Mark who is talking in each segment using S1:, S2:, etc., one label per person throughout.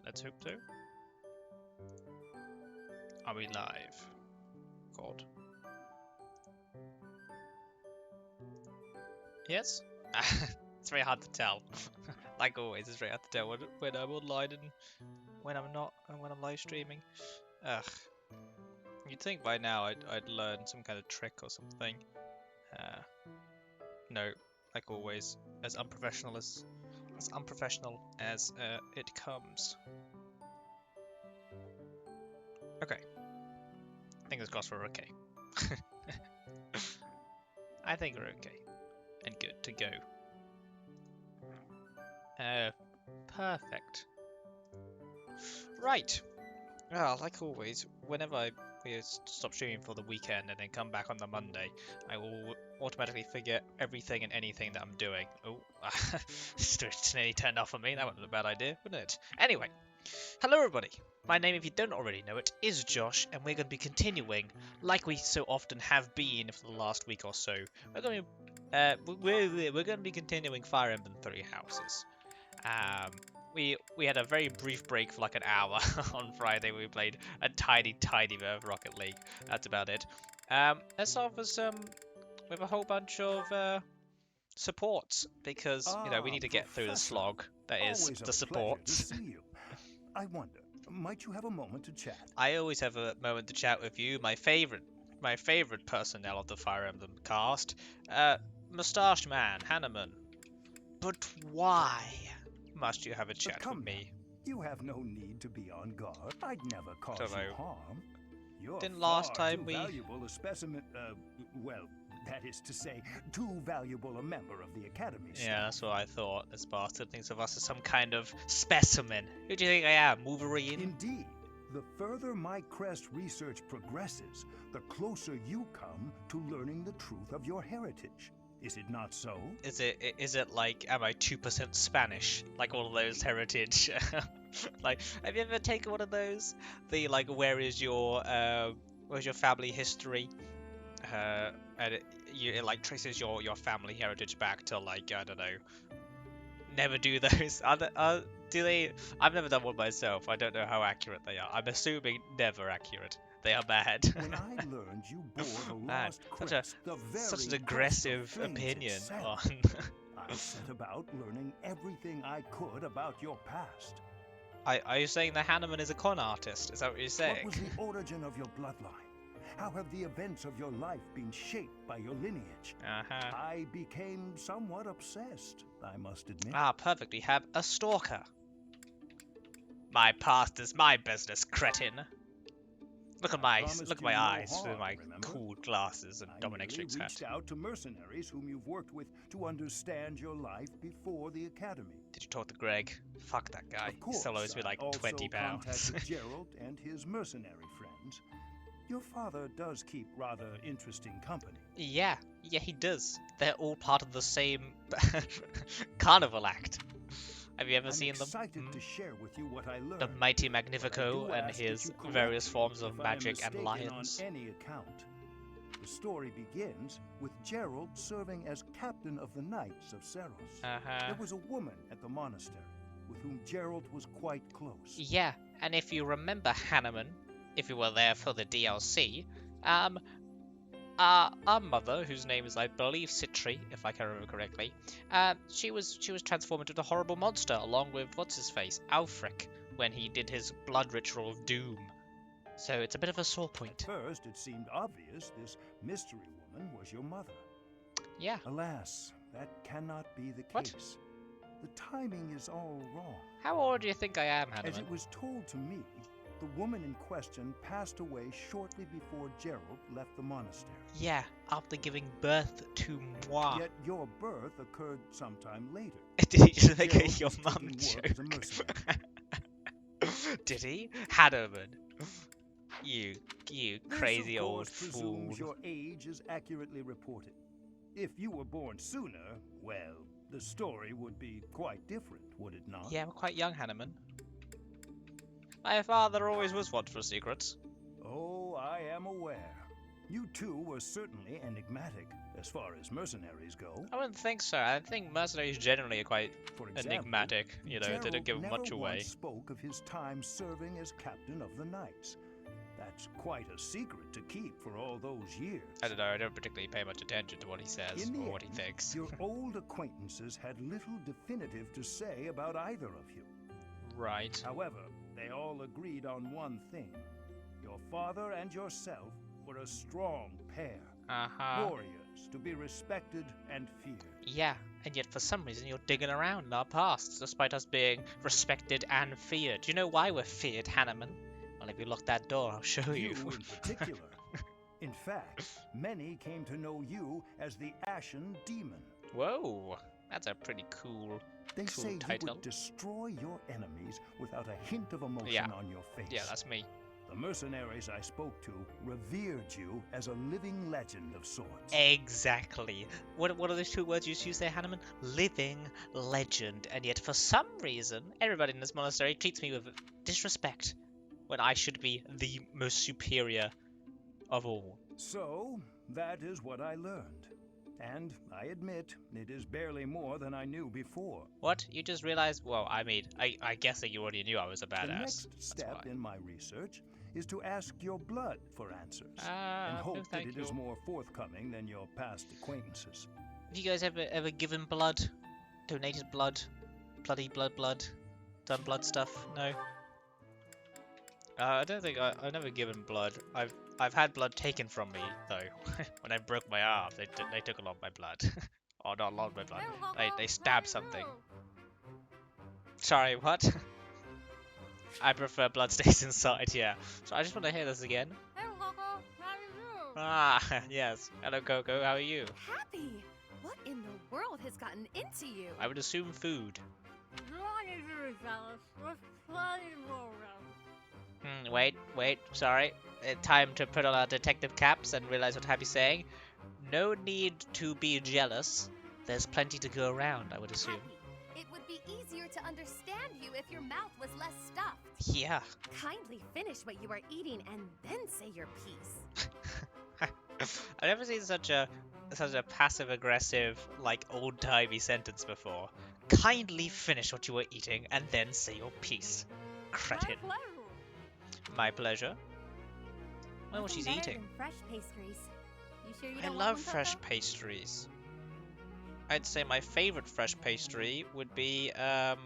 S1: Let's hope so. Are we live? God. Yes? It's very hard to tell. Like always, it's very hard to tell when I'm online and when I'm not, and when I'm live streaming. Ugh. You'd think by now I'd learn some kind of trick or something. No, like always, as unprofessional as it comes. Okay. Fingers crossed we're okay. I think we're okay. And good to go. Perfect. Right. Well, like always, whenever we stop streaming for the weekend and then come back on the Monday, I will automatically forget everything and anything that I'm doing. Oh, it's nearly turned off on me. That wasn't a bad idea, wasn't it? Anyway, hello everybody. My name, if you don't already know it, is Josh, and we're going to be continuing, like we so often have been for the last week or so. We're going to be continuing Fire Emblem Three Houses. We had a very brief break for like an hour on Friday. We played a tiny bit of Rocket League. That's about it. Let's start with a whole bunch of supports because we need to get through the slog that is the supports.
S2: I wonder, might you have a moment to chat?
S1: I always have a moment to chat with you, my favorite personnel of the Fire Emblem cast, Moustache Man, Hanneman. But why must you have a chat with me?
S2: You have no need to be on guard. I'd never cause you harm. You're
S1: Didn't last time we
S2: valuable a specimen. Well, that is to say, too valuable a member of the Academy staff.
S1: Yeah, that's what I thought. This bastard thinks of us as some kind of specimen. Who do you think I am, Wolverine?
S2: Indeed. The further my crest research progresses, the closer you come to learning the truth of your heritage. Is it not so?
S1: Is it like, am I 2% Spanish? Like all of those heritage? Like, have you ever taken one of those? The, like, where's your family history? And it like traces your family heritage back to, like, I don't know. Never do those. Do they? I've never done one myself. I don't know how accurate they are. I'm assuming never accurate. They are bad.
S2: When I learned you bore the lost crest,
S1: such an aggressive opinion on.
S2: I set about learning everything I could about your past.
S1: Are you saying the Hanneman is a con artist? Is that what you're saying?
S2: What was the origin of your bloodline? How have the events of your life been shaped by your lineage? I became somewhat obsessed, I must admit.
S1: Ah, perfect. We have a stalker. My past is my business, cretin. Look at my eyes through my cool glasses and dominatrix hat.
S2: I reached out to mercenaries whom you've worked with to understand your life before the academy.
S1: Did you talk to Greg? Fuck that guy. He still owes me like 20 pounds.
S2: Contacted Gerald and his mercenary friends. Your father does keep rather interesting company.
S1: Yeah, he does. They're all part of the same carnival act. Have you ever seen them?
S2: To share with you what I learned.
S1: The mighty Magnifico and his various forms of magic and lions.
S2: On any account. The story begins with Gerald serving as captain of the Knights of Seros. There was a woman at the monastery with whom Gerald was quite close.
S1: Yeah, and if you remember Hanneman, if you were there for the DLC, our mother, whose name is, I believe, Citri, if I can remember correctly, she was transformed into a horrible monster, along with, what's-his-face, Alfric, when he did his blood ritual of doom. So it's a bit of a sore point.
S2: At first, it seemed obvious this mystery woman was your mother.
S1: Yeah.
S2: Alas, that cannot be the case.
S1: What?
S2: The timing is all wrong.
S1: How old do you think I am, Hanneman?
S2: As it was told to me, the woman in question passed away shortly before Gerald left the monastery.
S1: Yeah, after giving birth to moi.
S2: Yet your birth occurred sometime later.
S1: Did he just make a your mum joke? Did he? Hanneman. You crazy old fool.
S2: Your age is accurately reported. If you were born sooner, well, the story would be quite different, would it not?
S1: Yeah, I'm quite young, Hanneman. My father always was one for secrets.
S2: Oh, I am aware. You two were certainly enigmatic as far as mercenaries go.
S1: I wouldn't think so. I think mercenaries generally are quite
S2: For example,
S1: enigmatic. You know, they don't give
S2: Gerald
S1: much
S2: never
S1: away.
S2: once spoke of his time serving as captain of the Knights. That's quite a secret to keep for all those years.
S1: I don't know. I don't particularly pay much attention to what he says or what he thinks.
S2: Your old acquaintances had little definitive to say about either of you.
S1: Right.
S2: However, they all agreed on one thing. Your father and yourself were a strong pair. Warriors to be respected and feared.
S1: Yeah, and yet for some reason you're digging around in our past, despite us being respected and feared. Do you know why we're feared, Hanneman? Well, if you lock that door, I'll show you.
S2: You in particular. In fact, many came to know you as the Ashen Demon.
S1: Whoa, that's a pretty cool
S2: They say
S1: title.
S2: You would destroy your enemies without a hint of emotion on your face.
S1: Yeah, that's me.
S2: The mercenaries I spoke to revered you as a living legend of sorts.
S1: Exactly. What are those two words you used there, Hanneman? Living legend. And yet for some reason, everybody in this monastery treats me with disrespect, when I should be the most superior of all.
S2: So, that is what I learned. And I admit, it is barely more than I knew before.
S1: What? You just realized? Well, I mean, I guess that you already knew I was a badass.
S2: The next step in my research is to ask your blood for answers, and hope that it is more forthcoming than your past acquaintances.
S1: Have you guys ever given blood? Donated blood? Bloody blood? Done blood stuff? No? I don't think I've never given blood. I've had blood taken from me though. When I broke my arm, they took a lot of my blood. Oh, not a lot of my blood. They stabbed something. Sorry, what? I prefer blood stays inside. Yeah. So I just want to hear this again.
S3: Hey, Coco, how are you?
S1: Ah, yes. Hello, Coco. How are you?
S3: Happy. What in the world has gotten into you?
S1: I would assume food.
S3: You don't need to be jealous. There's plenty more around.
S1: Wait, sorry. Time to put on our detective caps and realize what Happy's saying. No need to be jealous. There's plenty to go around, I would assume.
S3: Happy, it would be easier to understand you if your mouth was less stuffed.
S1: Yeah.
S3: Kindly finish what you are eating and then say your piece.
S1: I've never seen such a passive-aggressive, like, old-timey sentence before. Kindly finish what you were eating and then say your piece. Cretin. My pleasure. Well, what she's eating.
S3: Fresh pastries. You sure you
S1: I
S3: don't
S1: love
S3: want one,
S1: fresh
S3: Coco?
S1: pastries. I'd say my favorite fresh pastry would be a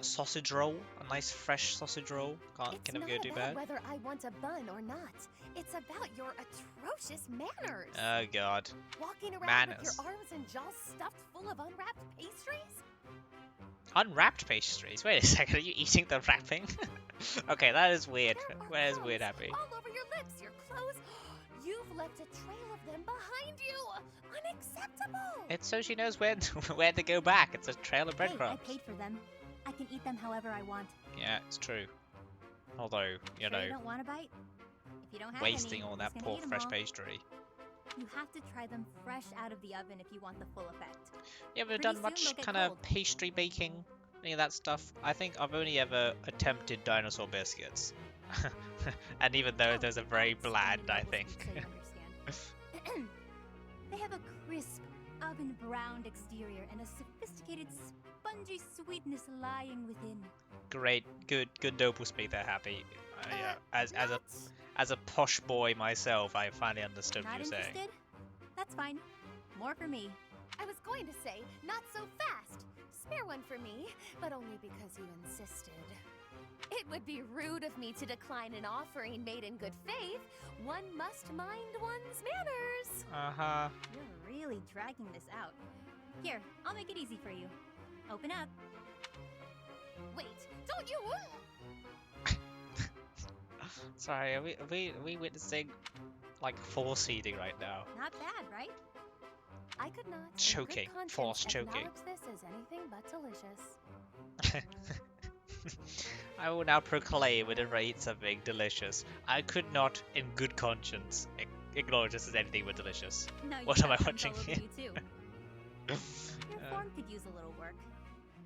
S1: sausage roll. A nice fresh sausage roll. Can never go too bad.
S3: Whether I want a bun or not. It's about your atrocious manners.
S1: Oh god.
S3: Walking around
S1: Manners.
S3: with your arms and jaws stuffed full of unwrapped pastries?
S1: Unwrapped pastries? Wait a second, are you eating the wrapping? Okay, that is weird. Where is weird, Happy?
S3: All over your lips, your clothes. You've left a trail of them behind you. Unacceptable.
S1: It's so she knows where to go back. It's a trail of breadcrumbs.
S4: Hey, I paid for them. I can eat them however I want.
S1: Yeah, it's true. Although, you know,
S4: You don't want a bite? If you don't have
S1: wasting
S4: any,
S1: all that
S4: who's gonna
S1: poor
S4: eat 'em
S1: fresh
S4: all?
S1: pastry.
S4: You have to try them fresh out of the oven if you want the full effect.
S1: You ever
S4: Pretty
S1: done
S4: soon
S1: much
S4: they'll get
S1: kind of
S4: cold.
S1: pastry baking? Any of that stuff? I think I've only ever attempted dinosaur biscuits. And even though those are very
S4: That's
S1: bland, I
S4: funny,
S1: think.
S4: so you understand. They have a crisp, oven-browned exterior and a sophisticated, spongy sweetness lying within.
S1: Great, good noble speak there, Happy. As a posh boy myself, I finally understood what
S4: Not
S1: you were saying.
S4: interested? That's fine. More for me.
S3: I was going to say, not so fast. Spare one for me, but only because you insisted. It would be rude of me to decline an offering made in good faith. One must mind one's manners.
S1: Uh-huh.
S4: You're really dragging this out. Here, I'll make it easy for you. Open up.
S3: Wait, don't you?
S1: Sorry, are we witnessing like force eating right now?
S4: Not bad, right?
S3: I could not. in good
S1: Choking,
S3: conscience,
S1: force choking.
S3: acknowledge this as anything but delicious.
S1: I will now proclaim whenever I eat something delicious. I could not, in good conscience, acknowledge this as anything but delicious.
S4: No, you
S1: What am I
S4: got
S1: watching
S4: control
S1: here?
S4: over you too. Your form could use a little work.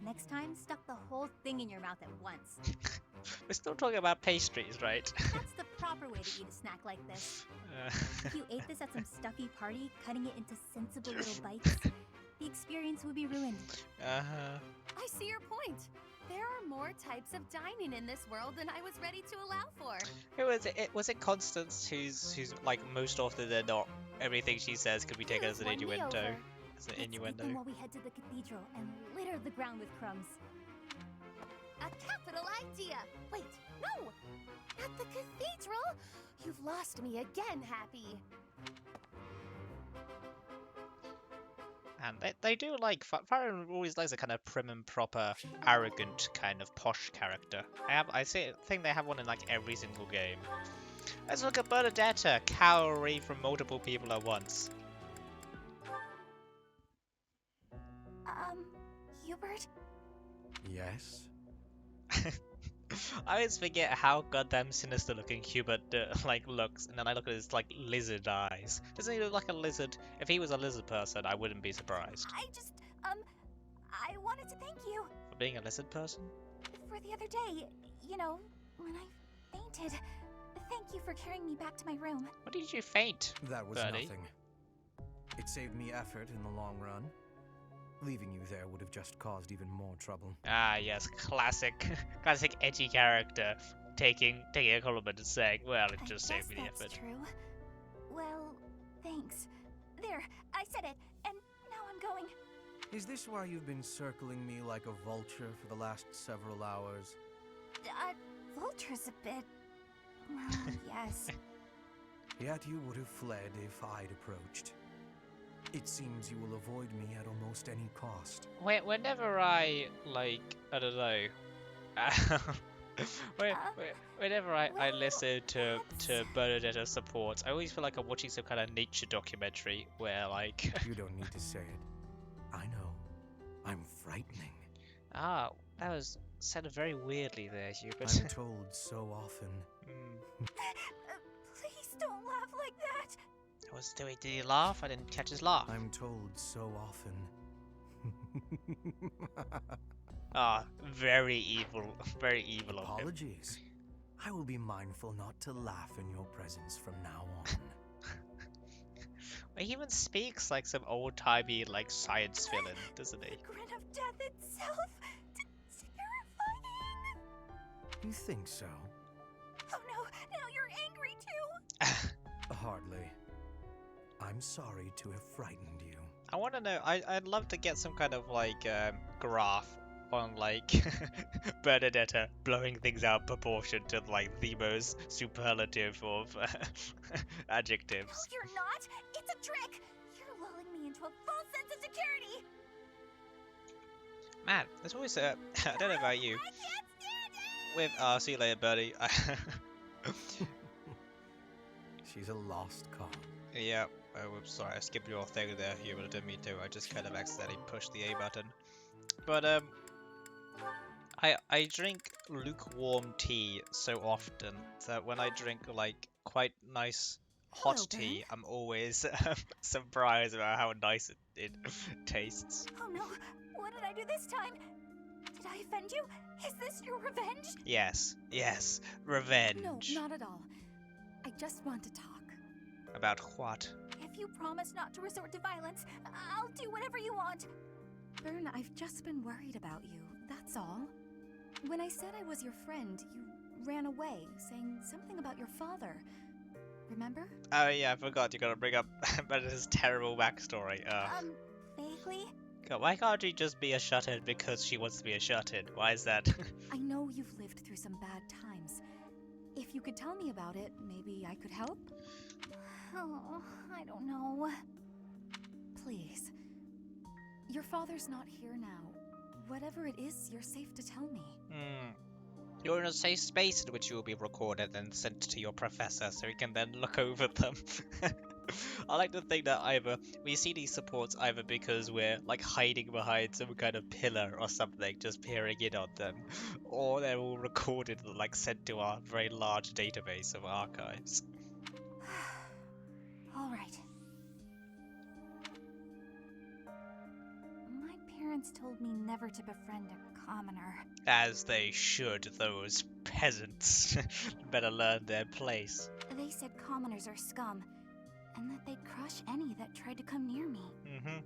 S4: Next time, stuff the whole thing in your mouth at once.
S1: We're still talking about pastries, right?
S4: That's the proper way to eat a snack like this. If you ate this at some stuffy party, cutting it into sensible little bites, the experience would be ruined.
S3: I see your point. There are more types of dining in this world than I was ready to allow for.
S1: Who was it? Was it Constance who's like most often than not everything she says could be taken as an
S3: Won me
S1: innuendo?
S3: over.
S1: As an
S4: Let's eat
S1: innuendo.
S4: them while we head to the cathedral and litter the ground with crumbs.
S3: A capital idea. Wait, no! At the cathedral? You've lost me again, Happy.
S1: And they do like Fire Emblem always likes a kind of prim and proper, arrogant kind of posh character. I think they have one in like every single game. Let's look at Bernadetta cowering from multiple people at once.
S4: Hubert?
S2: Yes?
S1: I always forget how goddamn sinister looking Hubert like looks, and then I look at his like lizard eyes. Doesn't he look like a lizard? If he was a lizard person, I wouldn't be surprised.
S4: I wanted to thank you
S1: For being a lizard person?
S4: for the other day. You know, when I fainted. Thank you for carrying me back to my room.
S1: What did you faint?
S5: That was
S1: Birdie?
S5: nothing. It saved me effort in the long run. Leaving you there would have just caused even more trouble.
S1: Ah, yes, classic edgy character taking a compliment and saying, "Well, it just saved me the
S4: That's
S1: effort."
S4: true. Well, thanks. There, I said it, and now I'm going.
S5: Is this why you've been circling me like a vulture for the last several hours?
S4: Vulture's a bit... Well, yes.
S5: Yet you would have fled if I'd approached. It seems you will avoid me at almost any cost.
S1: Whenever I I don't know. Whenever I listen to Bernadetta's supports, I always feel like I'm watching some kind of nature documentary where like
S5: You don't need to say it. I know. I'm frightening.
S1: ah, that was said very weirdly there, Hubert.
S5: I'm told so often.
S4: Please don't laugh like that.
S1: Did he laugh? I didn't catch his laugh.
S5: I'm told so often.
S1: Ah, very evil of him.
S5: Apologies. I will be mindful not to laugh in your presence from now on.
S1: He even speaks like some old-timey like science villain, doesn't he?
S4: The grin of death itself. Terrifying.
S5: You think so?
S4: Oh no, now you're angry too.
S5: Hardly. I'm sorry to have frightened you.
S1: I want to know. I'd love to get some kind of like graph on like Bernadetta blowing things out of proportion to like the most superlative of adjectives.
S4: No, you're not. It's a trick. You're lulling me into a false sense of security.
S1: Man, there's always a. I don't know about you.
S4: I can't stand it.
S1: With see you later, Birdie.
S5: She's a lost cause.
S1: Yeah. Oh, whoops, sorry, I skipped your thing there, Hubert. I didn't mean to. I just kind of accidentally pushed the A button. But I drink lukewarm tea so often that when I drink like quite nice hot
S4: Hello,
S1: tea,
S4: Ben.
S1: I'm always surprised about how nice it tastes.
S4: Oh no, what did I do this time? Did I offend you? Is this your revenge?
S1: Yes, revenge.
S3: No, not at all. I just want to talk.
S1: About what?
S4: If you promise not to resort to violence, I'll do whatever you want.
S3: Bern, I've just been worried about you, that's all. When I said I was your friend, you ran away, saying something about your father. Remember?
S1: Oh yeah, I forgot. You gotta bring up Meredith's terrible backstory.
S4: Vaguely?
S1: God, why can't she just be a shut-in because she wants to be a shut-in? Why is that?
S3: I know you've lived through some bad times. If you could tell me about it, maybe I could help?
S4: Oh, I don't know.
S3: Please. Your father's not here now. Whatever it is, you're safe to tell me.
S1: You're in a safe space in which you will be recorded and sent to your professor so he can then look over them. I like to think that either we see these supports either because we're like hiding behind some kind of pillar or something, just peering in on them, or they're all recorded and like sent to our very large database of archives.
S4: All right. My parents told me never to befriend a commoner.
S1: As they should, those peasants. Better learn their place.
S4: They said commoners are scum, and that they'd crush any that tried to come near me.
S1: Mm-hmm.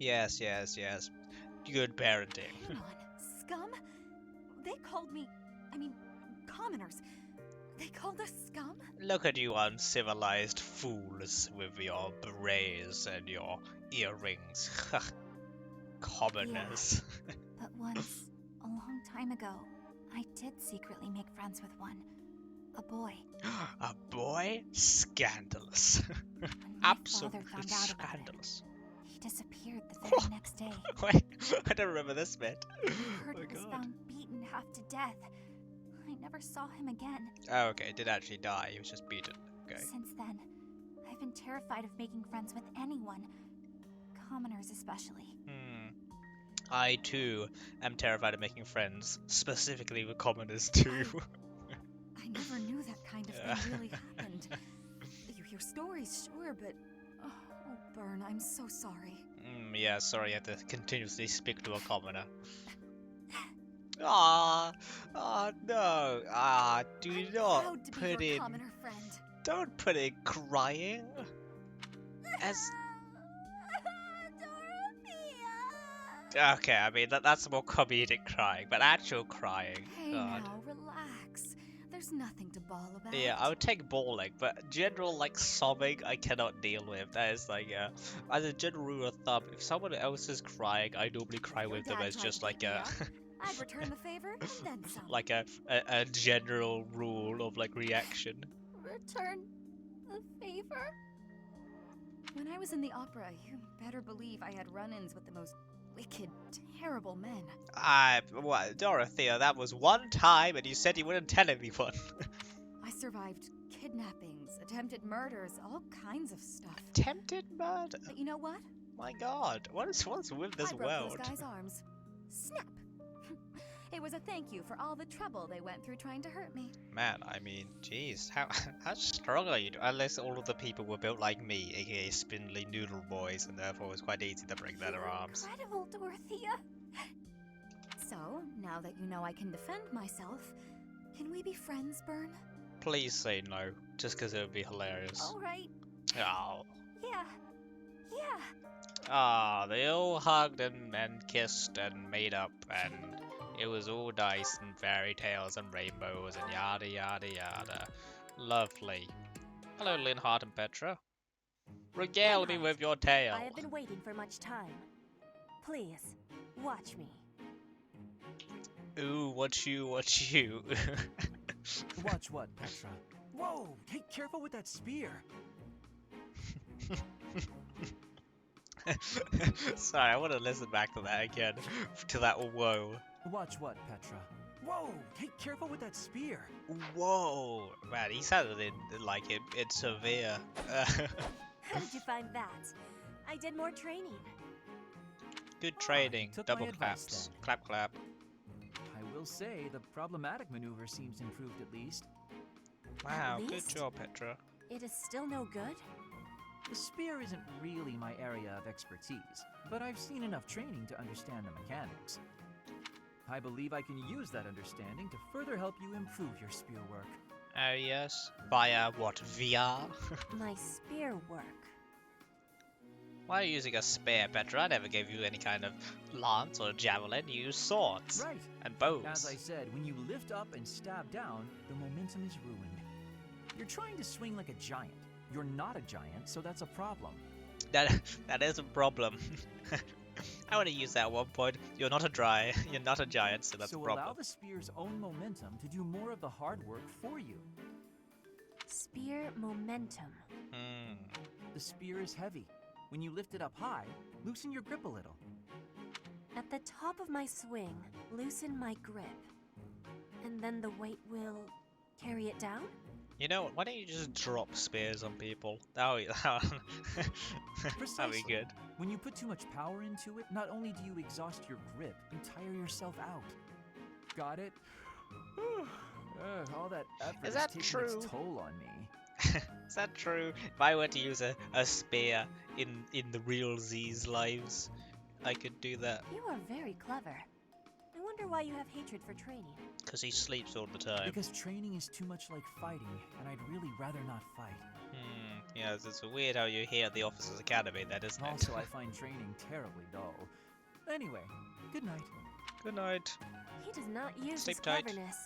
S1: Yes. Good parenting.
S3: Hang on, scum? They called me... commoners. They called us scum?
S1: Look at you uncivilized fools with your berets and your earrings. Commoners.
S4: But once, a long time ago, I did secretly make friends with one. A boy.
S1: A boy? Scandalous.
S4: When my
S1: Absolutely
S4: father found out about it,
S1: scandalous.
S4: he disappeared the very next day.
S1: Wait, I don't remember this bit.
S4: I heard
S1: Oh
S4: he was
S1: my god.
S4: found beaten half to death. I never saw him again.
S1: Oh, okay, did actually die. He was just beaten. Okay.
S4: Since then, I've been terrified of making friends with anyone. Commoners especially.
S1: I too am terrified of making friends, specifically with commoners too.
S3: I never knew that kind of thing really happened. You hear stories, sure, but... Oh, Byrne, I'm so sorry.
S1: Yeah, sorry, I have to continuously speak to a commoner. No. Do
S3: I'm
S1: not
S3: proud to be
S1: put
S3: your
S1: in...
S3: commoner friend.
S1: Don't put in crying. As... Okay, I mean, that's more comedic crying, but actual crying,
S3: Hey
S1: God.
S3: now, relax. There's nothing to bawl about.
S1: Yeah, I would take bawling, but general, like, sobbing, I cannot deal with. That is, like, as a general rule of thumb, if someone else is crying, I normally cry
S3: Your
S1: with them
S3: dad
S1: as
S3: tried
S1: just,
S3: to
S1: like,
S3: beat me
S1: a...
S3: up. I'd return the favor, and then some.
S1: like a general rule of, like, reaction.
S3: Return the favor? When I was in the opera, you better believe I had run-ins with the most wicked, terrible men.
S1: What, Dorothea, that was one time, and you said you wouldn't tell anyone.
S3: I survived kidnappings, attempted murders, all kinds of stuff.
S1: Attempted murder?
S3: But you know what?
S1: My god, what's with this
S3: I broke
S1: world?
S3: those guys' arms. Snap! It was a thank you for all the trouble they went through trying to hurt me.
S1: Man, I mean, jeez, how strong are you? Unless all of the people were built like me, aka spindly noodle boys, and therefore it's quite easy to break their
S3: You're
S1: arms.
S3: incredible, Dorothea. So, now that you know I can defend myself, can we be friends, Byrne?
S1: Please say no, just because it would be hilarious.
S3: All right.
S1: Oh.
S3: Yeah.
S1: They all hugged and kissed and made up, and it was all nice and fairy tales and rainbows and yada yada yada. Lovely. Hello, Linhart and Petra. Regale me with your tale.
S6: I have been waiting for much time. Please, watch me.
S1: Ooh, watch you.
S5: Watch what, Petra? Whoa! Hey, careful with that spear!
S1: Sorry, I want to listen back to that again. To that whoa.
S5: Watch what, Petra? Whoa! Hey, careful with that spear!
S1: Whoa! Man, he sounded like it severe.
S6: How did you find that? I did more training.
S1: Good training.
S5: took
S1: Double
S5: my advice
S1: claps.
S5: then.
S1: Clap, clap.
S5: I will say the problematic maneuver seems improved at least.
S1: Wow, good
S6: least?
S1: job, Petra.
S6: It is still no good?
S5: The spear isn't really my area of expertise, but I've seen enough training to understand the mechanics. I believe I can use that understanding to further help you improve your spear work.
S1: Oh yes? Via what, VR?
S6: My spear work.
S1: Why are you using a spear, Petra? I never gave you any kind of lance or javelin. You use swords
S5: Right.
S1: and bows.
S5: As I said, when you lift up and stab down, the momentum is ruined. You're trying to swing like a giant. You're not a giant, so that's a problem.
S1: That is a problem. I want to use that at one point. You're not a giant, so that's a
S5: So
S1: problem.
S5: allow the spear's own momentum to do more of the hard work for you.
S6: Spear momentum.
S5: The spear is heavy. When you lift it up high, loosen your grip a little.
S6: At the top of my swing, loosen my grip. And then the weight will carry it down?
S1: You know what? Why don't you just drop spears on people? That'd be
S5: Precisely.
S1: good.
S5: When you put too much power into it, not only do you exhaust your grip, you tire yourself out. Got it? All that effort
S1: Is that
S5: taking
S1: true?
S5: its toll on me.
S1: Is that true? If I were to use a spear in the real Z's lives, I could do that.
S6: You are very clever. I wonder why you have hatred for training.
S1: Because he sleeps all the time.
S5: Because training is too much like fighting, and I'd really rather not fight.
S1: Yeah, it's weird how you're here at the Officers Academy, that isn't it?
S5: Also, I find training terribly dull. Anyway, good night.
S1: Good night.
S6: He does not use
S1: Sleep
S6: his
S1: tight.
S6: cleverness.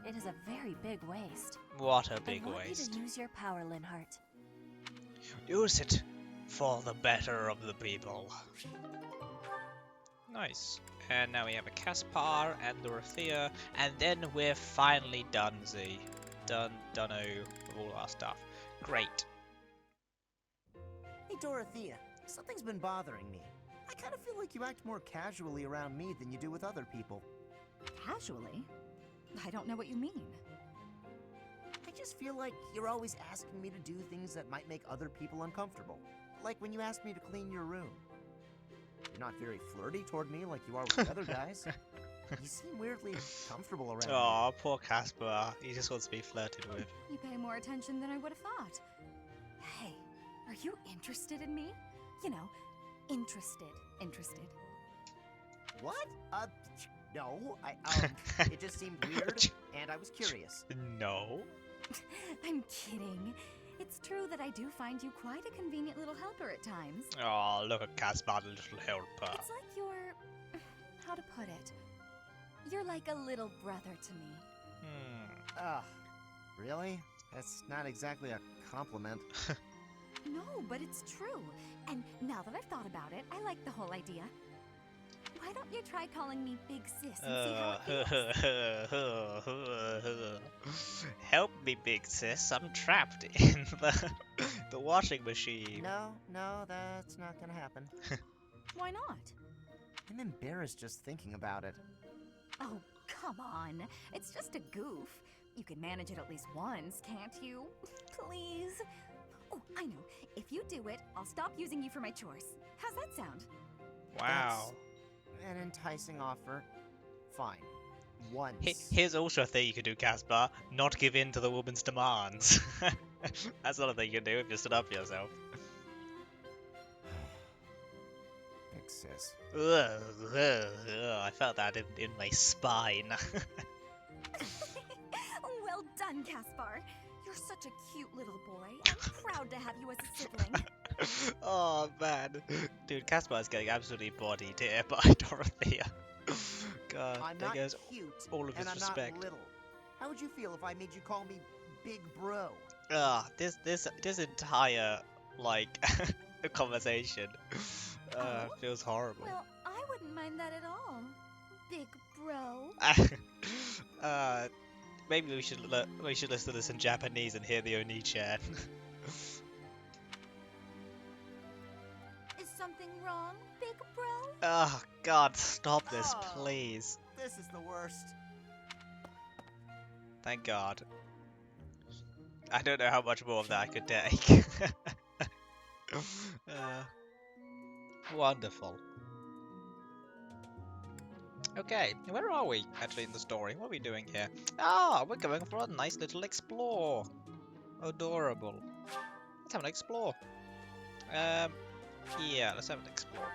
S6: It is a very big waste.
S1: What a big
S6: I want
S1: waste.
S6: you to use your power, Linhart.
S1: Use it for the better of the people. Nice. And now we have a Caspar and Dorothea, and then we're finally done, Z. Dunno with all our stuff. Great.
S7: Hey, Dorothea. Something's been bothering me. I kind of feel like you act more casually around me than you do with other people.
S8: Casually? I don't know what you mean.
S7: I just feel like you're always asking me to do things that might make other people uncomfortable. Like when you asked me to clean your room. You're not very flirty toward me like you are with the other guys. You seem weirdly comfortable around me.
S1: Aw, poor Caspar. He just wants to be flirted with.
S8: You pay more attention than I would have thought. Hey, are you interested in me? You know, interested.
S7: What? No. It just seemed weird, and I was curious.
S1: No.
S8: I'm kidding. It's true that I do find you quite a convenient little helper at times.
S1: Oh, look at Caspar, the little helper.
S8: It's like you're... how to put it? You're like a little brother to me.
S7: Ugh. Really? That's not exactly a compliment.
S8: No, but it's true. And now that I've thought about it, I like the whole idea. Why don't you try calling me Big Sis and see how it feels?
S1: Help me, big sis. I'm trapped in the washing machine.
S7: No, that's not gonna happen.
S8: Why not?
S7: I'm embarrassed just thinking about it.
S8: Oh, come on. It's just a goof. You can manage it at least once, can't you? Please? Oh, I know. If you do it, I'll stop using you for my chores. How's that sound?
S1: Wow.
S7: An enticing offer. Fine. Once.
S1: Here's also a thing you could do, Caspar. Not give in to the woman's demands. That's not a thing you can do if you stood up for yourself.
S7: Big sis.
S1: I felt that in my spine.
S8: Well done, Caspar. You're such a cute little boy. I'm proud to have you as a sibling.
S1: Oh man, dude, Caspar is getting absolutely bodied here by Dorothea. God,
S7: I'm
S1: there
S7: not
S1: goes
S7: cute,
S1: all of his
S7: and I'm
S1: respect.
S7: not little. How would you feel if I made you call me Big Bro?
S1: This entire like conversation feels horrible.
S8: Well, I wouldn't mind that at all. Big bro.
S1: Maybe we should listen to this in Japanese and hear the Oni-chan.
S8: Is something wrong, big bro?
S1: Oh God, stop this,
S7: Oh.
S1: please.
S7: This is the worst.
S1: Thank God. I don't know how much more of that I could take. Wonderful. Okay, where are we actually in the story? What are we doing here? Ah, we're going for a nice little explore. Adorable. Let's have an explore. Yeah, let's have an explore.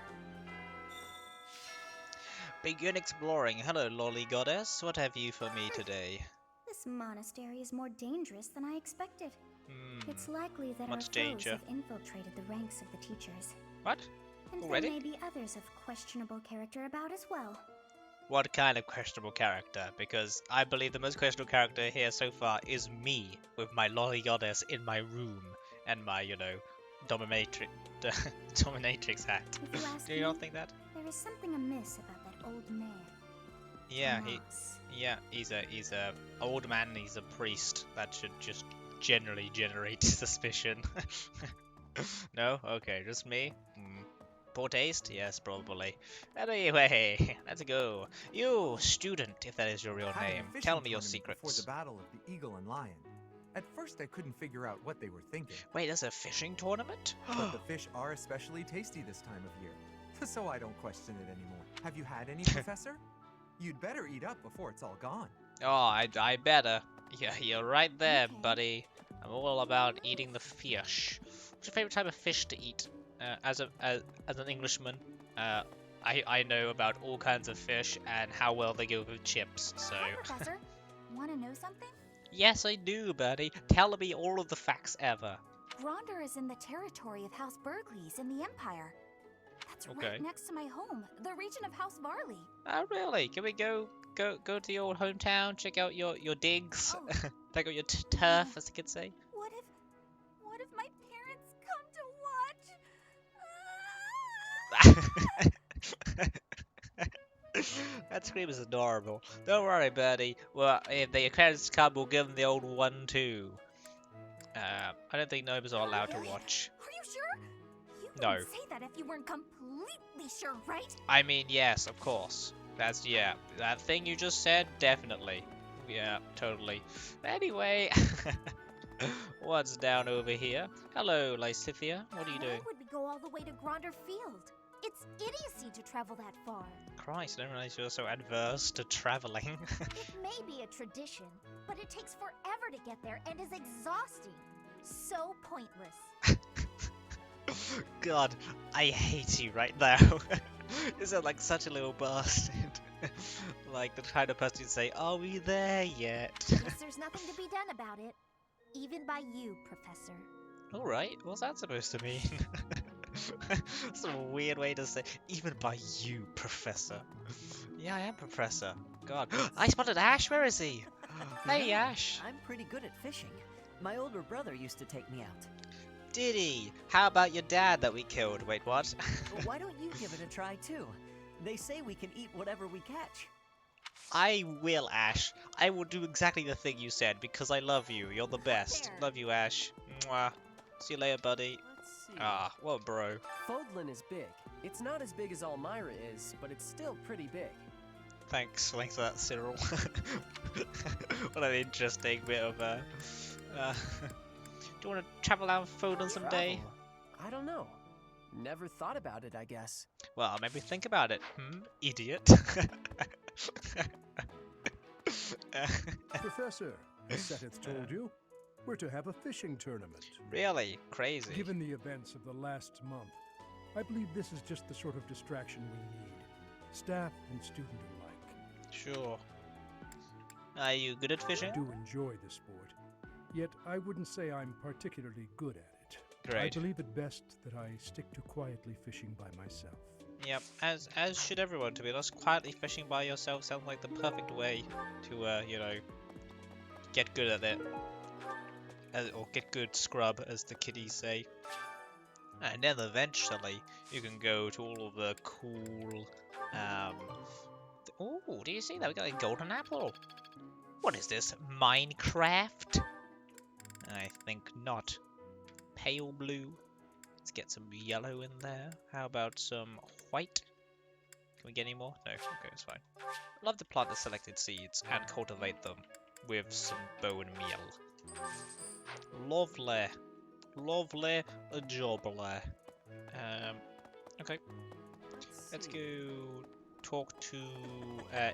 S1: Begin exploring. Hello, lolly goddess. What have you for me today?
S9: This monastery is more dangerous than I expected. It's likely that
S1: Much
S9: our
S1: danger.
S9: foes have infiltrated the ranks of the teachers.
S1: What?
S9: And
S1: Already?
S9: there may be others of questionable character about as well.
S1: What kind of questionable character? Because I believe the most questionable character here so far is me, with my lolly goddess in my room, and my, you know, dominatrix hat.
S9: If you ask
S1: Do you not
S9: me,
S1: think that?
S9: there is something amiss about that old man.
S1: Yeah,
S9: Tomas.
S1: he's a old man, he's a priest. That should just generally generate suspicion. No? Okay, just me? Poor taste? Yes, probably. Anyway, let's go. You, student, if that is your real
S10: Had an
S1: name,
S10: fishing
S1: tell me your
S10: tournament
S1: secrets.
S10: Before the battle of the eagle and lion. At first, I couldn't figure out what they were thinking,
S1: Wait, there's a fishing tournament?
S10: but the fish are especially tasty this time of year, so I don't question it anymore. Have you had any, Professor? You'd better eat up before it's all gone.
S1: Oh, I better. Yeah, you're right there,
S8: Okay.
S1: buddy. I'm all about eating the fish. What's your favorite type of fish to eat? As an Englishman, I know about all kinds of fish and how well they go with chips, so...
S9: Hi, Professor. Want to know something?
S1: Yes, I do, Birdie. Tell me all of the facts ever.
S9: Gronder is in the territory of House Burgleys in the Empire. That's right next to my home, the region of House Varley.
S1: Oh, really? Can we go to your old hometown, check out your digs, check out your turf, as the kids say?
S4: What if my parents come to watch?
S1: That scream is adorable. Don't worry, Birdie. Well, if the parents come, we'll give them the old 1-2. I don't think gnomes are allowed to watch.
S4: Are you sure? You
S1: No.
S4: wouldn't say that if you weren't completely sure, right?
S1: I mean, yes, of course. Yeah. That thing you just said, definitely. Yeah, totally. Anyway, what's down over here? Hello, Lysithia. What are you doing?
S3: Why would we go all the way to Gronder Field? It's idiocy to travel that far.
S1: Christ, I didn't realize you were so adverse to traveling.
S3: It may be a tradition, but it takes forever to get there and is exhausting. So pointless.
S1: God, I hate you right now. You sound like such a little bastard. Like the kind of person who'd say, "Are we there yet?"
S3: Guess there's nothing to be done about it. Even by you, Professor.
S1: Alright, what's that supposed to mean? That's a weird way to say, even by you, Professor. Yeah, I am Professor. God. I spotted Ash, where is he? Hey, Ash.
S11: I'm pretty good at fishing. My older brother used to take me out.
S1: Did he? How about your dad that we killed? Wait, what?
S11: Why don't you give it a try too? They say we can eat whatever we catch.
S1: I will, Ash. I will do exactly the thing you said because I love you. You're the best. Love you, Ash. Mwah. See you later, buddy.
S12: Let's see.
S1: Ah, what a bro.
S12: Fodlan is big. It's not as big as Elmira is, but it's still pretty big.
S1: Thanks for that, Cyril. What an interesting bit of do you want to travel out with Fodlan someday?
S12: Travel? I don't know. Never thought about it, I guess.
S1: Well, maybe think about it, idiot.
S2: Professor, as Seteth told you, we're to have a fishing tournament.
S1: Really? Crazy.
S2: Given the events of the last month, I believe this is just the sort of distraction we need. Staff and student alike.
S1: Sure. Are you good at fishing?
S2: I do enjoy the sport, yet I wouldn't say I'm particularly good at it.
S1: Great.
S2: I believe it best that I stick to quietly fishing by myself.
S1: Yep, as should everyone, to be honest. Quietly fishing by yourself sounds like the perfect way to, you know, get good at it. Or get good scrub, as the kiddies say. And then eventually, you can go to all of the cool, oh, do you see that? We got a golden apple. What is this, Minecraft? I think not. Pale blue. Let's get some yellow in there. How about some white? Can we get any more? No, okay, it's fine. I love to plant the selected seeds and cultivate them with some bone meal. Lovely. Lovely jobly. Okay. Let's go talk to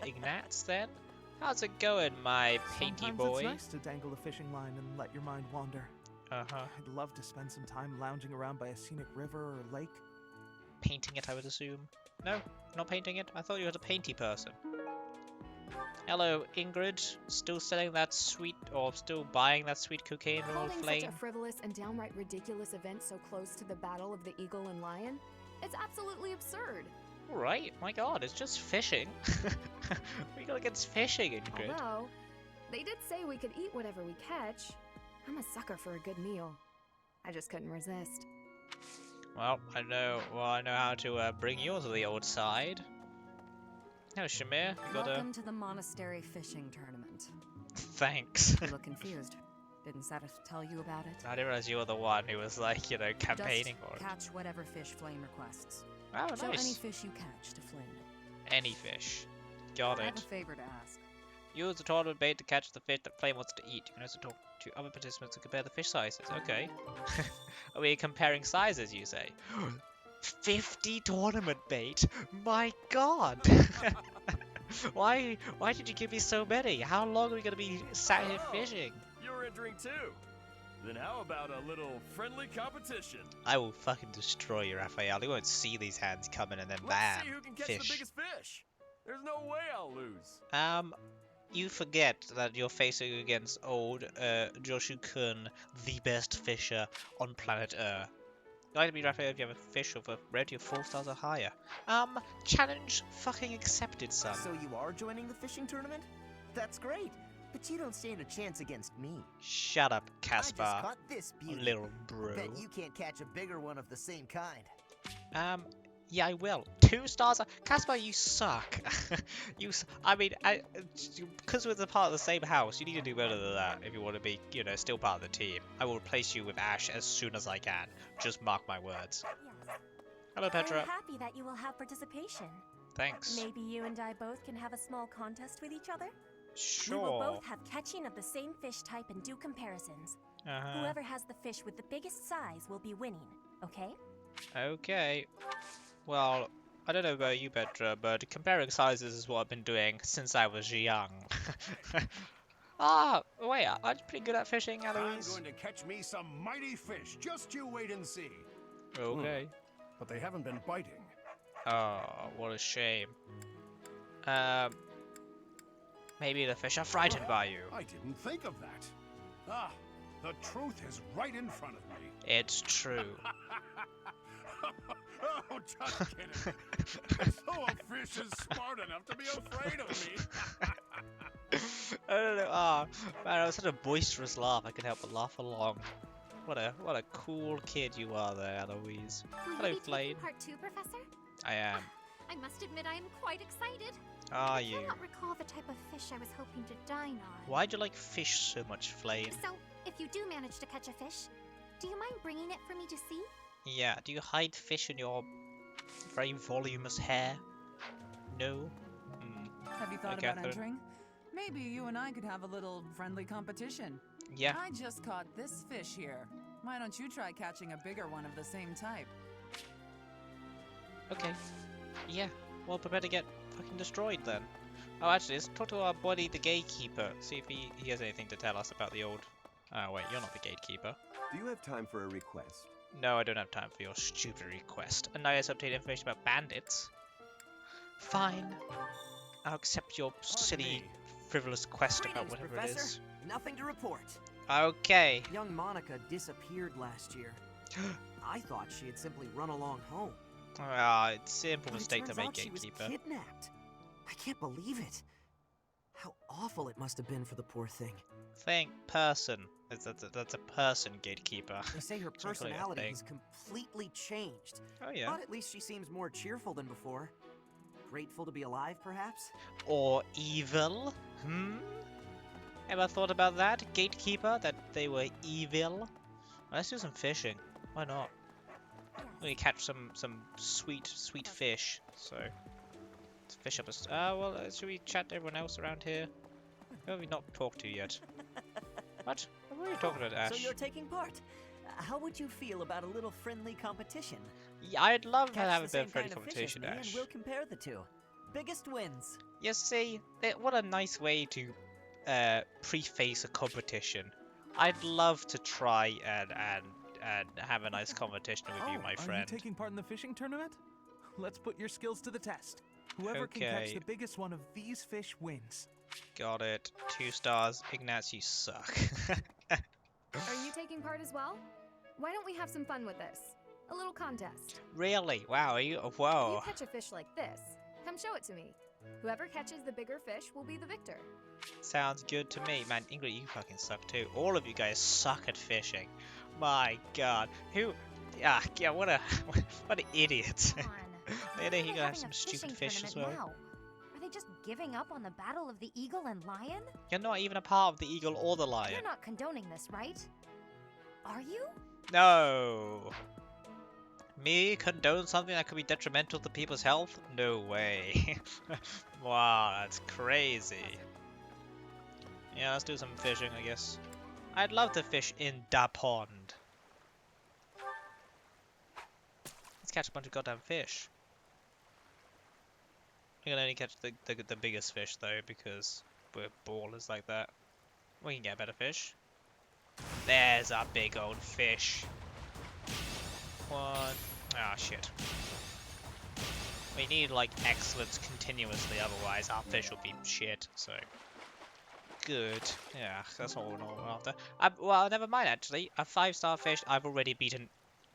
S1: Ignatz then. How's it going, my painty boy?
S13: Sometimes it's nice to dangle a fishing line and let your mind wander. I'd love to spend some time lounging around by a scenic river or lake.
S1: Painting it, I would assume. No, not painting it. I thought you were a painty person. Hello, Ingrid. Still selling that sweet, or still buying that sweet cocaine from old
S14: Holding
S1: Flame?
S14: such a frivolous and downright ridiculous event so close to the Battle of the Eagle and Lion? It's absolutely absurd.
S1: Alright, my god, it's just fishing. What you got against fishing, Ingrid?
S14: Although, they did say we could eat whatever we catch. I'm a sucker for a good meal. I just couldn't resist.
S1: Well, I know how to bring you onto the old side. No, Shamir, you got
S15: Welcome to the monastery fishing tournament.
S1: Thanks.
S15: You look confused. Didn't Seteth tell you about it?
S1: I didn't realize you were the one who was like, you know, campaigning
S15: Just
S1: for it.
S15: catch whatever fish Flame requests.
S1: Oh,
S15: Show
S1: nice.
S15: any fish you catch to Flame.
S1: Any fish. Got
S15: I have a
S1: it.
S15: favor to ask.
S1: Use the tournament bait to catch the fish that Flame wants to eat. You can also talk to other participants to compare the fish sizes. Okay. Are we comparing sizes, you say? 50 tournament bait? My god! Why did you give me so many? How long are we going to be sat here fishing?
S16: You're entering too. Then how about a little friendly competition?
S1: I will fucking destroy you, Raphael. You won't see these hands coming and then
S16: Let's
S1: bam,
S16: see who can catch
S1: fish.
S16: the biggest fish. There's no way I'll lose.
S1: You forget that you're facing against old Joshu Kun, the best fisher on planet Earth. You'd like to be Raphael if you have a fish of a rating of 4 stars or higher. Challenge fucking accepted, son.
S7: So you are joining the fishing tournament? That's great, but you don't stand a chance against me.
S1: Shut up, Caspar.
S7: I just caught this beauty.
S1: Little bro.
S7: Bet you can't catch a bigger one of the same kind.
S1: Yeah, I will. 2 stars? Caspar, you suck. Because we're the part of the same house, you need to do better than that if you want to be, still part of the team. I will replace you with Ash as soon as I can. Just mark my words.
S6: Yes.
S1: Hello, Petra.
S6: I'm happy that you will have participation.
S1: Thanks.
S6: Maybe you and I both can have a small contest with each other?
S1: Sure.
S6: We will both have catching of the same fish type and do comparisons. Whoever has the fish with the biggest size will be winning, okay?
S1: Okay. Well, I don't know about you, Petra, but comparing sizes is what I've been doing since I was young. Wait, I'm pretty good at fishing, Eloise.
S2: I'm going to catch me some mighty fish. Just you wait and see.
S1: Okay.
S2: But they haven't been biting.
S1: Oh, what a shame. Maybe the fish are frightened by you.
S2: I didn't think of that. The truth is right in front of me.
S1: It's true.
S2: Oh, just kidding. As though a fish is smart enough to be afraid of me.
S1: I don't know. Man, that was such a boisterous laugh. I couldn't help but laugh along. What a cool kid you are there, Eloise. Hello,
S3: Will you be
S1: Flame.
S3: taking part 2, Professor?
S1: I am.
S3: I must admit I am quite excited.
S1: Are
S3: I
S1: you?
S3: cannot recall the type of fish I was hoping to dine on.
S1: Why do you like fish so much, Flame?
S3: So, if you do manage to catch a fish, do you mind bringing it for me to see?
S1: Yeah, do you hide fish in your very voluminous hair? No?
S15: Have you thought
S1: Okay,
S15: about entering? Maybe you and I could have a little friendly competition.
S1: Yeah.
S15: I just caught this fish here. Why don't you try catching a bigger one of the same type?
S1: Okay. Yeah. Well, prepare to get fucking destroyed then. Oh, actually, let's talk to our buddy, the gatekeeper. See if he has anything to tell us about the old... Oh, wait, you're not the gatekeeper.
S17: Do you have time for a request?
S1: No, I don't have time for your stupid request. And now you have updated information about bandits. Fine. I'll accept your silly, frivolous quest about whatever
S11: Professor.
S1: it is.
S11: Nothing to report.
S1: Okay.
S11: Young Monica disappeared last year. I thought she had simply run along home.
S1: It's a simple
S11: But
S1: mistake
S11: it
S1: to
S11: turns
S1: make,
S11: out she was
S1: gatekeeper.
S11: kidnapped. I can't believe it. How awful it must have been for the poor thing.
S1: Think person. That's a person, gatekeeper.
S11: They say her
S1: It's not really a
S11: personality
S1: thing.
S11: has completely changed.
S1: Oh yeah.
S11: But at least she seems more cheerful than before. Grateful to be alive, perhaps?
S1: Or evil? Ever thought about that, gatekeeper? That they were evil? Let's do some fishing. Why not? We catch some sweet fish. So let's fish up a. Well, should we chat to everyone else around here? Who have we not talked to yet? What? What are you talking about, Ash?
S11: So you're taking part. How would you feel about a little friendly competition?
S1: Yeah, I'd love to
S11: Catch
S1: have
S11: the
S1: a bit
S11: same
S1: of friendly
S11: kind of fish as
S1: competition,
S11: me,
S1: Ash.
S11: and we'll compare the two. Biggest wins.
S1: You see, what a nice way to preface a competition. I'd love to try and have a nice competition with you, my friend.
S13: Are you taking part in the fishing tournament? Let's put your skills to the test. Whoever can catch
S1: Okay.
S13: the biggest one of these fish wins.
S1: Got it. 2 stars. Ignaz, you suck.
S14: Are you taking part as well? Why don't we have some fun with this? A little contest.
S1: Really? Wow, are you?
S14: If
S1: Whoa.
S14: you catch a fish like this, come show it to me. Whoever catches the bigger fish will be the victor.
S1: Sounds good to me. Man, Ingrid, you fucking suck too. All of you guys suck at fishing. My god. Who? Yeah, what an idiot. Maybe he gonna have some stupid fish as well.
S3: Now? Are they just giving up on the battle of the eagle and lion?
S1: You're not even a part of the eagle or the lion.
S3: You're not condoning this, right? Are you?
S1: No. Me condone something that could be detrimental to people's health? No way. Wow, that's crazy. Yeah, let's do some fishing, I guess. I'd love to fish in da pond. Let's catch a bunch of goddamn fish. We can only catch the biggest fish though, because we're ballers like that. We can get better fish. There's a big old fish. One. Ah, shit. We need, like, excellence continuously, otherwise our fish will be shit, so... Good. Yeah, that's all we're all after. Well, never mind, actually. A 5-star fish, I've already beaten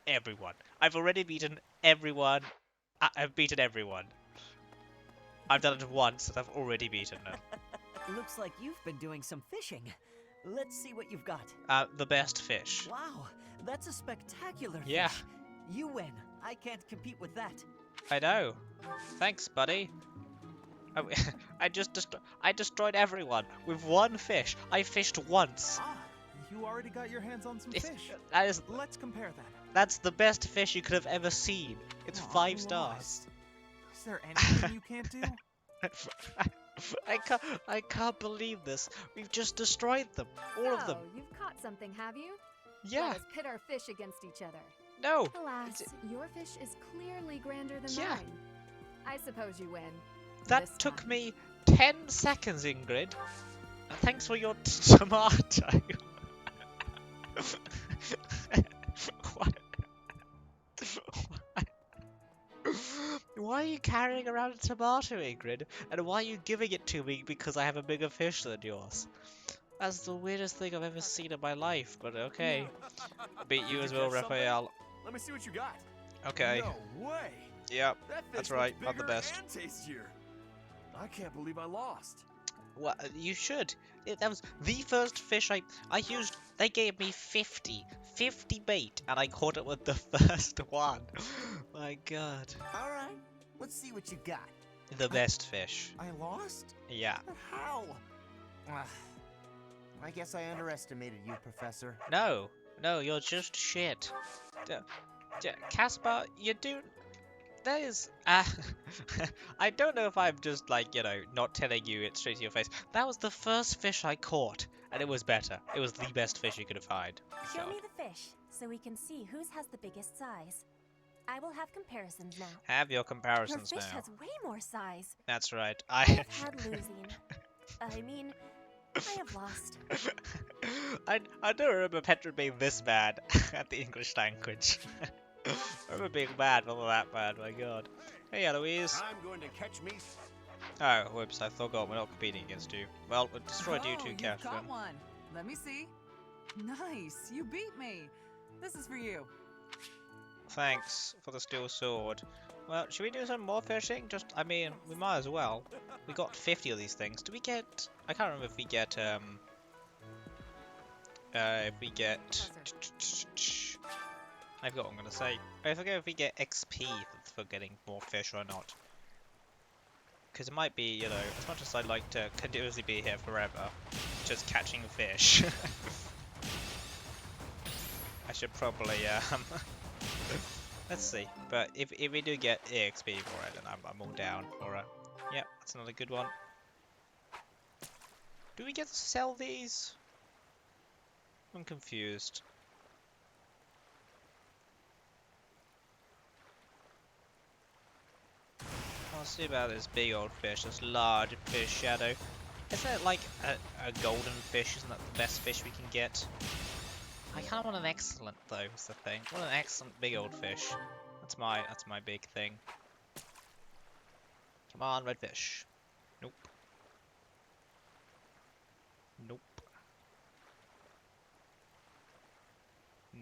S1: everyone. I've already beaten everyone. I've beaten everyone. I've done it once, and I've already beaten them.
S11: Looks like you've been doing some fishing. Let's see what you've got.
S1: The best fish.
S11: Wow, that's a spectacular fish.
S1: Yeah.
S11: You win. I can't compete with that.
S1: I know. Thanks, buddy. I destroyed everyone with one fish. I fished once.
S13: Ah, you already got your hands on some fish. Let's compare that.
S1: That's the best fish you could have ever seen. It's 5 stars.
S13: Is there anything you can't do?
S1: I can't believe this. We've just destroyed them. All of them.
S14: You've caught something, have you?
S1: Yeah.
S14: Let us pit our fish against each other.
S1: No.
S14: Alas, your fish is clearly grander than mine. I suppose you win.
S1: That took me 10 seconds, Ingrid. Thanks for your tomato. Why are you carrying around a tomato, Ingrid? And why are you giving it to me because I have a bigger fish than yours? That's the weirdest thing I've ever seen in my life, but okay. Beat you as well, Raphael.
S16: Let me see what you got.
S1: Okay.
S16: No way.
S1: Yep, that's right. I'm the best.
S16: And tastier. I can't believe I lost.
S1: Well, you should. That was the first fish I used. They gave me 50 bait, and I caught it with the first one. My God.
S7: All right, let's see what you got.
S1: The best fish.
S7: I lost?
S1: Yeah.
S7: But how? I guess I underestimated you, Professor.
S1: No, you're just shit. Caspar, you do. That is. I don't know if I'm just like, not telling you it straight to your face. That was the first fish I caught, and it was better. It was the best fish you could find.
S6: Show me the fish, so we can see whose has the biggest size. I will have comparisons now.
S1: Have your comparisons
S6: Your fish
S1: now.
S6: has way more size.
S1: That's right.
S6: I have had losing. I mean, I have lost.
S1: I don't remember Petra being this bad at the English language. I remember being bad, but not that bad, my God. Hey, Eloise.
S16: I'm going to catch me.
S1: Oh, whoops, I forgot we're not competing against you. Well, we destroyed you too, Catherine.
S15: You got one. Let me see. Nice, you beat me. This is for you.
S1: Thanks for the steel sword. Well, should we do some more fishing? I mean, we might as well. We got 50 of these things. Do we get... I can't remember if we get, I forgot what I'm going to say. I forget if we get XP for getting more fish or not. Because it might be, as much as I'd like to continuously be here forever, just catching fish. I should probably, let's see. But if we do get EXP for it, then I'm all down for it. Yep, that's another good one. Do we get to sell these? I'm confused. I'll see about this big old fish, this large fish shadow. Isn't it like a golden fish? Isn't that the best fish we can get? I kind of want an excellent though, is the thing. I want an excellent big old fish. That's my big thing. Come on, red fish. Nope. Nope.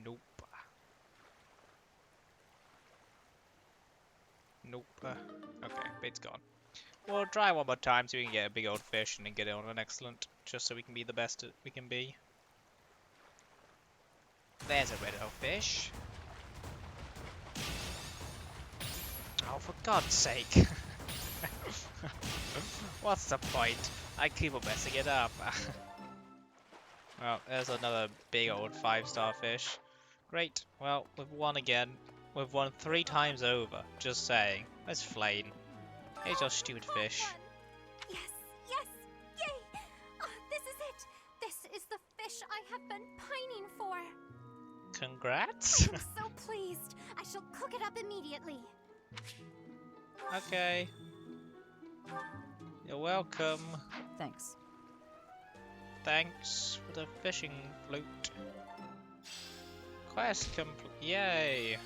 S1: Nope. Nope. Okay, bait's gone. We'll try one more time so we can get a big old fish and then get it on an excellent, just so we can be the best we can be. There's a red old fish. Oh, for God's sake. What's the point? I keep on messing it up. Well, there's another big old 5-star fish. Great. Well, we've won again. We've won 3 times over. Just saying. Let's flame. Here's your stupid fish.
S9: Yes, yes, yay! This is it. This is the fish I have been pining for.
S1: Congrats.
S9: I'm so pleased. I shall cook it up immediately.
S1: Okay. You're welcome.
S15: Thanks.
S1: Thanks for the fishing float. Quest complete. Yay!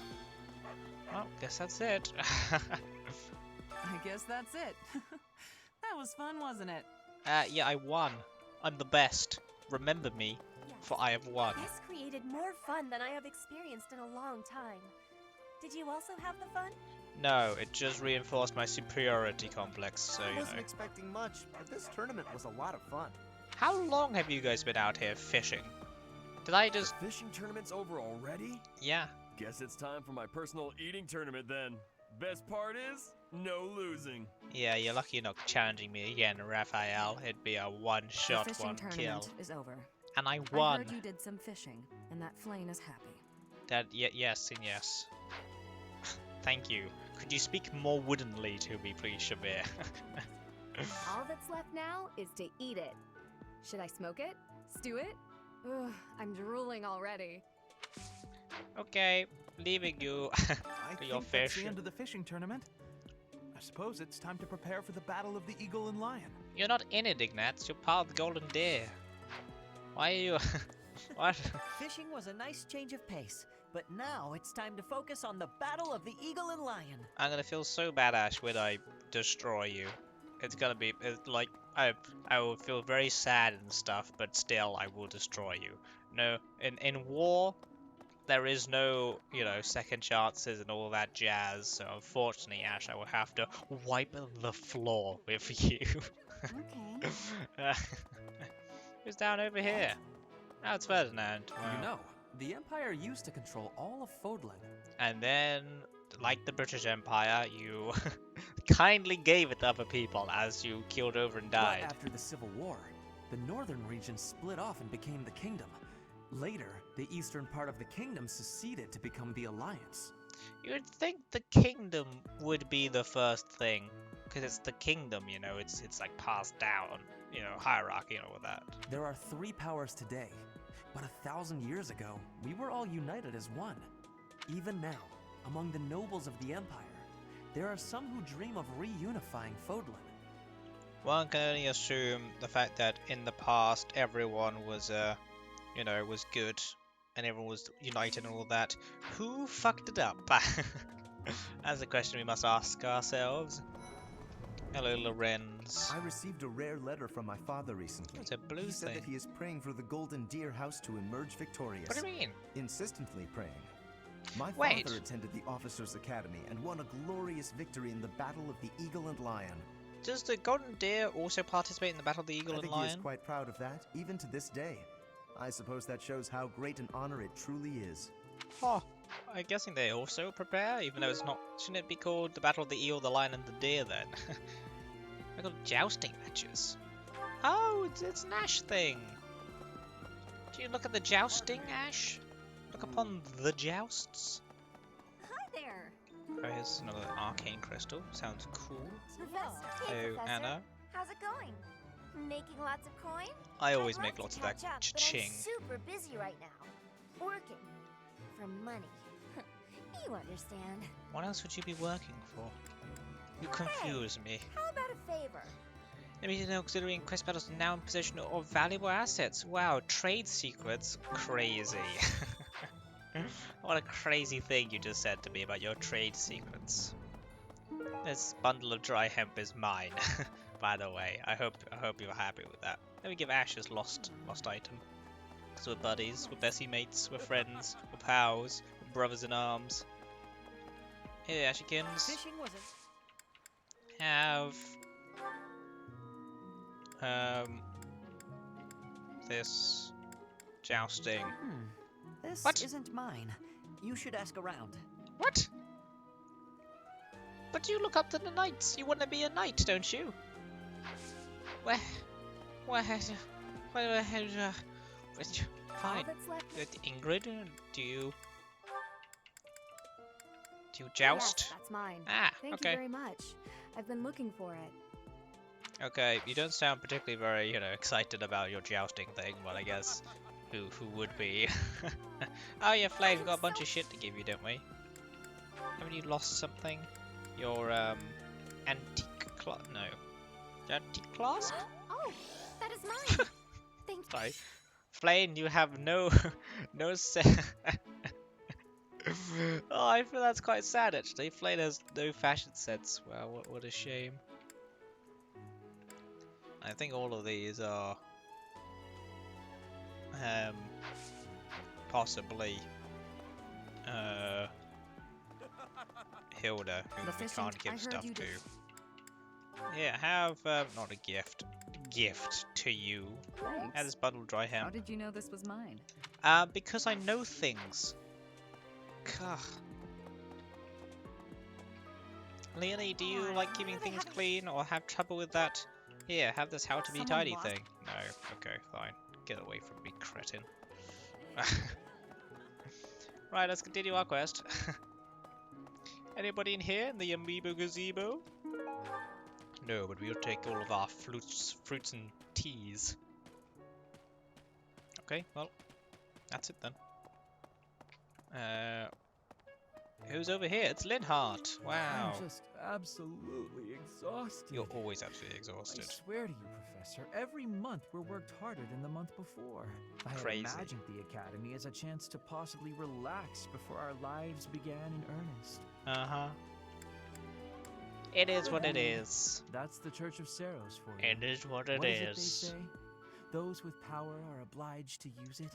S1: Well, guess that's it.
S15: I guess that's it. That was fun, wasn't it?
S1: Yeah, I won. I'm the best. Remember me, for I have won.
S6: This created more fun than I have experienced in a long time. Did you also have the fun?
S1: No, it just reinforced my superiority complex, so
S7: I wasn't expecting much, but this tournament was a lot of fun.
S1: How long have you guys been out here fishing? Did I just...
S16: The fishing tournament's over already?
S1: Yeah.
S16: Guess it's time for my personal eating tournament then. Best part is, no losing.
S1: Yeah, you're lucky you're not challenging me again, Raphael. It'd be a one-shot,
S8: The fishing tournament is over.
S1: And I won.
S8: I heard you did some fishing, and that Flame is happy.
S1: Yes and yes. Thank you. Could you speak more woodenly to me, please, Shabir?
S14: All that's left now is to eat it. Should I smoke it? Stew it? Ugh, I'm drooling already.
S1: Okay, leaving you to your
S13: think that's
S1: fish.
S13: the end of the fishing tournament. I suppose it's time to prepare for the battle of the eagle and lion.
S1: You're not in it, Ignatz. You're part of the Golden Deer. Why are you... What?
S18: Fishing was a nice change of pace, but now it's time to focus on the battle of the eagle and lion.
S1: I'm gonna feel so badass when I destroy you. It's gonna be like I will feel very sad and stuff, but still I will destroy you. No, in war, there is no, you know, second chances and all that jazz. So unfortunately, Ash, I will have to wipe the floor with you.
S4: Okay.
S1: Who's down over here? Oh, it's Ferdinand. Wow.
S12: You know, the Empire used to control all of Fodlan.
S1: And then, like the British Empire, you kindly gave it to other people as you killed over and died.
S11: But after the Civil War, the northern region split off and became the kingdom. Later, the eastern part of the kingdom seceded to become the Alliance.
S1: You would think the kingdom would be the first thing, because it's the kingdom, you know, it's like passed down, you know, hierarchy and all of that.
S11: There are 3 powers today, but 1,000 years ago, we were all united as one. Even now, among the nobles of the Empire, there are some who dream of reunifying Fodlan.
S1: One can only assume the fact that in the past everyone was, you know, was good, and everyone was united and all that. Who fucked it up? That's a question we must ask ourselves. Hello, Lorenz.
S2: I received a rare letter from my father recently.
S1: It's a blue
S2: He said
S1: thing.
S2: that he is praying for the Golden Deer House to emerge victorious.
S1: What do you mean?
S2: Insistently praying. My
S1: Wait.
S2: father attended the Officers' Academy and won a glorious victory in the Battle of the Eagle and Lion.
S1: Does the Golden Deer also participate in the Battle of the Eagle
S2: I
S1: and
S2: think he
S1: Lion?
S2: is quite proud of that, even to this day. I suppose that shows how great an honor it truly is.
S1: Huh. I'm guessing they also prepare, even though it's not. Shouldn't it be called the Battle of the Eagle, the Lion, and the Deer then? I got jousting matches. Oh, it's an Ash thing. Do you look at the jousting, Ash? Look upon the jousts.
S4: Hi there.
S1: Oh, here's another arcane crystal. Sounds cool.
S3: Professor.
S1: Hey,
S3: Professor.
S1: Anna.
S3: How's it going? Making lots of coin?
S1: I always
S3: I'd
S1: make
S3: love
S1: lots
S3: to
S1: of that
S3: catch up, but
S1: cha-ching.
S3: I'm super busy right now. Working. For money. You understand.
S1: What else would you be working for? You confuse me.
S3: How about a favor?
S1: Let me know, considering quest battles are now in possession of valuable assets. Wow, trade secrets? Crazy. What a crazy thing you just said to me about your trade secrets. This bundle of dry hemp is mine, by the way. I hope you're happy with that. Let me give Ash his lost item. Because we're buddies, we're Bessie mates, we're friends, we're pals, we're brothers in arms. Here, Ashikins.
S18: Fishing wasn't.
S1: Have this jousting.
S18: This
S1: What?
S18: isn't mine. You should ask around.
S1: What? But you look up to the knights. You want to be a knight, don't you? Fine. Ingrid, do you joust?
S14: Yes, that's mine.
S1: Ah,
S14: Thank
S1: okay.
S14: you very much. I've been looking for it.
S1: Okay, you don't sound particularly very, excited about your jousting thing, but I guess who would be? Oh yeah, Flame, we've got a bunch of shit to give you, don't we? Haven't you lost something? Your antique clasp? No. Your antique clasp?
S3: Oh, that is mine. Thank you.
S1: Sorry. Flane, you have no no Oh, I feel that's quite sad actually. Flane has no fashion sense. Wow, what a shame. I think all of these are possibly Hilda, who we can't give stuff to. Yeah, have not a gift to you.
S15: Thanks.
S1: Have this bundle of dry hemp.
S15: How did you know this was mine?
S1: Because I know things. Gah. Leonie, do you like keeping things clean or have trouble with that? Here, have this how to be tidy thing. No, okay, fine. Get away from me, cretin. Right, let's continue our quest. Anybody in here in the Amiibo Gazebo? No, but we'll take all of our fruits and teas. Okay, well, that's it then. Who's over here? It's Linhart. Wow.
S5: I'm just absolutely exhausted.
S1: You're always absolutely exhausted.
S5: I swear to you, Professor, every month we're worked harder than the month before. I had imagined the Academy as a chance to possibly relax before our lives began in earnest.
S1: Uh-huh. It is what it is.
S5: That's the Church of Seros for you.
S1: It is what it is.
S5: What is it they say? Those with power are obliged to use it?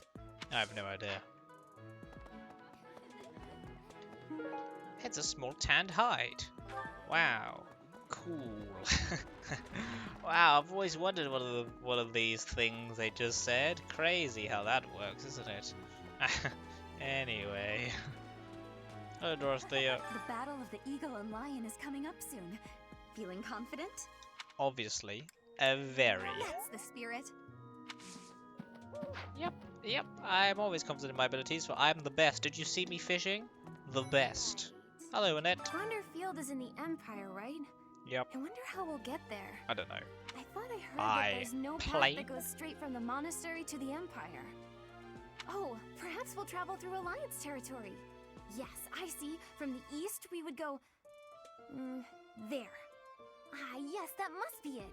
S1: I have no idea. It's a small tanned hide. Wow. Cool. Wow, I've always wondered what of these things they just said. Crazy how that works, isn't it? Anyway. Hello, Dorothea.
S9: The battle of the eagle and lion is coming up soon. Feeling confident?
S1: Obviously. Very.
S9: That's the spirit.
S1: Yep. I'm always confident in my abilities, for I'm the best. Did you see me fishing? The best. Hello, Annette.
S3: Wanderfield is in the Empire, right?
S1: Yep.
S3: I wonder how we'll get there.
S1: I don't know.
S3: I thought I heard that there's no path that goes straight from the monastery to the Empire. Oh, perhaps we'll travel through Alliance territory. Yes, I see. From the east, we would go... there. Ah, yes, that must be it.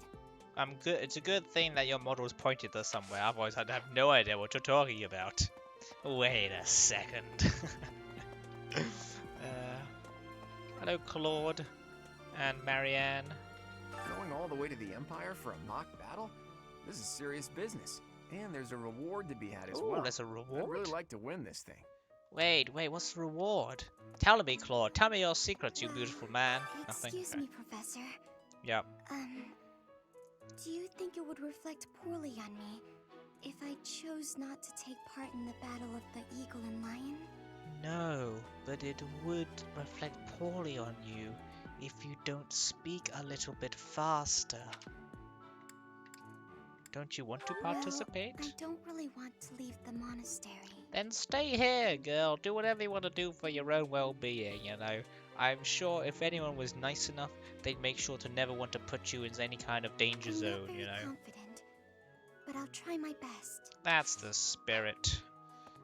S1: I'm good. It's a good thing that your model is pointed to somewhere. Otherwise, I'd have no idea what you're talking about. Wait a second. Hello, Claude and Marianne.
S19: Going all the way to the Empire for a mock battle? This is serious business. And there's a reward to be had as well.
S1: There's a reward?
S19: I'd really like to win this thing.
S1: Wait, what's the reward? Tell me, Claude. Tell me your secrets, you beautiful man. Nothing.
S3: Excuse me, Professor.
S1: Yep.
S3: Do you think it would reflect poorly on me if I chose not to take part in the battle of the eagle and lion?
S1: No, but it would reflect poorly on you if you don't speak a little bit faster. Don't you want to participate?
S3: Well, I don't really want to leave the monastery.
S1: Then stay here, girl. Do whatever you want to do for your own well-being, you know. I'm sure if anyone was nice enough, they'd make sure to never want to put you in any kind of danger zone, you know.
S3: Confident, but I'll try my best.
S1: That's the spirit.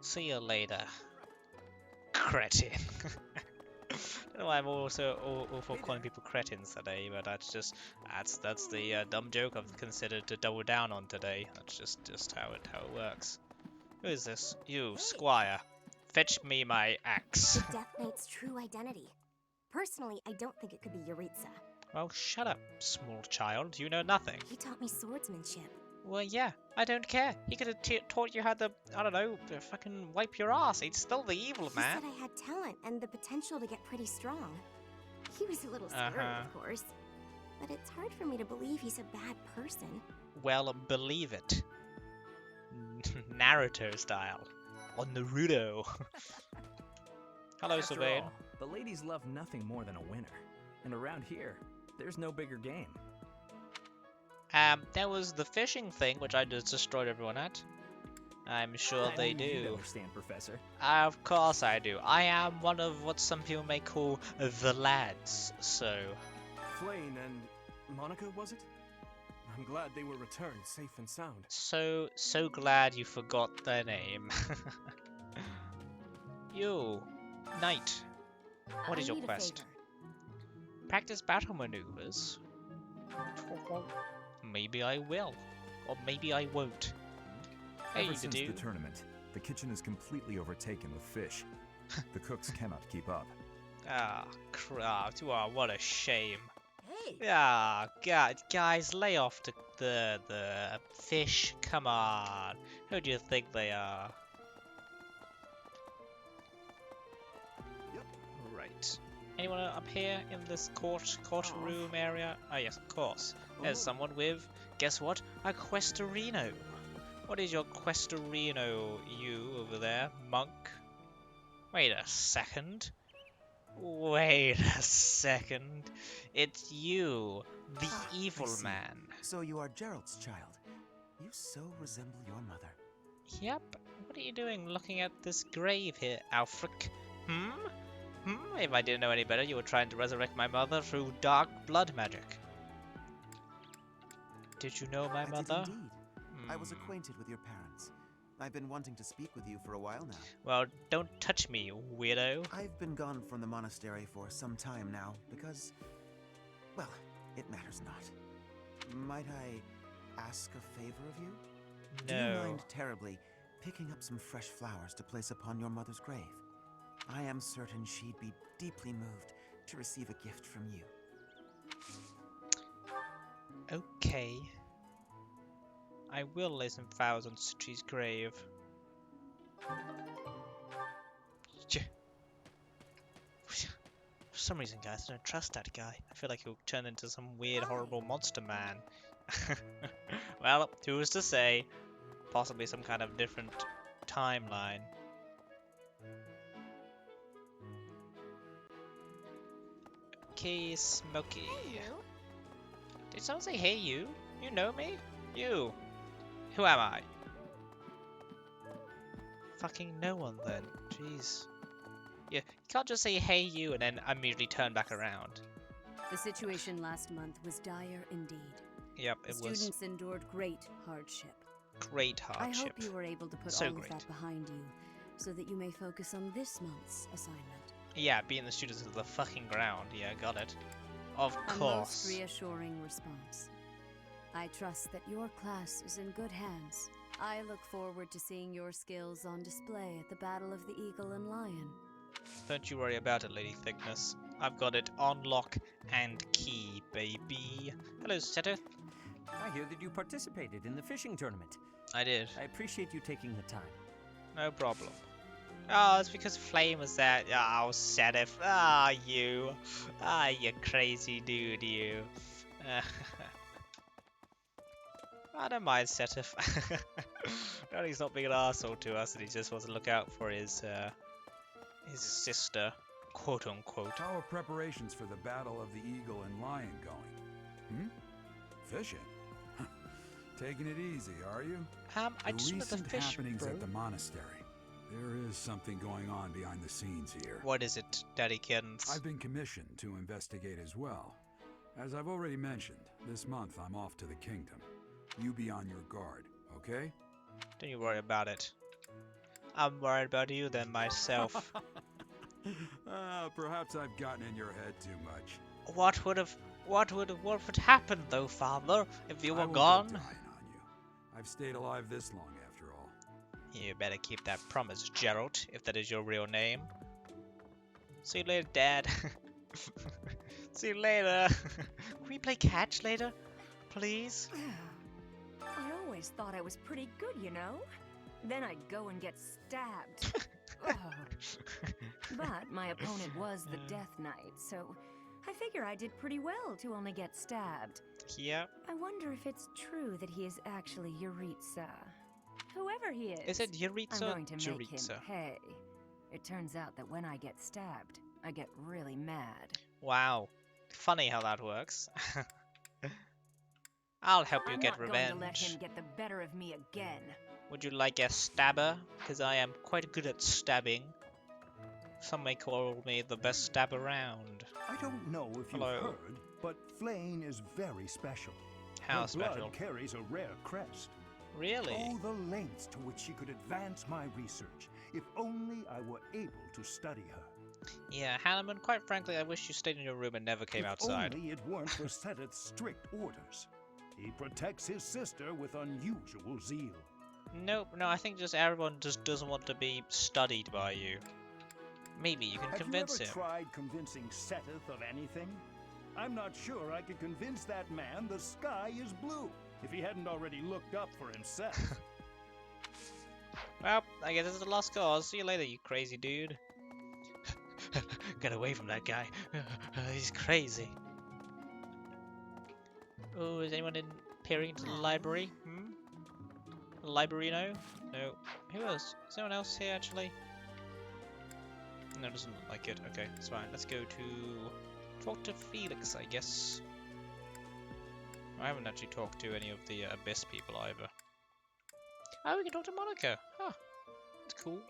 S1: See you later. Cretin. I don't know why I'm also all for calling people cretins today, but that's the dumb joke I've considered to double down on today. That's just how it works. Who is this? You, Squire. Fetch me my axe.
S9: The Death Knight's true identity. Personally, I don't think it could be Yuritsa.
S1: Well, shut up, small child. You know nothing.
S9: He taught me swordsmanship.
S1: Well, yeah, I don't care. He could have taught you how to, I don't know, fucking wipe your ass. He's still the evil man.
S9: He said I had talent and the potential to get pretty strong. He was a little scary, of course. But it's hard for me to believe he's a bad person.
S1: Well, believe it. Naruto style. On Naruto. Hello, Sylvain.
S11: The ladies love nothing more than a winner. And around here, there's no bigger game.
S1: There was the fishing thing, which I just destroyed everyone at. I'm sure they do.
S11: You understand, Professor.
S1: Of course I do. I am one of what some people may call the lads, so...
S2: Flane and Monica, was it? I'm glad they were returned safe and sound.
S1: So glad you forgot their name. You, Knight. What is your quest? Practice battle maneuvers? Maybe I will. Or maybe I won't. Hey,
S20: Ever since
S1: the
S20: the tournament, the kitchen is completely overtaken with fish. The cooks cannot keep up.
S1: Ah, crap. Oh, what a shame.
S18: Hey!
S1: Ah, God, guys, lay off the fish. Come on. Who do you think they are?
S2: Yep.
S1: Right. Anyone up here in this courtroom area? Ah, yes, of course. There's someone with, guess what? A Questorino. What is your Questorino, you over there, monk? Wait a second. Wait a second. It's you, the evil
S11: I see.
S1: man.
S11: So you are Gerald's child. You so resemble your mother.
S1: Yep. What are you doing looking at this grave here, Alfric? If I didn't know any better, you were trying to resurrect my mother through dark blood magic. Did you know my mother?
S11: I did indeed. I was acquainted with your parents. I've been wanting to speak with you for a while now.
S1: Well, don't touch me, you weirdo.
S11: I've been gone from the monastery for some time now because, well, it matters not. Might I ask a favor of you?
S1: No.
S11: Do you mind terribly picking up some fresh flowers to place upon your mother's grave? I am certain she'd be deeply moved to receive a gift from you.
S1: Okay. I will lay some flowers on Suchi's grave. For some reason, guys, I don't trust that guy. I feel like he'll turn into some weird, horrible monster man. Well, who's to say? Possibly some kind of different timeline. Okay, Smokey.
S3: Hey, you.
S1: Did someone say, hey, you? You know me? You. Who am I? Fucking no one then. Jeez. Yeah, you can't just say, hey, you, and then immediately turn back around.
S14: The situation last month was dire indeed.
S1: Yep, it
S14: the
S1: was.
S14: Students endured great hardship.
S1: Great hardship.
S14: I hope you were able to put
S1: So
S14: all
S1: great.
S14: of that behind you, so that you may focus on this month's assignment.
S1: Yeah, beating the students into the fucking ground. Yeah, got it. Of
S14: A most
S1: course.
S14: reassuring response. I trust that your class is in good hands. I look forward to seeing your skills on display at the Battle of the Eagle and Lion.
S1: Don't you worry about it, Lady Thickness. I've got it on lock and key, baby. Hello, Sethith.
S18: I hear that you participated in the fishing tournament.
S1: I did.
S18: I appreciate you taking the time.
S1: No problem. Oh, it's because Flame was there. Oh, Sethith. Ah, you. Ah, you crazy dude, you. I don't mind Sethith. No, he's not being an arsehole to us, and he just wants to look out for his sister, quote unquote.
S21: How are preparations for the Battle of the Eagle and Lion going? Fishing? Taking it easy, are you?
S1: I just want the
S21: recent
S1: fish,
S21: happenings
S1: bro.
S21: at the monastery. There is something going on behind the scenes here.
S1: What is it, Daddy Kittens?
S21: I've been commissioned to investigate as well. As I've already mentioned, this month I'm off to the kingdom. You be on your guard, okay?
S1: Don't you worry about it. I'm worried about you then myself.
S21: Perhaps I've gotten in your head too much.
S1: What would happen though, Father, if you were gone?
S21: Dying on you. I've stayed alive this long after all.
S1: You better keep that promise, Gerald, if that is your real name. See you later, Dad. See you later. Can we play catch later, please?
S22: I always thought I was pretty good, you know? Then I'd go and get stabbed. Ugh. But my opponent was the Death Knight, so I figure I did pretty well to only get stabbed.
S1: Yep.
S22: I wonder if it's true that he is actually Yuritsa. Whoever he is.
S1: Is it Yuritsa
S22: I'm going to make him
S1: Juritsa?
S22: pay. It turns out that when I get stabbed, I get really mad.
S1: Wow. Funny how that works. I'll help you
S22: I'm
S1: get
S22: not
S1: revenge.
S22: going to let him get the better of me again.
S1: Would you like a stabber? Because I am quite good at stabbing. Some may call me the best stab around.
S2: I don't know if you've
S1: Hello.
S2: heard, but Flame is very special.
S1: How
S2: Her
S1: special?
S2: blood carries a rare crest.
S1: Really?
S2: Oh, the lengths to which she could advance my research. If only I were able to study her.
S1: Yeah, Hanneman, quite frankly, I wish you stayed in your room and never came outside.
S2: If only it weren't for Sethith's strict orders. He protects his sister with unusual zeal.
S1: Nope, no, I think just everyone just doesn't want to be studied by you. Maybe you can convince him.
S2: Have you ever tried convincing Seteth of anything? I'm not sure I could convince that man the sky is blue, if he hadn't already looked up for himself.
S1: Well, I guess it's a lost cause. See you later, you crazy dude. Get away from that guy. He's crazy. Oh, is anyone peering into the library? The library, no? No. Who else? Is anyone else here, actually? No, it doesn't look like it. Okay, that's fine. Let's go to... talk to Felix, I guess. I haven't actually talked to any of the Abyss people either. Oh, we can talk to Monica. Huh. That's cool.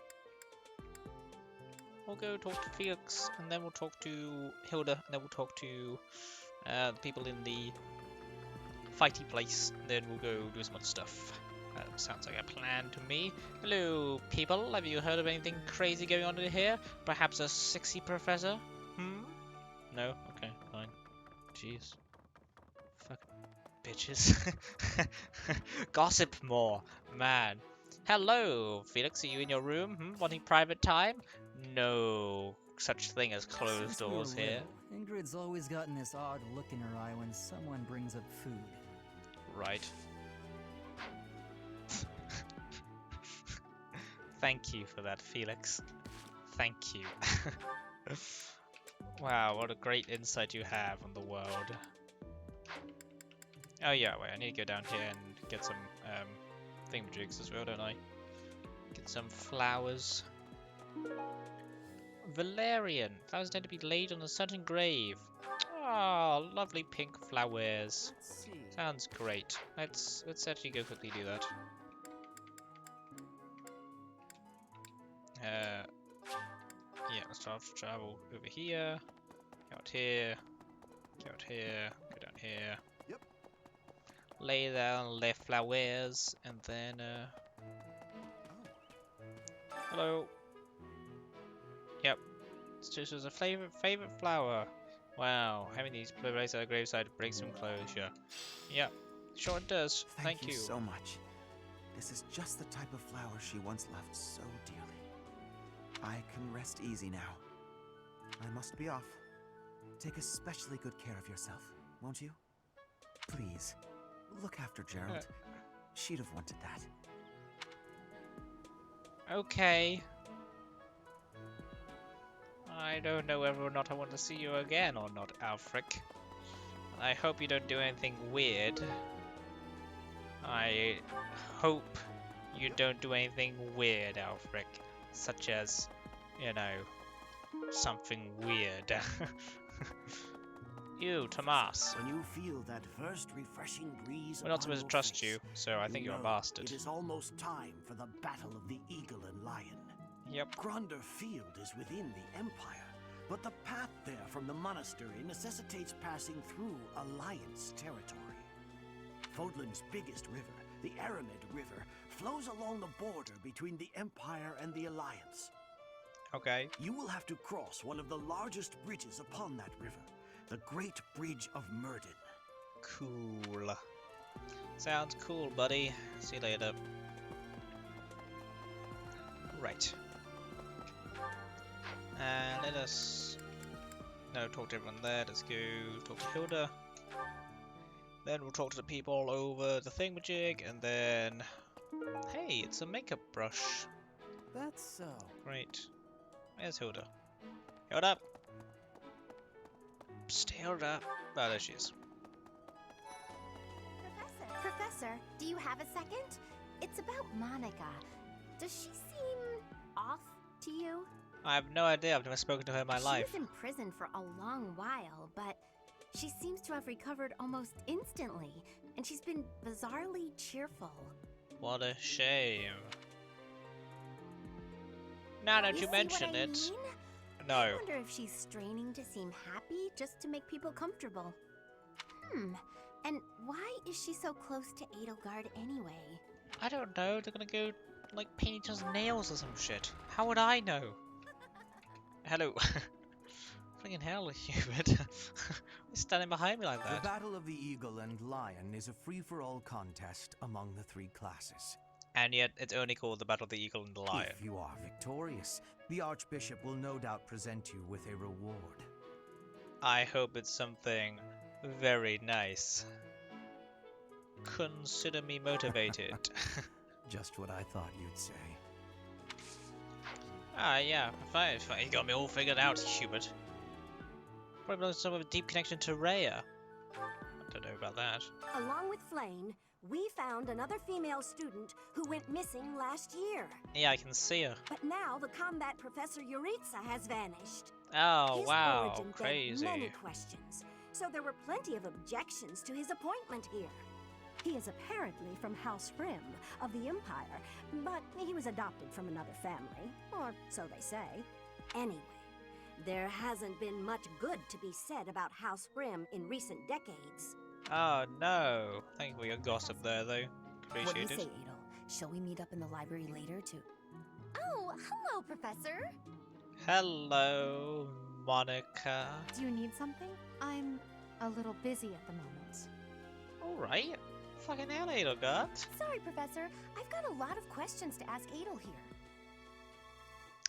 S1: We'll go talk to Felix, and then we'll talk to Hilda, and then we'll talk to the people in the fighty place, and then we'll go do some other stuff. Sounds like a plan to me. Hello, people. Have you heard of anything crazy going on in here? Perhaps a sexy professor? No? Okay, fine. Jeez. Fuck. Bitches. Gossip more. Man. Hello, Felix. Are you in your room? Wanting private time? No such thing as closed doors here.
S10: Ingrid's always gotten this odd look in her eye when someone brings up food.
S1: Right. Thank you for that, Felix. Thank you. Wow, what a great insight you have on the world. Oh yeah, wait, I need to go down here and get some thingamajigs as well, don't I? Get some flowers. Valerian. Flowers tend to be laid on a certain grave. Oh, lovely pink flowers. Sounds great. Let's actually go quickly do that. Yeah, let's start to travel over here, go out here, go out here, go down here.
S2: Yep.
S1: Lay down their flowers, and then hello. Yep. This was a favorite flower. Wow, having these placed at a graveside brings some closure. Yep. Sure it does. Thank you
S7: so much. This is just the type of flower she once loved so dearly. I can rest easy now. I must be off. Take especially good care of yourself, won't you? Please, look after Gerald. She'd have wanted that.
S1: Okay. I don't know whether or not I want to see you again or not, Alfric. I hope you don't do anything weird. I hope you don't do anything weird, Alfric. Such as, you know, something weird. You, Tomas.
S17: When you feel that first refreshing breeze,
S1: we're not supposed to trust you, so I think you're a bastard.
S17: It is almost time for the battle of the Eagle and Lion.
S1: Yep.
S17: Gronder Field is within the Empire, but the path there from the monastery necessitates passing through Alliance territory. Fodlan's biggest river, the Aramid River, flows along the border between the Empire and the Alliance.
S1: Okay.
S17: You will have to cross one of the largest bridges upon that river, the Great Bridge of Myrden.
S1: Cool. Sounds cool, buddy. See you later. Right. Let us... No, talk to everyone there. Let's go talk to Hilda. Then we'll talk to the people over the thingamajig, and then... Hey, it's a makeup brush.
S10: That's so.
S1: Great. Where's Hilda? Hilda! Psst, Hilda! Oh, there she is.
S3: Professor, do you have a second? It's about Monica. Does she seem off to you?
S1: I have no idea. I've never spoken to her in my life.
S3: She was in prison for a long while, but she seems to have recovered almost instantly, and she's been bizarrely cheerful.
S1: What a shame. Now that you mention it. No.
S3: I wonder if she's straining to seem happy just to make people comfortable. And why is she so close to Edelgard anyway?
S1: I don't know. They're gonna go, like, paint each other's nails or some shit. How would I know? Hello. Freaking hell, Hubert. You're standing behind me like that.
S2: The Battle of the Eagle and Lion is a free-for-all contest among the three classes.
S1: And yet it's only called the Battle of the Eagle and the Lion.
S6: If you are victorious, the Archbishop will no doubt present you with a reward.
S1: I hope it's something very nice. Consider me motivated.
S6: Just what I thought you'd say.
S1: Yeah, fine. You got me all figured out, Hubert. Probably some of a deep connection to Rhea. I don't know about that.
S9: Along with Flame, we found another female student who went missing last year.
S1: Yeah, I can see her.
S9: But now the combat Professor Yuritsa has vanished.
S1: Oh,
S9: His
S1: wow,
S9: origin
S1: crazy.
S9: begged many questions, so there were plenty of objections to his appointment here. He is apparently from House Rim of the Empire, but he was adopted from another family, or so they say. Anyway, there hasn't been much good to be said about House Rim in recent decades.
S1: Oh no! Thank you for your gossip there, though. Appreciate
S9: What do you
S1: it.
S9: say, Adel? Shall we meet up in the library later to...
S3: Oh, hello, Professor.
S1: Hello, Monica.
S8: Do you need something? I'm a little busy at the moment.
S1: Alright. Fucking hell, Edelgard.
S3: Sorry, Professor. I've got a lot of questions to ask Adel here.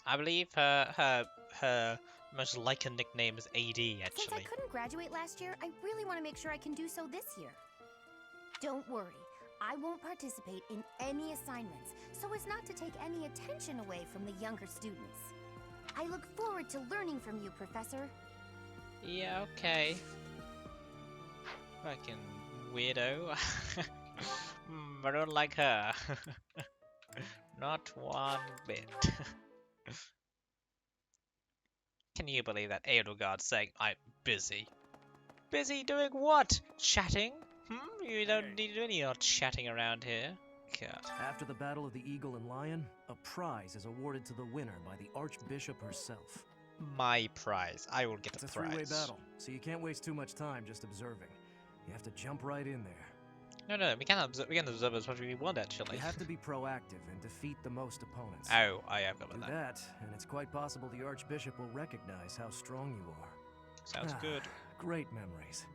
S1: I believe her most likely nickname is AD,
S3: Since I
S1: actually.
S3: couldn't graduate last year, I really want to make sure I can do so this year. Don't worry. I won't participate in any assignments, so as not to take any attention away from the younger students. I look forward to learning from you, Professor.
S1: Yeah, okay. Fucking weirdo. I don't like her. Not one bit. Can you believe that Edelgard saying I'm busy? Busy doing what? Chatting? You don't need to do any chatting around here. God.
S11: After the Battle of the Eagle and Lion, a prize is awarded to the winner by the Archbishop herself.
S1: My prize. I will get
S11: It's
S1: a
S11: a
S1: prize.
S11: three-way battle, so you can't waste too much time just observing. You have to jump right in there.
S1: No, we can observe as much as we want, actually.
S11: You have to be proactive and defeat the most opponents.
S1: Oh, I have got
S11: Do
S1: that.
S11: that, and it's quite possible the Archbishop will recognize how strong you are.
S1: Sounds good.
S11: Great memories.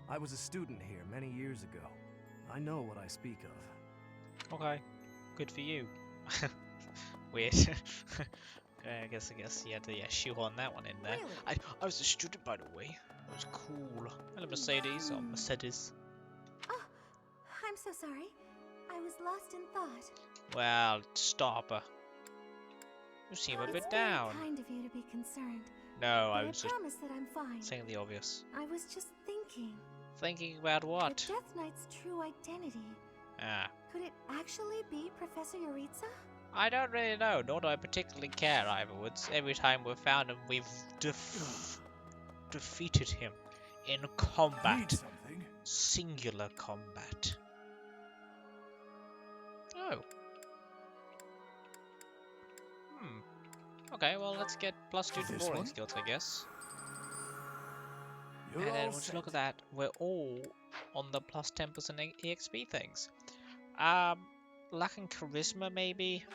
S11: I was a student here many years ago. I know what I speak of.
S1: Okay, good for you. Weird. Okay, I guess you had to shoehorn that one in there.
S3: Really?
S1: I was a student, by the way. It was cool. Hello, Mercedes or Mercedes.
S9: Oh, I'm so sorry. I was lost in thought.
S1: Well, stop. You seem a bit down.
S9: It's very kind of you to be concerned.
S1: No,
S9: But
S1: I was just
S9: promise that I'm fine.
S1: saying the obvious.
S9: I was just thinking.
S1: Thinking about what?
S9: The Death Knight's true identity.
S1: Ah.
S9: Could it actually be Professor Yuritsa?
S1: I don't really know, nor do I particularly care afterwards. Every time we've found him, we've defeated him in combat. Singular combat. Oh. Okay, well, let's get +2 to boring skills, I guess. And then we'll just look at that. We're all on the +10% EXP things. Lacking charisma, maybe?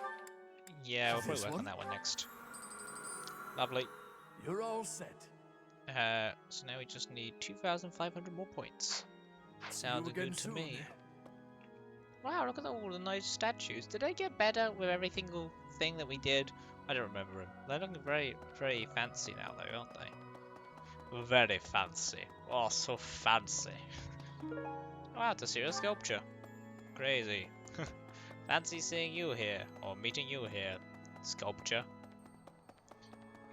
S1: Yeah, we'll probably work on that one next. Lovely.
S17: You're all set.
S1: So now we just need 2,500 more points. Sounds good to me. Wow, look at all the nice statues. Did they get better with every single thing that we did? I don't remember them. They're looking very, very fancy now, though, aren't they? Very fancy. Oh, so fancy. Wow, it's a serious sculpture. Crazy. Fancy seeing you here, or meeting you here, sculpture.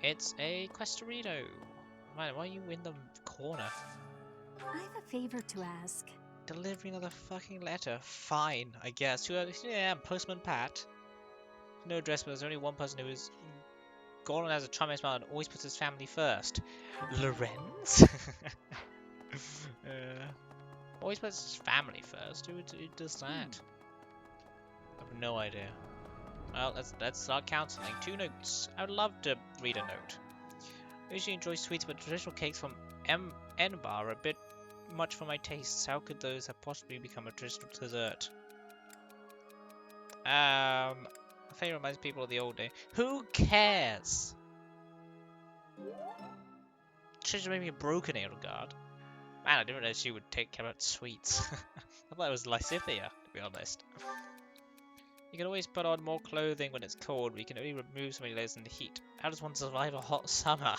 S1: It's a Questorito. Man, why are you in the corner?
S8: I have a favor to ask.
S1: Delivering another fucking letter. Fine, I guess. Yeah, I'm Postman Pat. No address, but there's only one person who is golden as a charming smile and always puts his family first. Lorenz? Always puts his family first. Who does that? I have no idea. Well, let's start counseling. 2 notes. I would love to read a note. I usually enjoy sweets, but traditional cakes from Enbar are a bit much for my tastes. How could those have possibly become a traditional dessert? I think it reminds people of the old day. Who cares? Should have maybe a broken Edelgard. Man, I didn't realize she would take care of sweets. I thought it was Lysithia, to be honest. You can always put on more clothing when it's cold, but you can only remove so many layers in the heat. How does one survive a hot summer?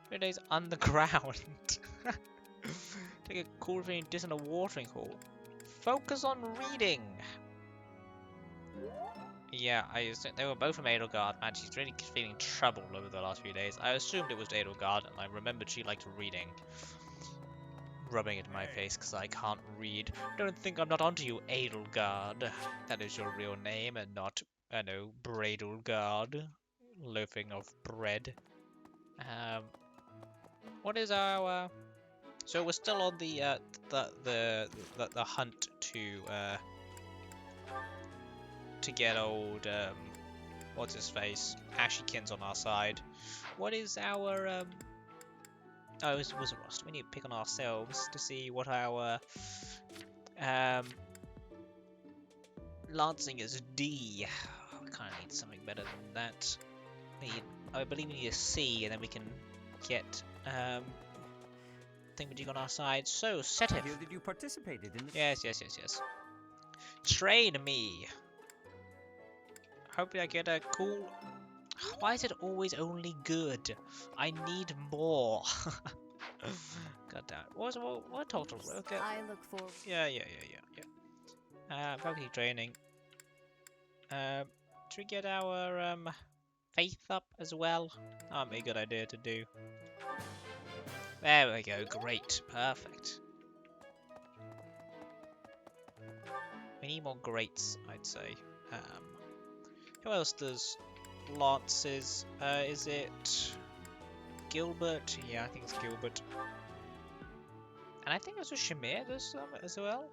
S1: 3 days underground. Take a cool rain dish in a watering hole. Focus on reading. Yeah, they were both from Edelgard, man. She's really feeling trouble over the last few days. I assumed it was Edelgard, and I remembered she liked reading. Rubbing it in my face because I can't read. Don't think I'm not onto you, Edelgard. That is your real name and not, I know, Bradelgard. Loafing of bread. What is our... So we're still on the hunt to get old, what's his face? Ashikins on our side. What is our, oh, it was Ross. We need to pick on ourselves to see what our lancing is D. We kind of need something better than that. I believe we need a C, and then we can get thingamajig on our side. So, set it.
S18: I hear that you participated in the...
S1: Yes. Train me. Hopefully I get a cool... Why is it always only good? I need more. God damn it. What total? Okay.
S14: I look forward.
S1: Yeah. Faculty training. Should we get our faith up as well? That'd be a good idea to do. There we go. Great. Perfect. We need more greats, I'd say. Who else does lances? Is it Gilbert? Yeah, I think it's Gilbert. And I think also Shamir does some as well.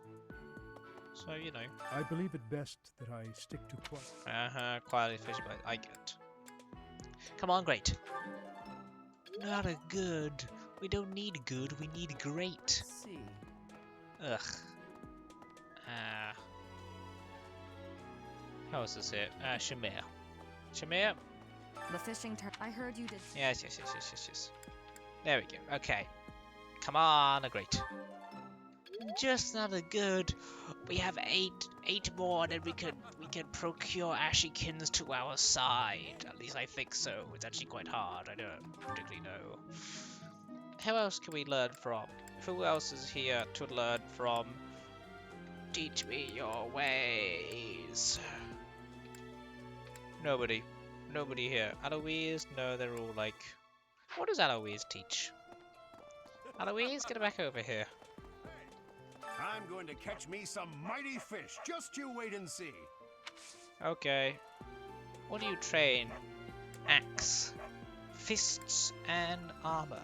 S1: So, you know.
S2: I believe it best that I stick to quiet.
S1: Quietly fishing, but I get. Come on, great. Not a good. We don't need good, we need great.
S12: See.
S1: Ugh. How is this here? Shamir. Shamir?
S8: The fishing I heard you did.
S1: Yes. There we go. Okay. Come on, a great. Just not a good. We have eight more, and then we can procure Ashikins to our side. At least I think so. It's actually quite hard. I don't particularly know. Who else can we learn from? Who else is here to learn from? Teach me your ways. Nobody here. Eloise? No, they're all like... What does Eloise teach? Eloise, get back over here.
S2: I'm going to catch me some mighty fish. Just you wait and see.
S1: Okay. What do you train? Axe. Fists and armor.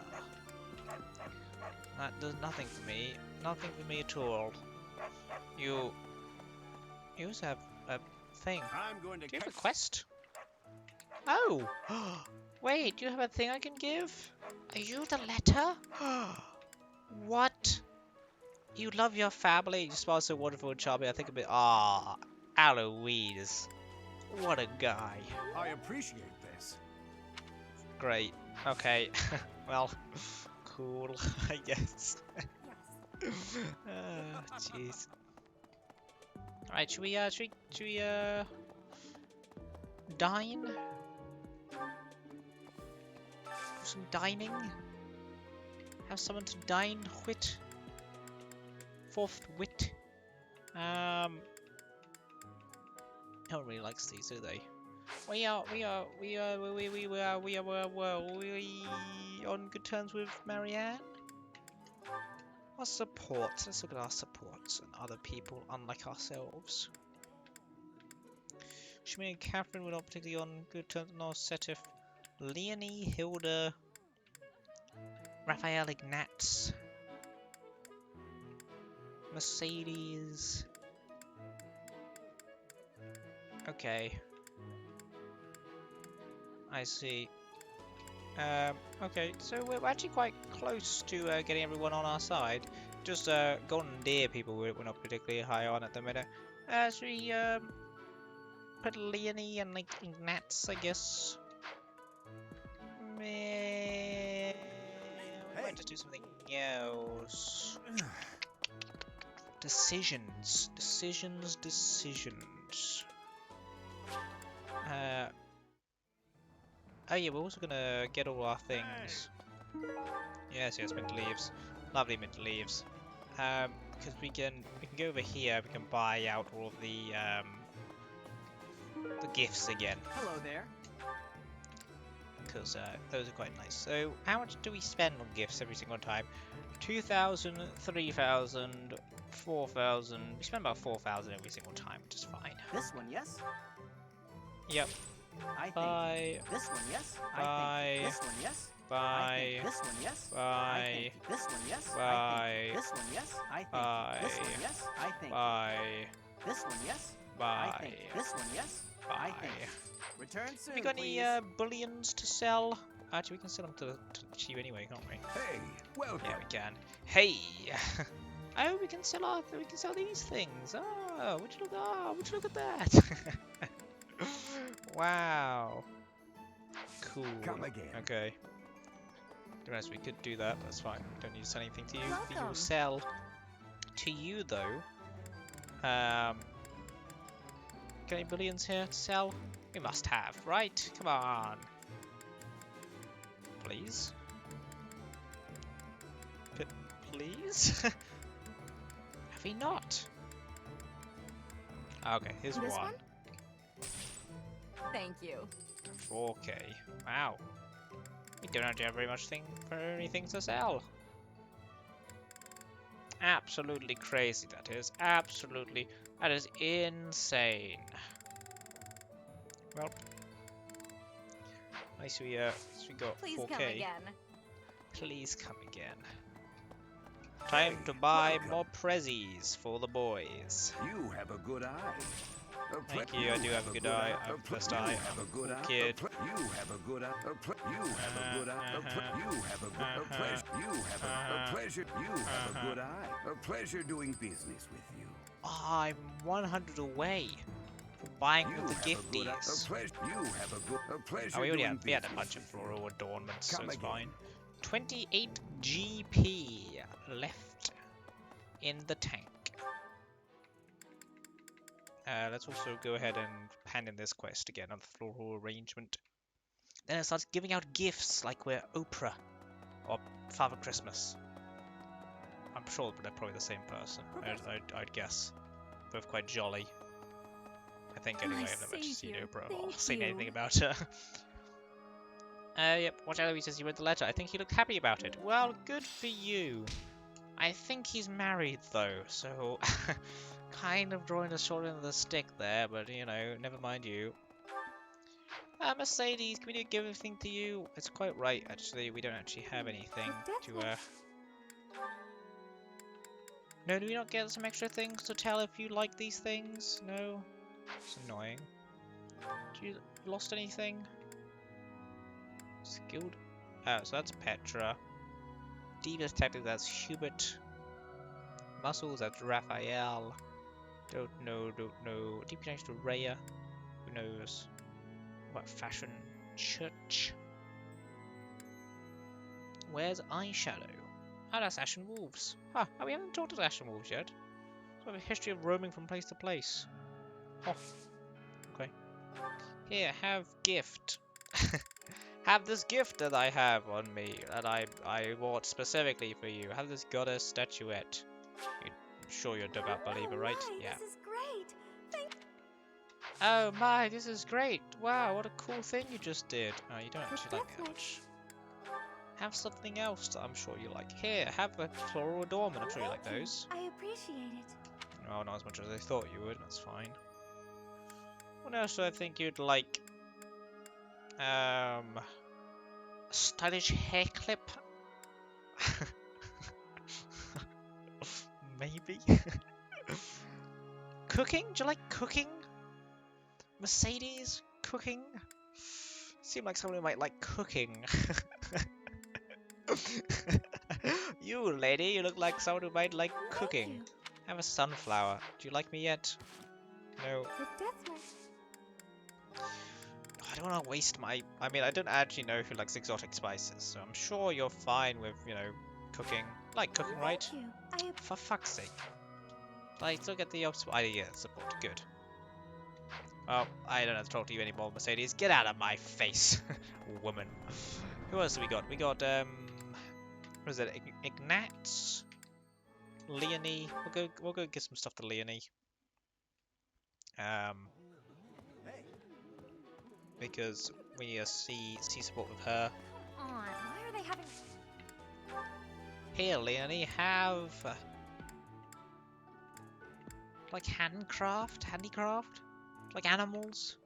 S1: That does nothing for me. Nothing for me at all. You also have a thing. Do you have a quest? Oh! Wait, do you have a thing I can give? Are you the letter? What? You love your family, you smile so wonderful and charming. I think a bit. Ah, Eloise. What a guy.
S2: I appreciate this.
S1: Great. Okay. Well, cool, I guess. Jeez. Alright, should we dine? Some dining? Have someone to dine with? Forthwith. No one really likes these, do they? We are on good terms with Marianne. Our supports. Let's look at our supports and other people unlike ourselves. Shmi and Catherine were not particularly on good terms. No, Setif, Leonie, Hilda, Raphael Ignatz, Mercedes. Okay. I see. Okay, so we're actually quite close to getting everyone on our side. Just Golden Deer people we're not particularly high on at the minute. Should we put Leonie and like Ignatz, I guess? Might just do something else. Decisions. Oh yeah, we're also gonna get all our things. Yes, mint leaves. Lovely mint leaves. Because we can go over here. We can buy out all of the gifts again.
S12: Hello there.
S1: Because those are quite nice. So how much do we spend on gifts every single time? 2,000, 3,000, 4,000. We spend about 4,000 every single time, which is fine.
S12: This one, yes?
S1: Yep.
S12: I think this one, yes?
S1: Bye.
S12: I think this one, yes?
S1: Bye.
S12: I think this one, yes?
S1: Bye.
S12: I think this one, yes?
S1: Bye.
S12: I think this one, yes? I think
S1: Bye.
S12: this one, yes? I think
S1: Bye.
S12: this one, yes?
S1: Bye.
S12: I think this one, yes? I think. Return soon,
S1: You got any
S12: please.
S1: bullions to sell? Actually, we can sell them to you anyway, can't we?
S2: Hey, welcome.
S1: Yeah, we can. Hey. Oh, we can sell these things. Oh, would you look at that? Wow. Cool.
S2: Come again.
S1: Okay. To be honest, we could do that. That's fine. Don't need to sell anything to you.
S3: Welcome.
S1: You will sell to you though. Got any billions here to sell? We must have, right? Come on. Please. Please? Have we not? Okay, here's
S3: This
S1: one.
S3: one?
S22: Thank you.
S1: 4K. Wow. We don't actually have very much anything to sell. Absolutely crazy, that is. Absolutely. That is insane. Well, at least we got
S22: Please
S1: 4K.
S22: come again.
S1: Please come again. Time to buy more prezzies for the boys.
S2: You have a good eye.
S1: Thank you, I do have a good eye. I'm first eye. I'm a cool kid.
S2: You have a good eye. You have a good eye. You have a pleasure. You have a pleasure. You have a good eye. A pleasure doing business with you.
S1: Oh, I'm 100 away from buying all the gifties.
S2: You have a pleasure.
S1: Oh, we already
S2: doing
S1: had a
S2: business
S1: bunch of
S2: with you.
S1: floral adornments, so
S2: Come
S1: it's
S2: again.
S1: fine. 28 GP left in the tank. Let's also go ahead and hand in this quest again on the floral arrangement. Then it starts giving out gifts like we're Oprah or Father Christmas. I'm sure they're probably the same person, I'd guess. Both quite jolly. I think anyway, I've never actually seen Oprah or seen anything about her. Yep, watch out, he says he read the letter. I think he looked happy about it. Well, good for you. I think he's married though, so kind of drawing the short end of the stick there, but you know, never mind you. Mercedes, can we give everything to you? It's quite right, actually. We don't actually have anything to, No, do we not get some extra things to tell if you like these things? No? It's annoying. Do you lost anything? Skilled? Oh, so that's Petra. Diva's technically that's Hubert. Muscles, that's Raphael. Don't know. Deep connection to Rhea. Who knows? What fashion? Church. Where's Eyeshadow? Oh, that's Ashen Wolves. Huh, oh, we haven't talked to Ashen Wolves yet. So we have a history of roaming from place to place. Oh. Okay. Here, have gift. Have this gift that I have on me, that I bought specifically for you. Have this goddess statuette. I'm sure you're a devout believer, right? Yeah.
S9: This is great.
S1: Oh my, this is great. Wow, what a cool thing you just did. Oh, you don't actually like me that much. Have something else that I'm sure you like. Here, have a floral adornment. I'm sure you like those.
S9: I appreciate it.
S1: Well, not as much as I thought you would. That's fine. What else do I think you'd like? A stylish hair clip? Maybe? Cooking? Do you like cooking? Mercedes? Cooking? Seem like someone who might like cooking. You, lady, you look like someone who might like cooking. Have a sunflower. Do you like me yet? No. I don't want to waste my... I mean, I don't actually know who likes exotic spices, so I'm sure you're fine with, you know, cooking. Like cooking, right? For fuck's sake. I still get the idea support. Good. Oh, I don't have to talk to you anymore, Mercedes. Get out of my face, woman. Who else have we got? We got what is it? Ignatz, Leonie. We'll go get some stuff to Leonie. Because we see support with her.
S8: Come on, why are they having...
S1: Here, Leonie, have like handicraft, like animals,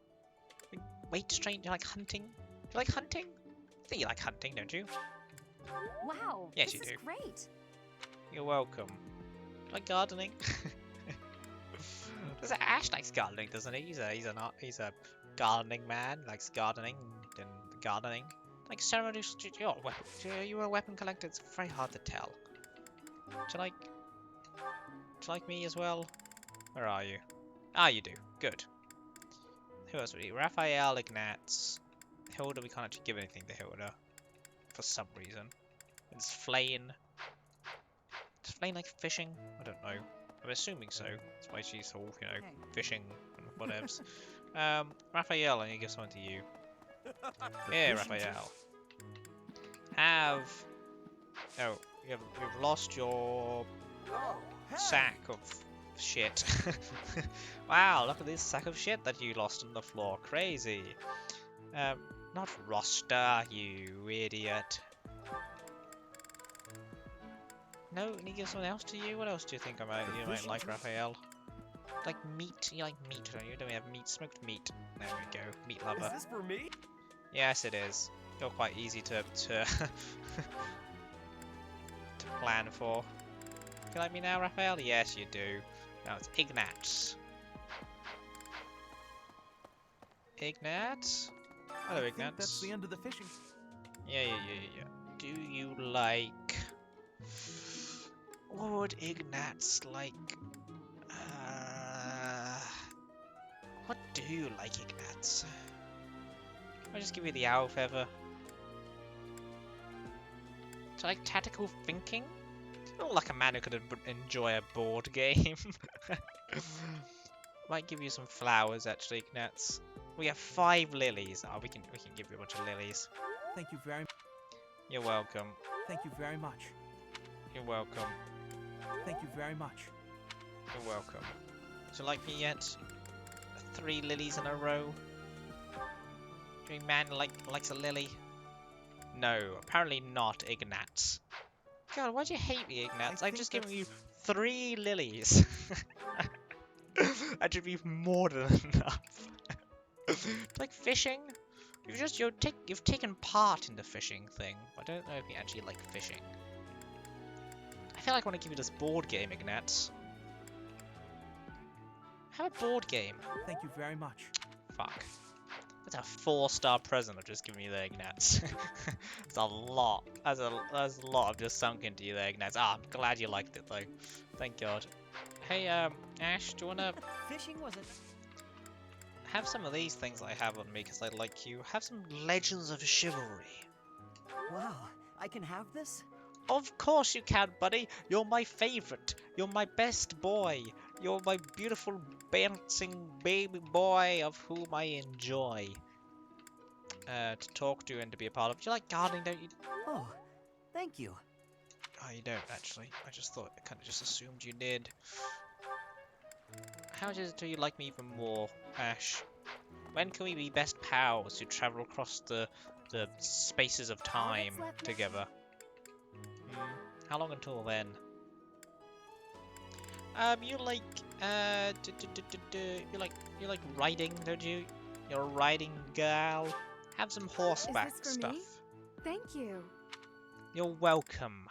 S1: like weight train. You like hunting? You like hunting? I think you like hunting, don't you?
S8: Wow,
S1: yes,
S8: this
S1: you
S8: is
S1: do.
S8: Great.
S1: You're welcome. Like gardening. Ash likes gardening, doesn't he? He's a gardening man. Likes gardening and gardening. Like ceremony. You're a weapon collector. It's very hard to tell. Do you like me as well? Where are you? Ah, you do. Good. Who else would we? Raphael, Ignatz. Hilda, we can't actually give anything to Hilda. For some reason. It's Flayn. Does Flayn like fishing? I don't know. I'm assuming so. That's why she's all, fishing and whatevs. Raphael, I need to give something to you. Here, Raphael. Oh, you've lost your sack of shit. Wow, look at this sack of shit that you lost on the floor. Crazy. Not roster, you idiot. No, I need to give something else to you. What else do you think you might like, Raphael? Like meat? You like meat, don't you? Don't we have meat? Smoked meat. There we go. Meat lover.
S12: Is this for me?
S1: Yes, it is. You're quite easy to to plan for. You like me now, Raphael? Yes, you do. Now it's Ignatz. Ignatz? Hello, Ignatz.
S6: I think that's the end of the fishing.
S1: Yeah. Do you like... What would Ignatz like? What do you like, Ignatz? I'll just give you the owl feather. Do you like tactical thinking? You look like a man who could enjoy a board game. Might give you some flowers, actually, Ignatz. We have 5 lilies. Oh, we can give you a bunch of lilies.
S6: Thank you very much.
S1: You're welcome.
S6: Thank you very much.
S1: You're welcome.
S6: Thank you very much.
S1: You're welcome. Do you like me yet? 3 lilies in a row. Do you man likes a lily? No, apparently not, Ignatz. God, why'd you hate me, Ignatz? I've just given you 3 lilies. That should be more than enough. Like fishing? You've taken part in the fishing thing. I don't know if you actually like fishing. I feel like I want to give you this board game, Ignatz. Have a board game.
S6: Thank you very much.
S1: Fuck. That's a 4-star present I've just given you there, Ignatz. That's a lot. That's a lot I've just sunk into you there, Ignatz. Ah, I'm glad you liked it though. Thank God. Hey, Ash, do you wanna
S18: Fishing wasn't.
S1: have some of these things I have on me because I like you? Have some Legends of Chivalry.
S18: Wow, I can have this?
S1: Of course you can, buddy. You're my favorite. You're my best boy. You're my beautiful bouncing baby boy of whom I enjoy to talk to and to be a part of. Do you like gardening, don't you?
S18: Oh, thank you.
S1: Oh, you don't, actually. I just thought, I kind of just assumed you did. How much do you like me even more, Ash? When can we be best pals who travel across the spaces of time together? How long until then? You like you like riding, don't you? You're a riding girl. Have some horseback
S3: Is this for
S1: stuff.
S3: me? Thank you.
S1: You're welcome.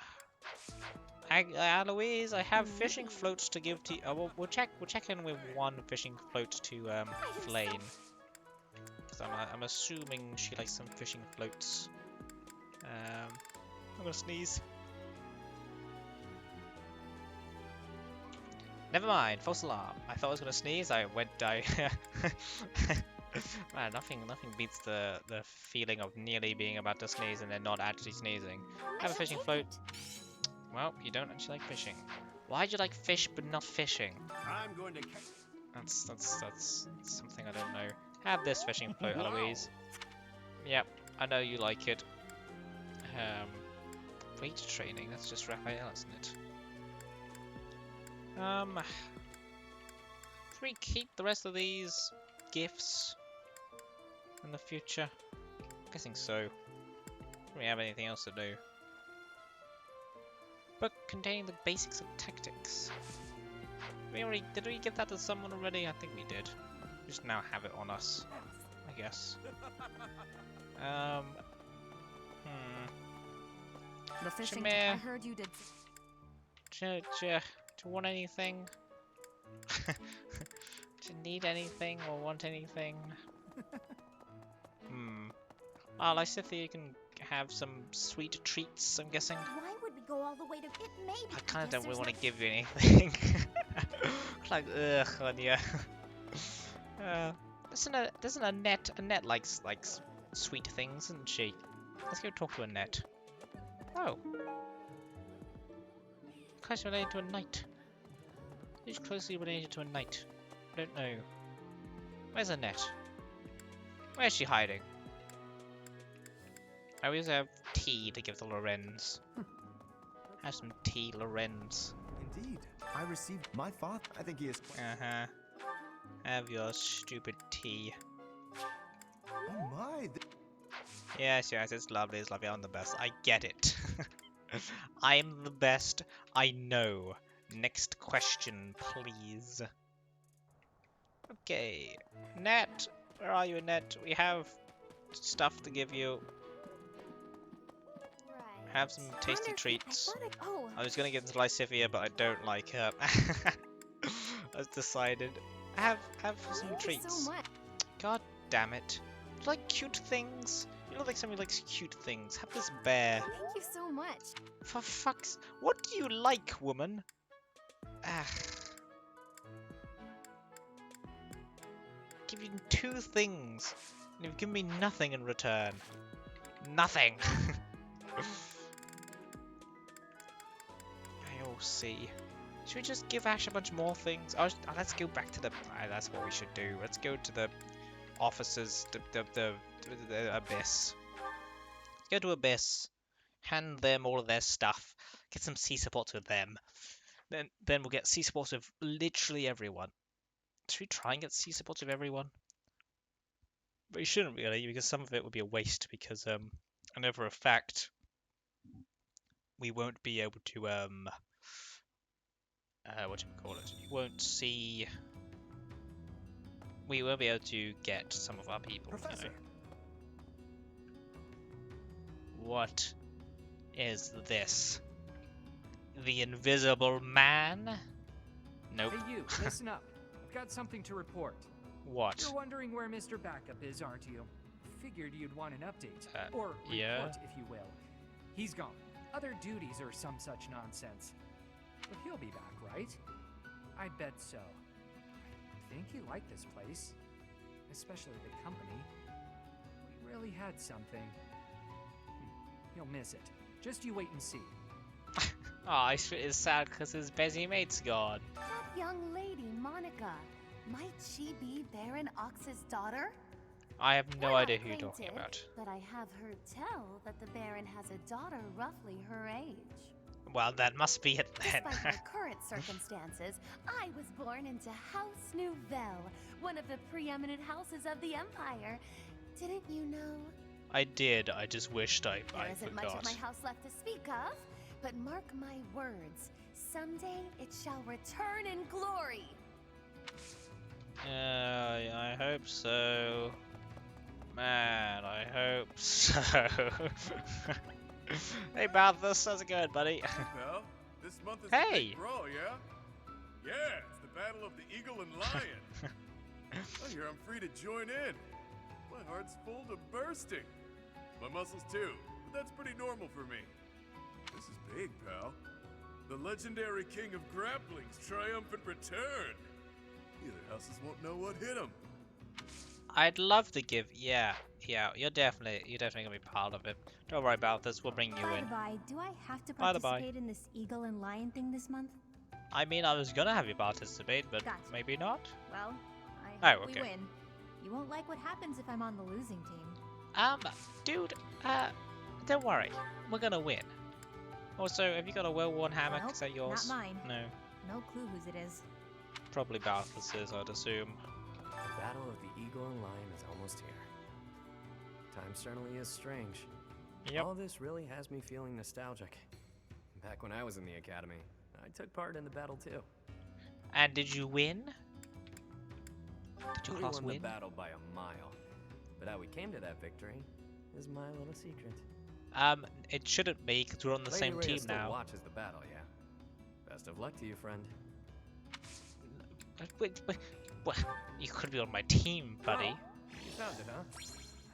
S1: Eloise, I have fishing floats to give to you. We'll check in with one fishing float to Flayn. Because I'm assuming she likes some fishing floats. I'm gonna sneeze. Never mind, false alarm. I thought I was gonna sneeze. I Man, nothing beats the feeling of nearly being about to sneeze and then not actually sneezing. Have a fishing float. Well, you don't actually like fishing. Why do you like fish but not fishing?
S17: I'm going to
S1: That's something I don't know. Have this fishing float, Eloise. Yep, I know you like it. Weight training, that's just Raphael, isn't it? Can we keep the rest of these gifts in the future? I'm guessing so. Don't really have anything else to do. Book containing the basics of tactics. Did we give that to someone already? I think we did. We just now have it on us, I guess.
S8: The fishing.
S1: Shamir.
S8: I heard you did.
S1: Do you want anything? Do you need anything or want anything? Well, Lysithia can have some sweet treats, I'm guessing.
S9: Why would we go all the way to it? Maybe.
S1: I kind of don't really want to give you anything. Like, ugh, on you. Doesn't Annette likes sweet things, isn't she? Let's go talk to Annette. Oh. Closely related to a knight. Who's closely related to a knight? I don't know. Where's Annette? Where's she hiding? I always have tea to give the Lorenz. Have some tea, Lorenz.
S7: Indeed. I received my father. I think he is.
S1: Uh-huh. Have your stupid tea.
S7: Oh my.
S1: Yes, it's lovely, I'm the best. I get it. I'm the best, I know. Next question, please. Okay. Annette, where are you, Annette? We have stuff to give you. Have some tasty treats. I was gonna give them to Lysithia, but I don't like her. I've decided. Have some treats.
S3: So much.
S1: God damn it. You like cute things? You look like somebody likes cute things. Have this bear.
S3: Thank you so much.
S1: For fuck's... What do you like, woman? Give you 2 things. And you've given me nothing in return. Nothing. I'll see. Should we just give Ash a bunch more things? Let's go back to the... that's what we should do. Let's go to the officers, the Abyss. Let's go to Abyss. Hand them all of their stuff. Get some sea support with them. Then we'll get sea support of literally everyone. Should we try and get sea support of everyone? But we shouldn't really, because some of it would be a waste, because I know for a fact we won't be able to you won't see. We won't be able to get some of our people.
S6: Professor.
S1: You know. What is this? The Invisible Man? Nope.
S13: Hey you, listen up. I've got something to report.
S1: What?
S13: You're wondering where Mr. Backup is, aren't you? Figured you'd want an update. Or report,
S1: yeah.
S13: if you will. He's gone. Other duties or some such nonsense. But he'll be back, right? I bet so. I think he liked this place. Especially the company. We really had something. He'll miss it. Just you wait and see.
S1: Oh, it's sad because his busy mate's gone.
S3: That young lady, Monica. Might she be Baron Ox's daughter?
S1: I have no
S3: We're
S1: idea
S3: not
S1: who you're talking
S3: acquainted,
S1: about.
S3: But I have heard tell that the Baron has a daughter roughly her age.
S1: Well, that must be it then.
S3: Despite my current circumstances, I was born into House Nouvelle, one of the preeminent houses of the Empire. Didn't you know?
S1: I did. I just wished I
S3: There isn't much of
S1: forgot.
S3: my house left to speak of, but mark my words, someday it shall return in glory.
S1: I hope so. Man, I hope so. Hey, Balthus, how's it going, buddy?
S16: Well, this month is
S1: Hey!
S16: the big brawl, yeah? Yeah, it's the battle of the Eagle and Lion. I hear I'm free to join in. My heart's full to bursting. My muscles too, but that's pretty normal for me. This is big, pal. The legendary king of grappling's triumphant return. The other houses won't know what hit him.
S1: I'd love to give. Yeah, you're definitely gonna be part of it. Don't worry about this. We'll bring you
S9: By
S1: in.
S9: the by, do I have to
S1: By the by.
S9: participate in this eagle and lion thing this month?
S1: I mean, I was gonna have you participate, but
S8: Gotcha.
S1: maybe not.
S8: Well, I hope
S1: okay.
S8: we win. You won't like what happens if I'm on the losing team.
S1: Dude, don't worry. We're gonna win. Also, have you got a well-worn hammock?
S8: Nope,
S1: Is that yours?
S8: not mine.
S1: No.
S8: No clue whose it is.
S1: Probably Balthus's, I'd assume.
S12: The Battle of the Eagle and Lion is almost here. Time certainly is strange.
S1: Yep.
S12: All this really has me feeling nostalgic. Back when I was in the academy, I took part in the battle too.
S1: And did you win? Did your
S12: We
S1: class
S12: won
S1: win?
S12: the battle by a mile. But how we came to that victory is my little secret.
S1: It shouldn't be, because we're on the
S12: Lady
S1: same
S12: Rhea
S1: team
S12: still
S1: now.
S12: watches the battle, yeah. Best of luck to you, friend.
S1: Wait, you could be on my team, buddy.
S12: Oh, you found it, huh?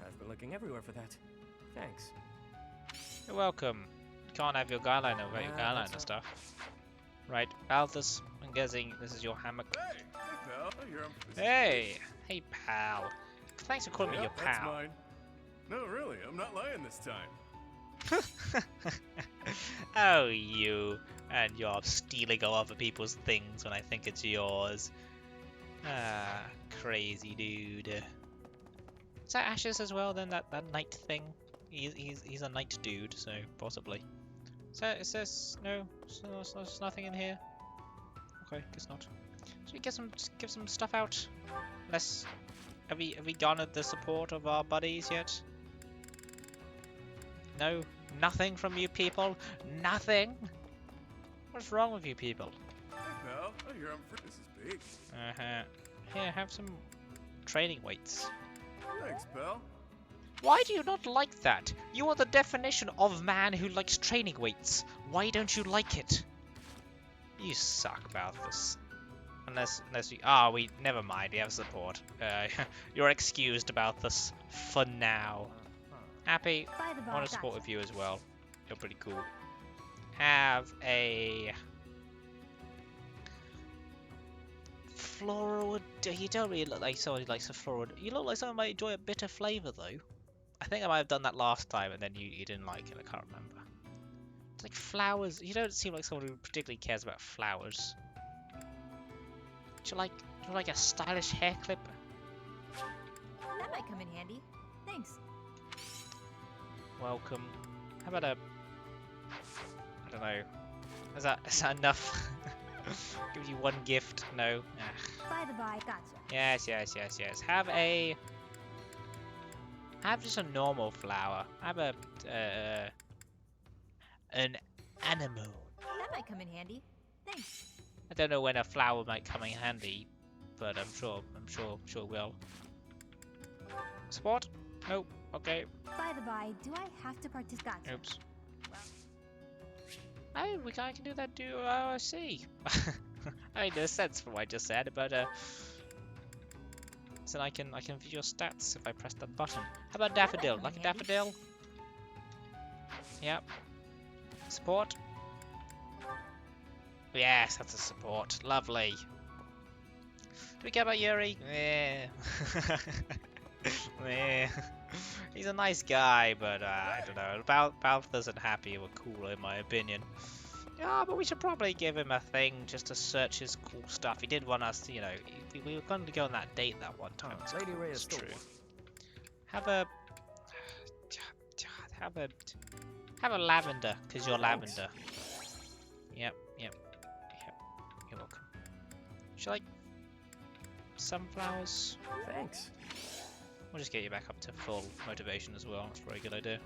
S12: I've been looking everywhere for that. Thanks.
S1: You're welcome. You can't have your guy liner without your guy liner
S12: that's
S1: stuff. Right, Balthus, I'm guessing this is your hammock.
S16: Hey, pal.
S1: Hey, pal. Thanks for calling me your
S16: That's
S1: pal.
S16: mine. No, really, I'm not lying this time.
S1: Oh, you and your stealing of other people's things when I think it's yours. Ah, crazy dude. Is that Ashes as well then? That knight thing? He's a knight dude, so possibly. Is this no? There's nothing in here. Okay, guess not. Should we give some stuff out? Unless have we garnered the support of our buddies yet? No, nothing from you people. Nothing. What's wrong with you people?
S16: Hey, pal. I hear I'm free. This is big.
S1: Here, have some training weights.
S16: Thanks, pal.
S1: Why do you not like that? You are the definition of man who likes training weights. Why don't you like it? You suck about this. Unless we never mind. We have support. You're excused about this for now. Happy. I want to support with you as well. You're pretty cool. Have a floral. You don't really look like someone who likes a floral. You look like someone who might enjoy a bitter flavour though. I think I might have done that last time and then you didn't like it. I can't remember. It's like flowers. You don't seem like someone who particularly cares about flowers. Do you like a stylish hair clip?
S8: That might come in handy. Thanks.
S1: Welcome. How about a... I don't know. Is that enough? Give you one gift? No.
S8: By the by, gotcha.
S1: Yes. Have just a normal flower. Have an animal.
S8: That might come in handy. Thanks.
S1: I don't know when a flower might come in handy, but I'm sure it will. Support? Nope. Okay.
S8: By the by, do I have to participate? Gotcha.
S1: Oops. Oh, I can do that. I see. I mean, there's sense from what I just said, but so I can view your stats if I press that button. How about daffodil? Like a daffodil? Yep. Support. Yes, that's a support. Lovely. Do we care about Yuri? He's a nice guy, but I don't know. Balthus and Happy were cooler in my opinion. Yeah, but we should probably give him a thing just to search his cool stuff. He did want us to, we were going to go on that date that one time.
S12: Lady Rhea
S1: it's
S12: still
S1: true. Have a lavender, because you're lavender. Yep. You're welcome. Would you like sunflowers?
S12: Thanks.
S1: We'll just get you back up to full motivation as well. That's a very good idea.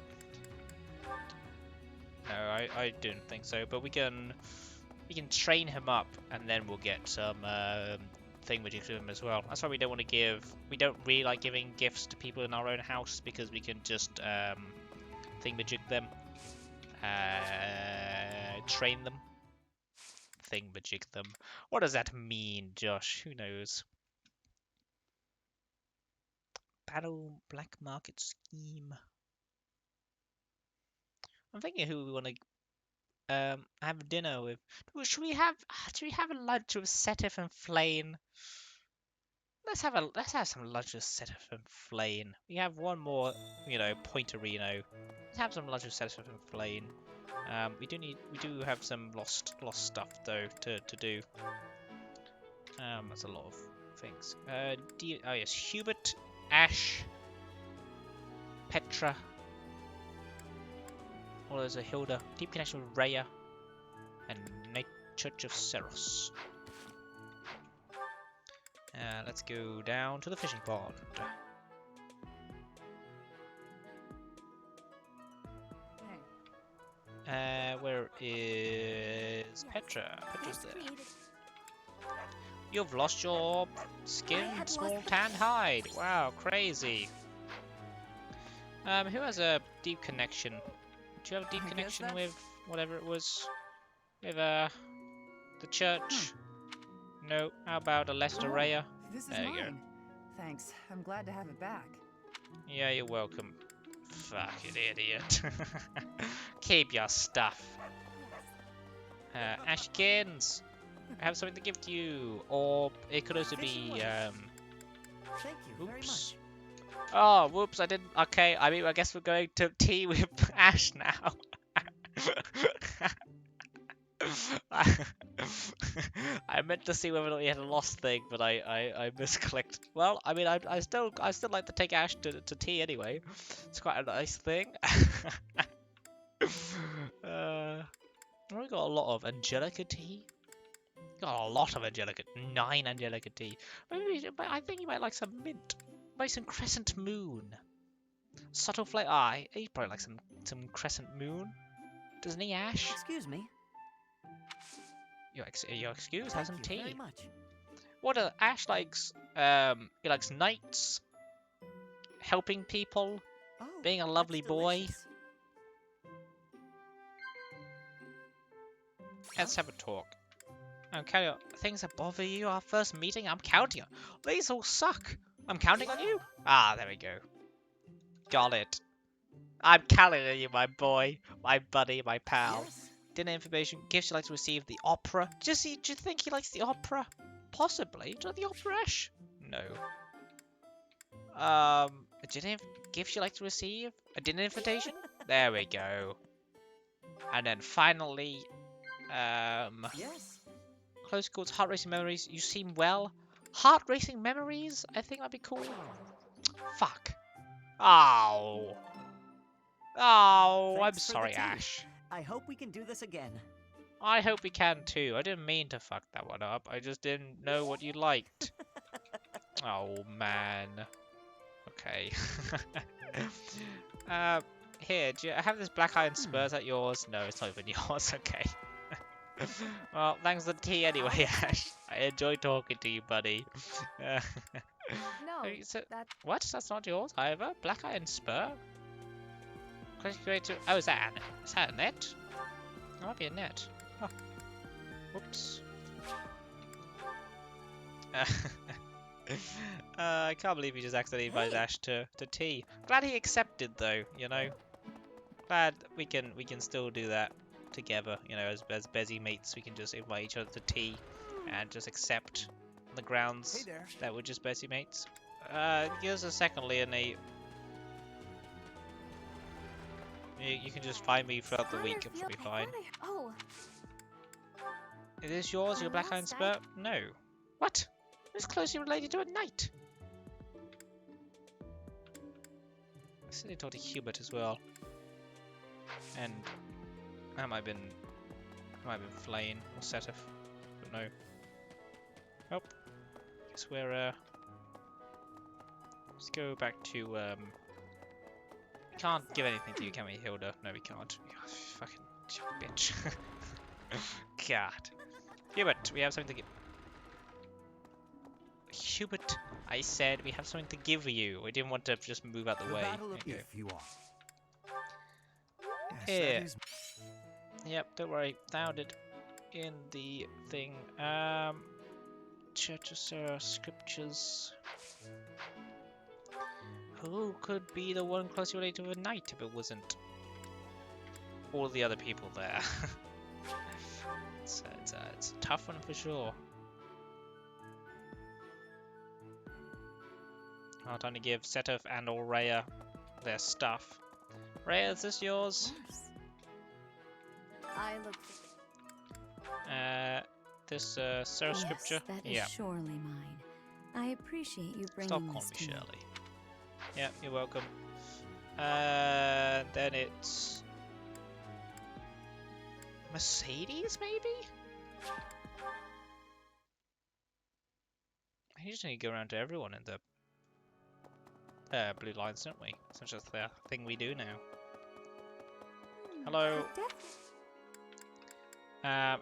S1: No, I didn't think so. But we can train him up, and then we'll get some thingamajig to him as well. That's why we don't want to give. We don't really like giving gifts to people in our own house because we can just thingamajig them, train them, thingamajig them. What does that mean, Josh? Who knows? Battle black market scheme. I'm thinking who we want to have dinner with. Should we have a lunch with Setef and Flane? Let's have some lunch with Setef and Flane. We have one more, Pointerino. Let's have some lunch with Setef and Flane. We do have some lost stuff though to do. That's a lot of things. Oh yes, Hubert, Ash, Petra. Well, there's a Hilda, deep connection with Rhea, and Night Church of Seros. Let's go down to the fishing pond. Where is Petra? Petra's there. You've lost your skin, small tan hide. Wow, crazy. Who has a deep connection? Do you have a deep connection with whatever it was? With the church? No. How about a Lester Rhea?
S4: This is
S1: There you go.
S4: mine. Thanks. I'm glad to have it back.
S1: Yeah, you're welcome. Fucking idiot. Keep your stuff. Ashkins, I have something to give to you. Or it could also be,
S18: Thank you very much.
S1: Oh, whoops, I didn't. Okay, I mean, I guess we're going to tea with Ash now. I meant to see whether or not he had a lost thing, but I misclicked. Well, I mean, I still like to take Ash to tea anyway. It's quite a nice thing. We got a lot of Angelica tea. Got a lot of Angelica. 9 Angelica tea. Maybe, but I think you might like some mint. Maybe some crescent moon. Subtle flavor. He probably likes some crescent moon. Doesn't he, Ash?
S18: Excuse me.
S1: Your excuse, have some tea.
S18: Very much.
S1: What Ash likes? He likes knights, helping people, being a lovely boy. Let's have a talk. Okay, things that bother you. Our first meeting. I'm counting on. These all suck. I'm counting on you. Ah, there we go. Got it. I'm counting on you, my boy, my buddy, my pal. Yes. Dinner information, gifts you like to receive, the opera. Do you think he likes the opera? Possibly. Do you like the opera, Ash? No. Gifts you like to receive? A dinner invitation? There we go. And then finally,
S18: yes.
S1: Close calls, heart racing memories. You seem well. Heart racing memories? I think that'd be cool. Fuck. Oh. Oh, I'm sorry, Ash.
S18: I hope we can do this again.
S1: I hope we can too. I didn't mean to fuck that one up. I just didn't know what you liked. Oh, man. Okay. Here, do you have this black iron spur? Is that yours? No, it's not even yours. Okay. Well, thanks for the tea anyway, Ash. I enjoyed talking to you, buddy.
S3: No,
S1: what? That's not yours either? Black iron spur? Oh, is that a net? That might be a net. Oh. Whoops. I can't believe he just accidentally invited Ash to tea. Glad he accepted though, you know. Glad we can still do that together, you know, as busy mates. We can just invite each other to tea and just accept on the grounds that we're just busy mates. Give us a second, Leonie. You can just find me throughout the week, it should be fine.
S3: Oh.
S1: Is this yours, your black iron spur? No. What? It's closely related to a knight. I said I talked to Hubert as well. And that might have been Flane or Setef, but no. Nope. Guess we're let's go back to we can't give anything to you, can we, Hilda? No, we can't. Oh, fucking bitch. God. Hubert, we have something to give. Hubert, I said we have something to give you. We didn't want to just move out the way.
S2: If you are.
S1: Here. Yep, don't worry. Found it in the thing. Church of Sarah scriptures. Who could be the one closely related to a knight if it wasn't all the other people there? It's a tough one for sure. Oh, time to give Setef and or Rhea their stuff. Rhea, is this yours?
S14: I look.
S1: This Sarah scripture.
S14: Yes, that is
S1: Yeah.
S14: surely mine. I appreciate you bringing
S1: Stop
S14: this
S1: calling me
S14: to me.
S1: Shirley. Yeah, you're welcome. Then it's Mercedes, maybe? I usually go around to everyone in the blue lines, don't we? It's not just the thing we do now. Hello. Have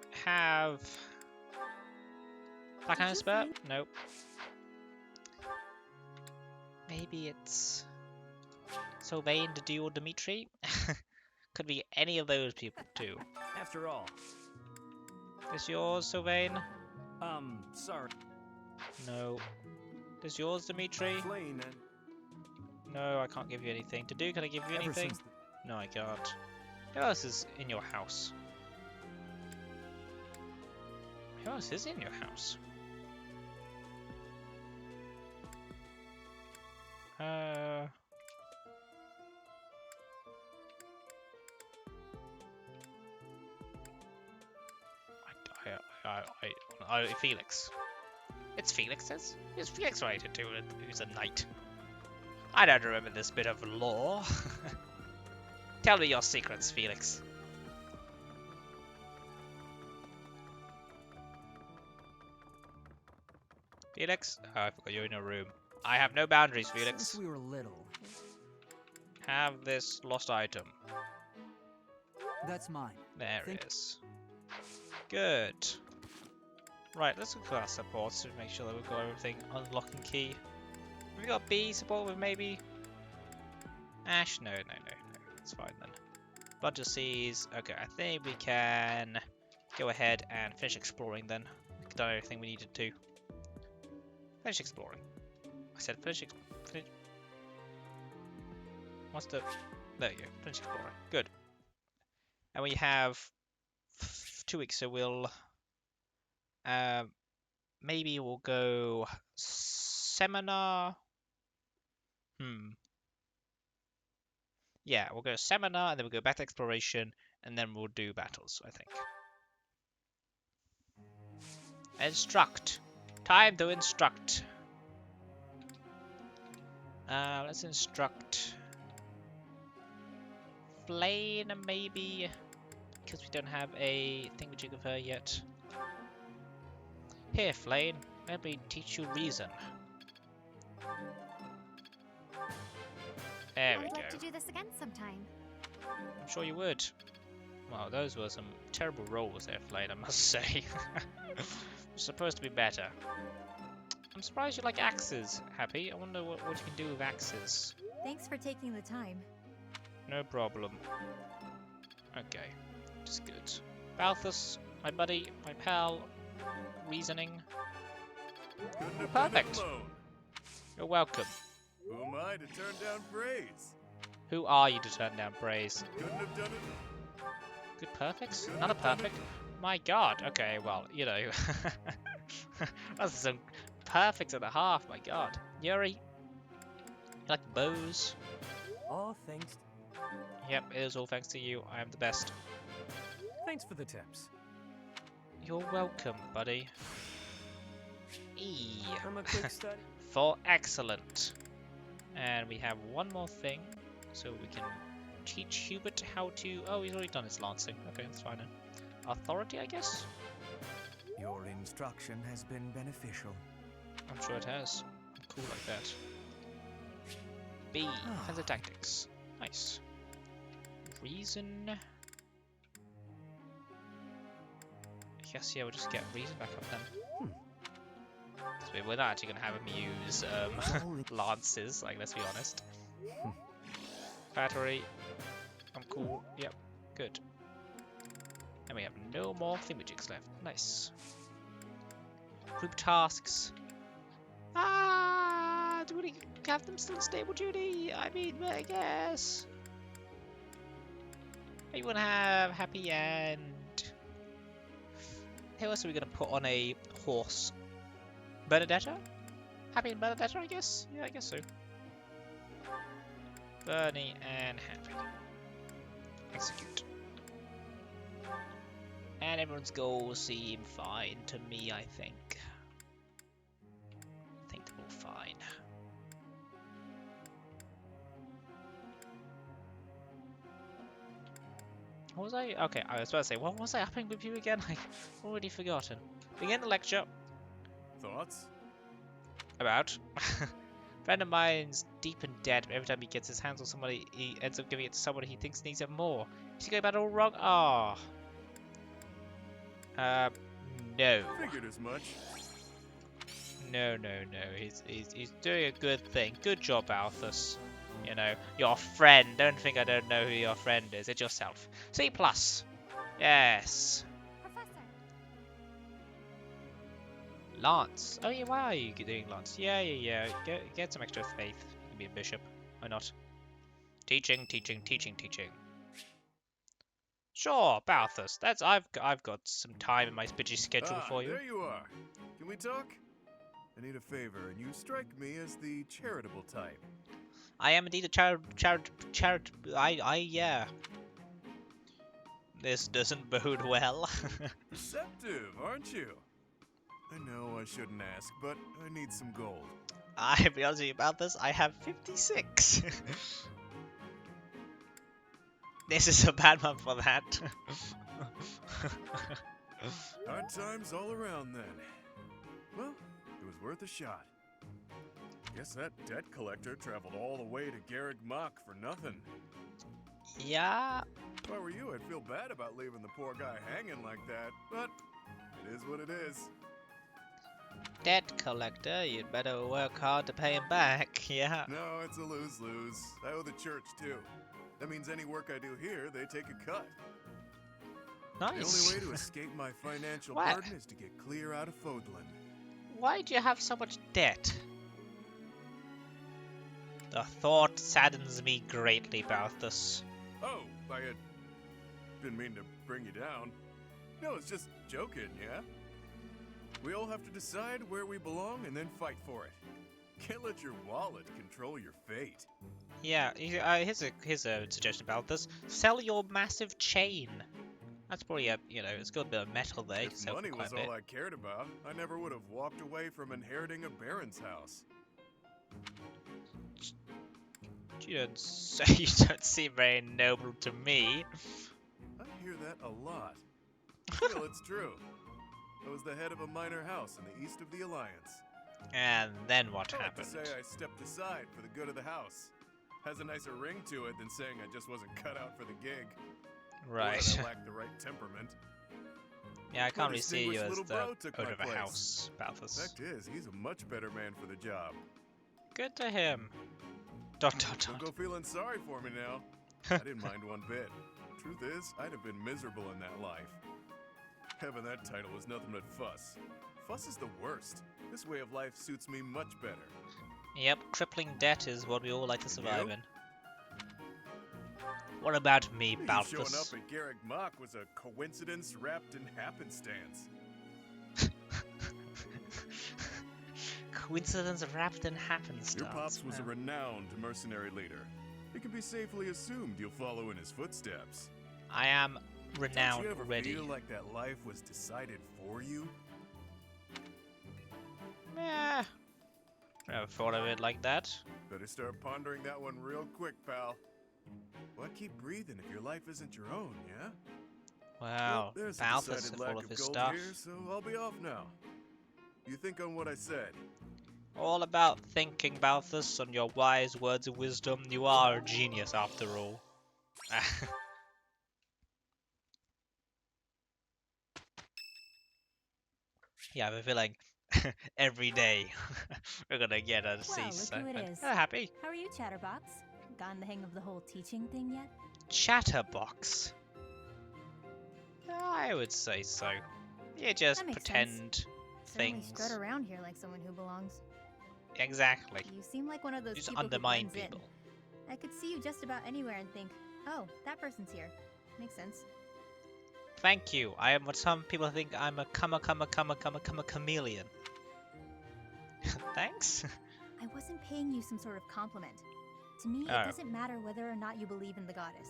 S1: that kind of spurt? Nope. Maybe it's Sylvain, the duo Dimitri? Could be any of those people too.
S17: After all.
S1: This yours, Sylvain?
S17: Sorry.
S1: No. This yours, Dimitri?
S17: Flane and...
S1: No, I can't give you anything. To do, can I give you
S17: Ever
S1: anything?
S17: since
S1: No, I can't. Who else is in your house? Who else is in your house? Felix. It's Felix's? Who's Felix related to? Who's a knight? I don't remember this bit of lore. Tell me your secrets, Felix. Felix? Oh, I forgot you're in a room. I have no boundaries, Felix.
S10: Since we were little.
S1: Have this lost item.
S10: That's mine.
S1: There it is. Good. Right, let's look at our supports to make sure that we've got everything unlock and key. Have we got B support with maybe Ash? No, that's fine then. Blood Seas. Okay, I think we can go ahead and finish exploring then. We've done everything we needed to. Finish exploring. I said finish. What's the? There you go. Finish exploring. Good. And we have 2 weeks, so we'll. Maybe we'll go seminar. Yeah, we'll go seminar, and then we'll go back to exploration, and then we'll do battles, I think. Instruct. Time to instruct. Let's instruct Flane, maybe, because we don't have a thingamajig of her yet. Here, Flane, let me teach you reason. There we
S3: I'd
S1: go.
S3: like to do this again sometime.
S1: I'm sure you would. Well, those were some terrible rolls there, Flane, I must say. Supposed to be better. I'm surprised you like axes, Happy. I wonder what you can do with axes.
S8: Thanks for taking the time.
S1: No problem. Okay, just good. Balthus, my buddy, my pal, reasoning.
S16: Couldn't have
S1: Perfect.
S16: done it alone.
S1: You're welcome.
S16: Who am I to turn down praise?
S1: Who are you to turn down praise?
S16: Couldn't have done it.
S1: Good perfects? Not a perfect? My god, okay, well, you know. That's some perfects and a half, my god. Yuri, you like bows?
S11: All thanks.
S1: Yep, it is all thanks to you. I am the best.
S11: Thanks for the tips.
S1: You're welcome, buddy. E.
S11: I'm a quick study.
S1: For excellent. And we have one more thing, so we can teach Hubert how to... Oh, he's already done his lancing. Okay, that's fine then. Authority, I guess?
S6: Your instruction has been beneficial.
S1: I'm sure it has. I'm cool like that. B. Defensive tactics. Nice. Reason. I guess, yeah, we'll just get reason back up then. So we're not actually going to have him use lances, like, let's be honest. Battery. I'm cool. Yep. Good. And we have no more thingamajigs left. Nice. Group tasks. Do we have them still in stable duty? I mean, I guess. Maybe we'll have Happy and... Who else are we going to put on a horse? Bernadetta? Happy and Bernadetta, I guess? Yeah, I guess so. Bernie and Happy. Execute. And everyone's goals seem fine to me, I think. I think they're all fine. What was I? Okay, I was about to say, what was I upping with you again? I've already forgotten. Begin the lecture.
S16: Thoughts?
S1: About. Friend of mine's deep in debt, but every time he gets his hands on somebody, he ends up giving it to someone he thinks needs it more. Is he going about it all wrong? Ah. No.
S16: Figured as much.
S1: No. He's doing a good thing. Good job, Althus. You know, your friend. Don't think I don't know who your friend is. It's yourself. C+. Yes.
S3: Professor.
S1: Lance. Oh yeah, why are you doing Lance? Yeah. Get some extra faith. You can be a bishop. Why not? Teaching. Sure, Balthus. I've got some time in my busy schedule for you.
S16: There you are. Can we talk? I need a favor, and you strike me as the charitable type.
S1: I am indeed a yeah. This doesn't bode well.
S16: Receptive, aren't you? I know I shouldn't ask, but I need some gold.
S1: I'll be honest with you about this. I have 56. This is a bad month for that.
S16: Hard times all around then. Well, it was worth a shot. Guess that debt collector traveled all the way to Garreg Mach for nothing.
S1: Yeah.
S16: If I were you, I'd feel bad about leaving the poor guy hanging like that, but it is what it is.
S1: Debt collector, you'd better work hard to pay him back, yeah.
S16: No, it's a lose-lose. I owe the church, too. That means any work I do here, they take a cut.
S1: Nice.
S16: The only way to escape my financial burden is to get clear out of Fodlan.
S1: Why do you have so much debt? The thought saddens me greatly, Balthus.
S16: Oh, I didn't mean to bring you down. No, it's just joking, yeah? We all have to decide where we belong and then fight for it. Can't let your wallet control your fate.
S1: Yeah, here's a suggestion about this. Sell your massive chain. That's probably it's got a bit of metal there.
S16: If money was all I cared about, I never would have walked away from inheriting a baron's house.
S1: You don't seem very noble to me.
S16: I hear that a lot. Still, it's true. I was the head of a minor house in the east of the Alliance.
S1: And then what happened?
S16: I like to say I stepped aside for the good of the house. Has a nicer ring to it than saying I just wasn't cut out for the gig.
S1: Right.
S16: Or that I lacked the right temperament.
S1: Yeah, I can't really see you as the
S16: owner
S1: of a house, Balthus.
S16: Fact is, he's a much better man for the job.
S1: Good to him.
S16: Don't go feeling sorry for me now. I didn't mind one bit. Truth is, I'd have been miserable in that life. Having that title was nothing but fuss. Fuss is the worst. This way of life suits me much better.
S1: Yep, crippling debt is what we all like to survive in. What about me, Balthus?
S16: Showing up at Garreg Mach was a coincidence wrapped in happenstance.
S1: Coincidence wrapped in happenstance.
S16: Your pops was a renowned mercenary leader. It can be safely assumed you'll follow in his footsteps.
S1: I am renowned
S16: already. Don't you ever
S1: already.
S16: feel like that life was decided for you?
S1: Yeah. Never thought of it like that.
S16: Better start pondering that one real quick, pal. Why keep breathing if your life isn't your own, yeah?
S1: Wow,
S16: there's a
S1: Balthus is
S16: decided
S1: full
S16: lack
S1: of
S16: of
S1: his
S16: gold
S1: stuff.
S16: here, so I'll be off now. You think on what I said?
S1: All about thinking, Balthus, and your wise words of wisdom. You are a genius, after all. Yeah, I have a feeling every day we're gonna get a C.
S5: Well,
S1: So
S5: look who it is.
S1: happy.
S5: How are you, Chatterbox? Gotten the hang of the whole teaching thing yet?
S1: Chatterbox. I would say so. You just
S5: That makes
S1: pretend
S5: Certainly
S1: things.
S5: strut around here like someone who belongs.
S1: Exactly.
S5: You seem like one of those
S1: Just
S5: people
S1: undermine
S5: who blends
S1: people.
S5: in. I could see you just about anywhere and think, oh, that person's here. Makes sense.
S1: Thank you. I am what some people think I'm a chameleon. Thanks.
S5: I wasn't paying you some sort of compliment. To me,
S1: Oh.
S5: it doesn't matter whether or not you believe in the goddess.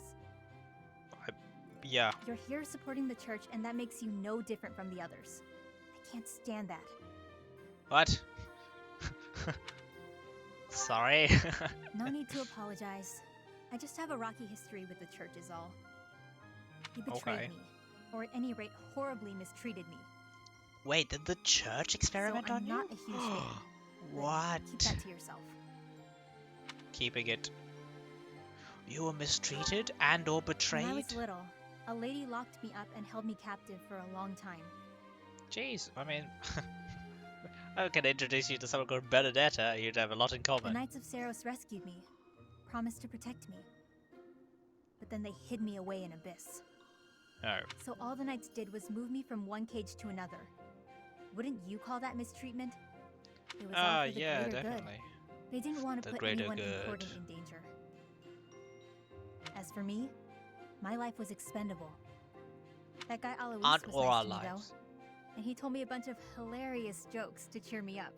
S1: Yeah.
S5: You're here supporting the church, and that makes you no different from the others. I can't stand that.
S1: What? Sorry.
S5: No need to apologize. I just have a rocky history with the church is all. You betrayed me, or at any rate, horribly mistreated me.
S1: Wait, did the church experiment
S5: so
S1: on you?
S5: I'm not a huge fan.
S1: What?
S5: Keep that to yourself.
S1: Keeping it. You were mistreated and or betrayed?
S5: When I was little, a lady locked me up and held me captive for a long time.
S1: Jeez, I mean, I can introduce you to someone called Benedetta. You'd have a lot in common.
S5: The Knights of Seiros rescued me, promised to protect me. But then they hid me away in Abyss.
S1: Oh.
S5: So all the Knights did was move me from one cage to another. Wouldn't you call that mistreatment? It was all for the
S1: yeah,
S5: greater
S1: definitely.
S5: good. They didn't want to put anyone important in danger. As for me, my life was expendable. That guy Alois was nice to me, though. And he told me a bunch of hilarious jokes to cheer me up.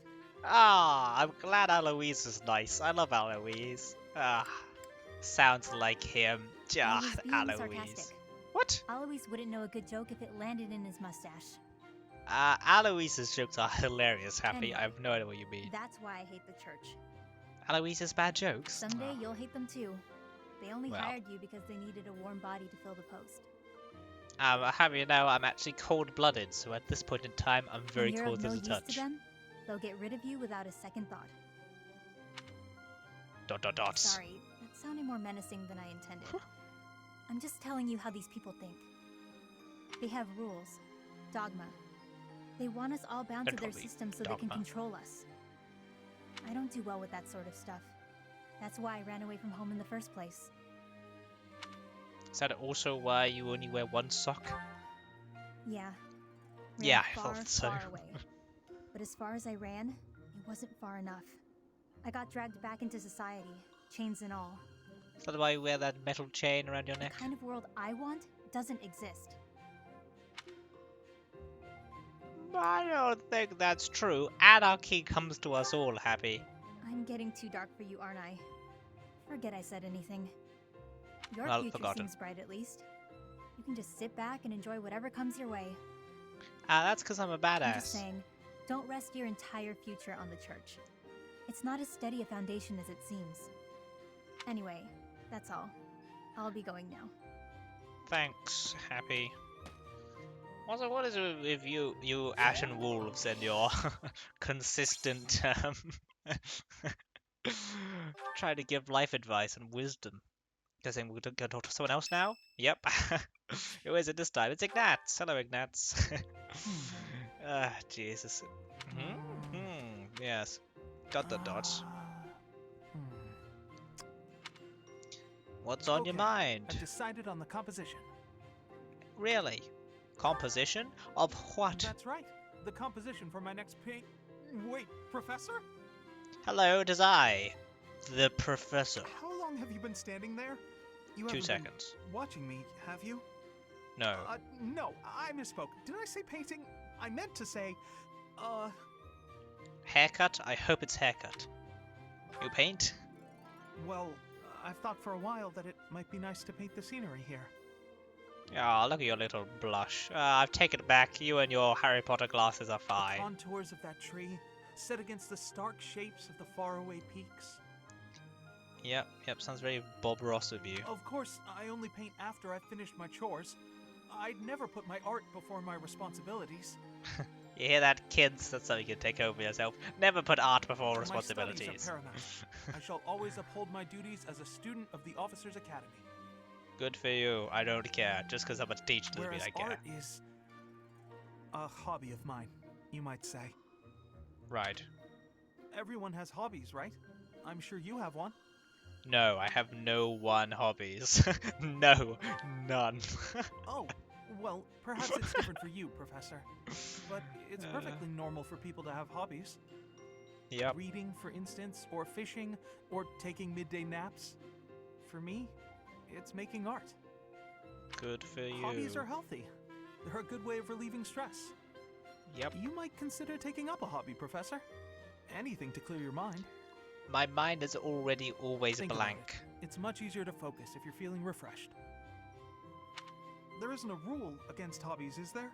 S1: Ah, I'm glad Alois is nice. I love Alois. Ah, sounds like him. Ah, Alois. What?
S5: Alois wouldn't know a good joke if it landed in his mustache.
S1: Alois's jokes are hilarious, Happy.
S5: Anyway,
S1: I have no idea what you mean.
S5: That's why I hate the church.
S1: Alois's bad jokes?
S5: Someday you'll hate them too. They only hired you because they needed a warm body to fill the post.
S1: Have you know, I'm actually cold-blooded, so at this point in time, I'm very cold as a touch.
S5: To them, they'll get rid of you without a second thought. ... Sorry, that sounded more menacing than I intended. I'm just telling you how these people think. They have rules, dogma. They want us all bound to their system so they can control us. I don't do well with that sort of stuff. That's why I ran away from home in the first place.
S1: Is that also why you only wear one sock?
S5: Yeah.
S1: Yeah, I thought so.
S5: Far away. But as far as I ran, it wasn't far enough. I got dragged back into society, chains and all.
S1: Is that why you wear that metal chain around your neck?
S5: The kind of world I want doesn't exist.
S1: I don't think that's true. Anarchy comes to us all, Happy.
S5: I'm getting too dark for you, aren't I? Forget I said anything. Your future seems bright, at least. You can just sit back and enjoy whatever comes your way.
S1: That's because I'm a badass.
S5: I'm just saying, don't rest your entire future on the church. It's not as steady a foundation as it seems. Anyway, that's all. I'll be going now.
S1: Thanks, Happy. Also, what is it with you Ashen Wolves and your consistent trying to give life advice and wisdom? Guessing we're going to talk to someone else now? Yep. Who is it this time? It's Ignatz. Hello, Ignatz. Jesus. Yes. Got the dots. What's on your mind?
S15: I've decided on the composition.
S1: Really? Composition? Of what?
S15: That's right. The composition for my next Wait, Professor?
S1: Hello, it is I, the Professor.
S15: How long have you been standing there? You
S1: 2 seconds.
S15: Been watching me, have you?
S1: No.
S15: No, I misspoke. Did I say painting? I meant to say,
S1: Haircut? I hope it's haircut. You paint?
S15: Well, I've thought for a while that it might be nice to paint the scenery here.
S1: Oh, look at your little blush. I've taken it back. You and your Harry Potter glasses are fine.
S15: The contours of that tree, set against the stark shapes of the faraway peaks.
S1: Yep, sounds very Bob Ross of you.
S15: Of course, I only paint after I've finished my chores. I'd never put my art before my responsibilities.
S1: You hear that, kids? That's something you can take over yourself. Never put art before responsibilities.
S15: My studies are paramount. I shall always uphold my duties as a student of the Officers' Academy.
S1: Good for you. I don't care. Just because I'm a teacher doesn't mean I care.
S15: Art is a hobby of mine, you might say.
S1: Right.
S15: Everyone has hobbies, right? I'm sure you have one.
S1: No, I have no one hobbies. No, none.
S15: Oh, well, perhaps it's different for you, Professor. But it's perfectly normal for people to have hobbies.
S1: Yep.
S15: Reading, for instance, or fishing, or taking midday naps. For me, it's making art.
S1: Good for you.
S15: Hobbies are healthy. They're a good way of relieving stress.
S1: Yep.
S15: You might consider taking up a hobby, Professor. Anything to clear your mind.
S1: My mind is already always
S15: Think
S1: blank.
S15: It's much easier to focus if you're feeling refreshed. there isn't a rule against hobbies, is there?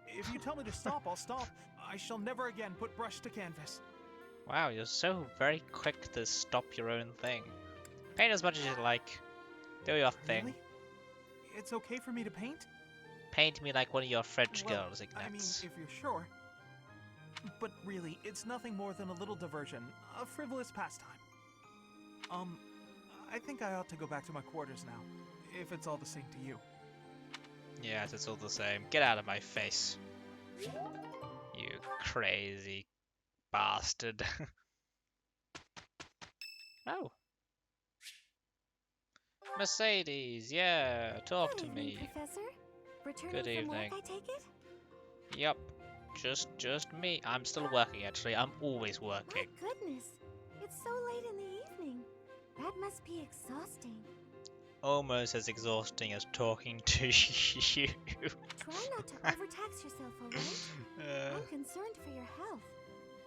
S15: If you tell me to stop, I'll stop. I shall never again put brush to canvas.
S1: Wow, you're so very quick to stop your own thing. Paint as much as you like. Do your thing.
S15: Really? It's okay for me to paint?
S1: Paint me like one of your French
S15: Well,
S1: girls, Ignatz.
S15: I mean, if you're sure. But really, it's nothing more than a little diversion, a frivolous pastime. I think I ought to go back to my quarters now, if it's all the same to you.
S1: Yes, it's all the same. Get out of my face. You crazy bastard. Oh. Mercedes, yeah, talk to me.
S3: Professor? Returning
S1: Good
S3: from
S1: evening.
S3: work, I take it?
S1: Yep. Just me. I'm still working, actually. I'm always working.
S3: My goodness. It's so late in the evening. That must be exhausting.
S1: Almost as exhausting as talking to you.
S3: Try not to overtax yourself, alright? I'm concerned for your health.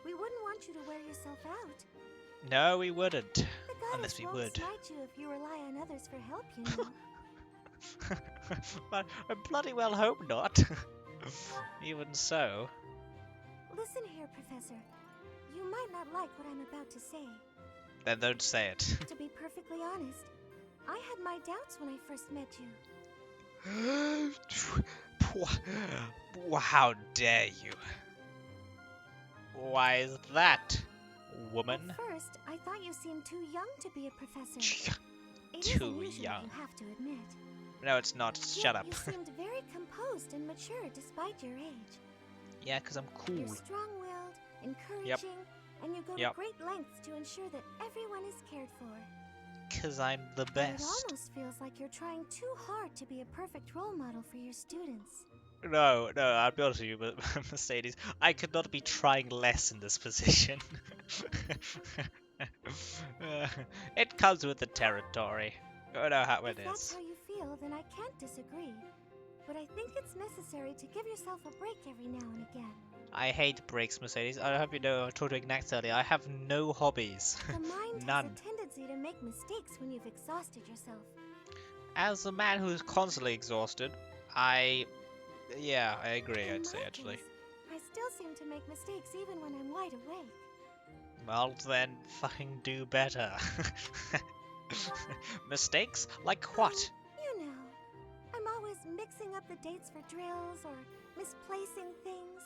S3: We wouldn't want you to wear yourself out.
S1: No, we wouldn't.
S3: The
S1: Unless we
S3: won't
S1: would.
S3: slight you if you rely on others for help, you know.
S1: I bloody well hope not. Even so.
S3: Listen here, Professor. You might not like what I'm about to say.
S1: Then don't say it.
S3: To be perfectly honest, I had my doubts when I first met you.
S1: How dare you? Why is that, woman?
S3: At first, I thought you seemed too young to be a professor. It is
S1: Too
S3: unusual,
S1: young.
S3: you have to admit.
S1: No, it's not. Shut up.
S3: You seemed very composed and mature despite your age.
S1: Yeah, because I'm cool.
S3: You're strong-willed, encouraging, and you go to great lengths to ensure that everyone is cared for.
S1: Because I'm the
S3: But it
S1: best.
S3: almost feels like you're trying too hard to be a perfect role model for your students.
S1: No, I'll be honest with you, but Mercedes, I could not be trying less in this position. It comes with the territory. You know how it
S3: If that's
S1: is.
S3: how you feel, then I can't disagree. But I think it's necessary to give yourself a break every now and again.
S1: I hate breaks, Mercedes. I hope you know I told you Ignatz earlier. I have no hobbies.
S3: The mind
S1: None.
S3: has a tendency to make mistakes when you've exhausted yourself.
S1: As a man who is constantly exhausted, yeah, I agree, I'd say, actually.
S3: I still seem to make mistakes even when I'm wide awake.
S1: Well, then, fucking do better. Mistakes? Like what?
S3: You know, I'm always mixing up the dates for drills or misplacing things.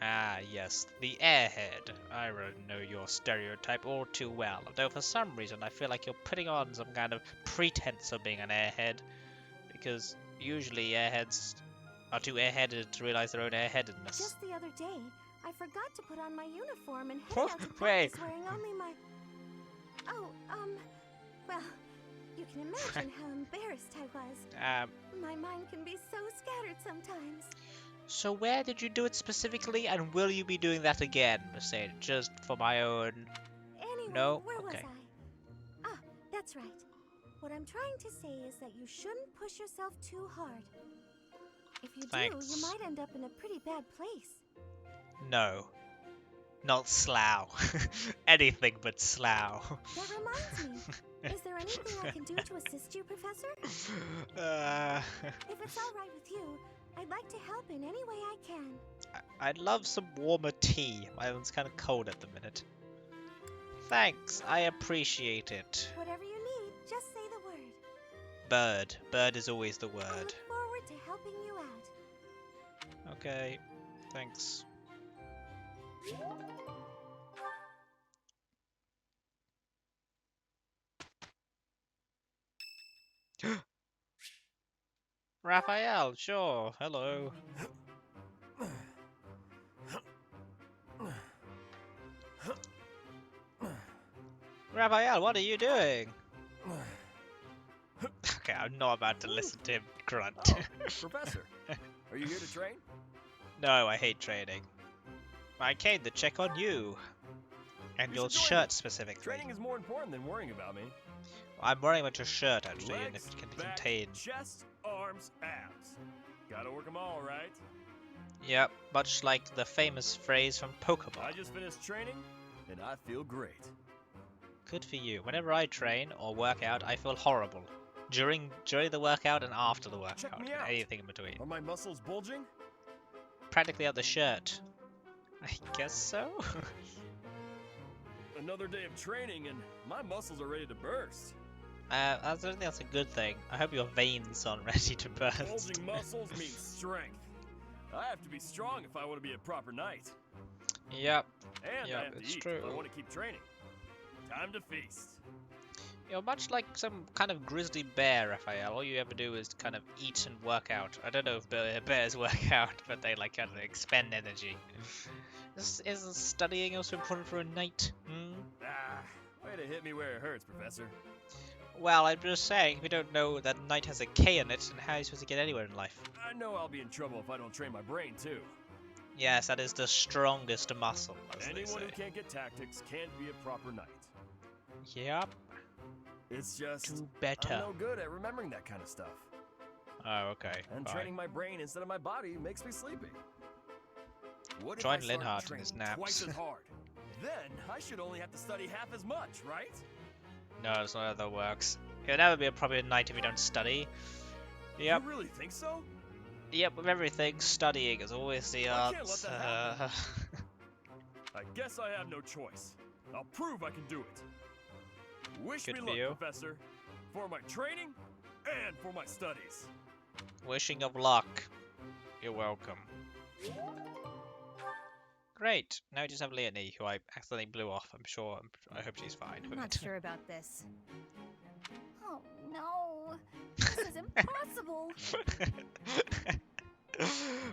S1: Ah, yes, the airhead. I already know your stereotype all too well, though for some reason I feel like you're putting on some kind of pretense of being an airhead, because usually airheads are too airheaded to realize their own airheadedness.
S3: Just the other day, I forgot to put on my uniform and headed out to
S1: Wait.
S3: practice wearing only my... Oh, well, you can imagine how embarrassed I was. My mind can be so scattered sometimes.
S1: So where did you do it specifically, and will you be doing that again, Mercedes? Just for my own...
S3: Anyway,
S1: No?
S3: where was
S1: Okay.
S3: I? Ah, that's right. What I'm trying to say is that you shouldn't push yourself too hard. If you
S1: Thanks.
S3: do, you might end up in a pretty bad place.
S1: No. Not slough. Anything but slough.
S3: That reminds me. Is there anything I can do to assist you, Professor? If it's all right with you, I'd like to help in any way I can.
S1: I'd love some warmer tea. My one's kind of cold at the minute. Thanks, I appreciate it.
S3: Whatever you need, just say the word.
S1: Bird. Bird is always the
S3: I
S1: word.
S3: look forward to helping you out.
S1: Okay, thanks. Raphael, sure. Hello. Raphael, what are you doing? Okay, I'm not about to listen to him grunt.
S12: Professor, are you here to train?
S1: No, I hate training. I came to check on you. And
S12: You
S1: your
S12: should join
S1: shirt
S12: me.
S1: specifically.
S12: Training is more important than worrying about me.
S1: I'm worrying about your shirt actually, and if
S12: Legs,
S1: it can
S12: back,
S1: contain.
S12: chest, arms, abs. Gotta work them all, right?
S1: Yep, much like the famous phrase from Pokemon.
S12: I just finished training, and I feel great.
S1: Good for you. Whenever I train or work out, I feel horrible. During the workout and after the workout.
S12: Check me
S1: And
S12: out.
S1: anything in between.
S12: Are my muscles bulging?
S1: Practically out the shirt. I guess so.
S12: Another day of training and my muscles are ready to burst.
S1: I don't think that's a good thing. I hope your veins aren't ready to burst.
S12: Bulging muscles means strength. I have to be strong if I want to be a proper knight.
S1: Yep.
S12: And I
S1: Yep,
S12: have to
S1: it's
S12: eat
S1: true.
S12: if I want to keep training. Time to feast.
S1: You're much like some kind of grizzly bear, Raphael. All you ever do is kind of eat and work out. I don't know if bears work out, but they like kind of expend energy. Isn't studying also important for a knight?
S12: Ah, way to hit me where it hurts, Professor.
S1: Well, I'm just saying, if you don't know that knight has a K in it, then how are you supposed to get anywhere in life?
S12: I know I'll be in trouble if I don't train my brain, too.
S1: Yes, that is the strongest muscle, as they
S12: Anyone
S1: say.
S12: who can't get tactics can't be a proper knight.
S1: Yep.
S12: It's just
S1: Do better.
S12: I'm no good at remembering that kind of stuff.
S1: Oh, okay.
S12: And
S1: fine.
S12: training my brain instead of my body makes me sleepy. What
S1: Join
S12: if I start
S1: Linhart in
S12: training
S1: his naps.
S12: twice as hard? Then I should only have to study half as much, right?
S1: No, that's not how that works. You'll never be a proper knight if you don't study. Yep.
S12: You really think so?
S1: Yep, with everything, studying is always the
S12: I can't let
S1: answer.
S12: that happen. I guess I have no choice. I'll prove I can do it. Wish
S1: Good
S12: me
S1: for
S12: luck,
S1: you.
S12: Professor. For my training and for my studies.
S1: Wishing of luck. You're welcome. Great. Now we just have Leonie, who I accidentally blew off. I hope she's fine.
S5: I'm not sure about this.
S3: Oh no, this is impossible.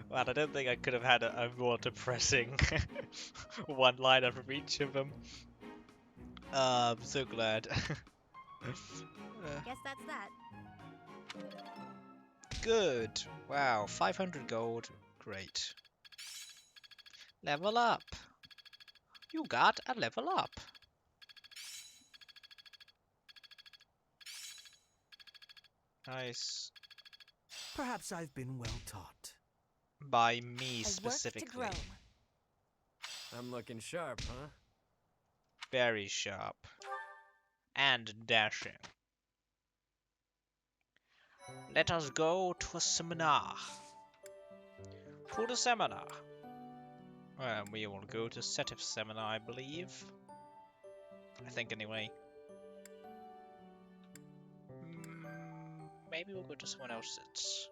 S1: Well, I don't think I could have had a more depressing one-liner from each of them. I'm so glad.
S5: Guess that's that.
S1: Good. Wow, 500 gold. Great. Level up. You got a level up. Nice.
S6: Perhaps I've been well taught.
S1: By me
S9: I work to
S1: specifically.
S9: grow.
S12: I'm looking sharp, huh?
S1: Very sharp. And dashing. Let us go to a seminar. To the seminar. We will go to Setif seminar, I believe. I think anyway. Maybe we'll go to someone else's.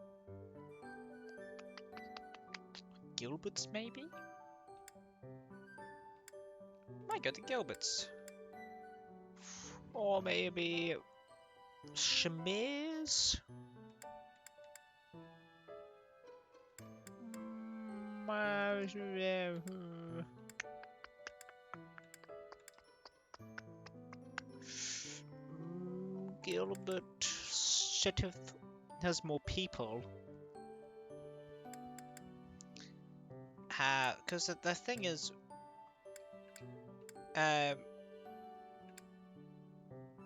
S1: Gilbert's, maybe? Might go to Gilbert's. Or maybe Shamir's? Gilbert Setif has more people. Because the thing is,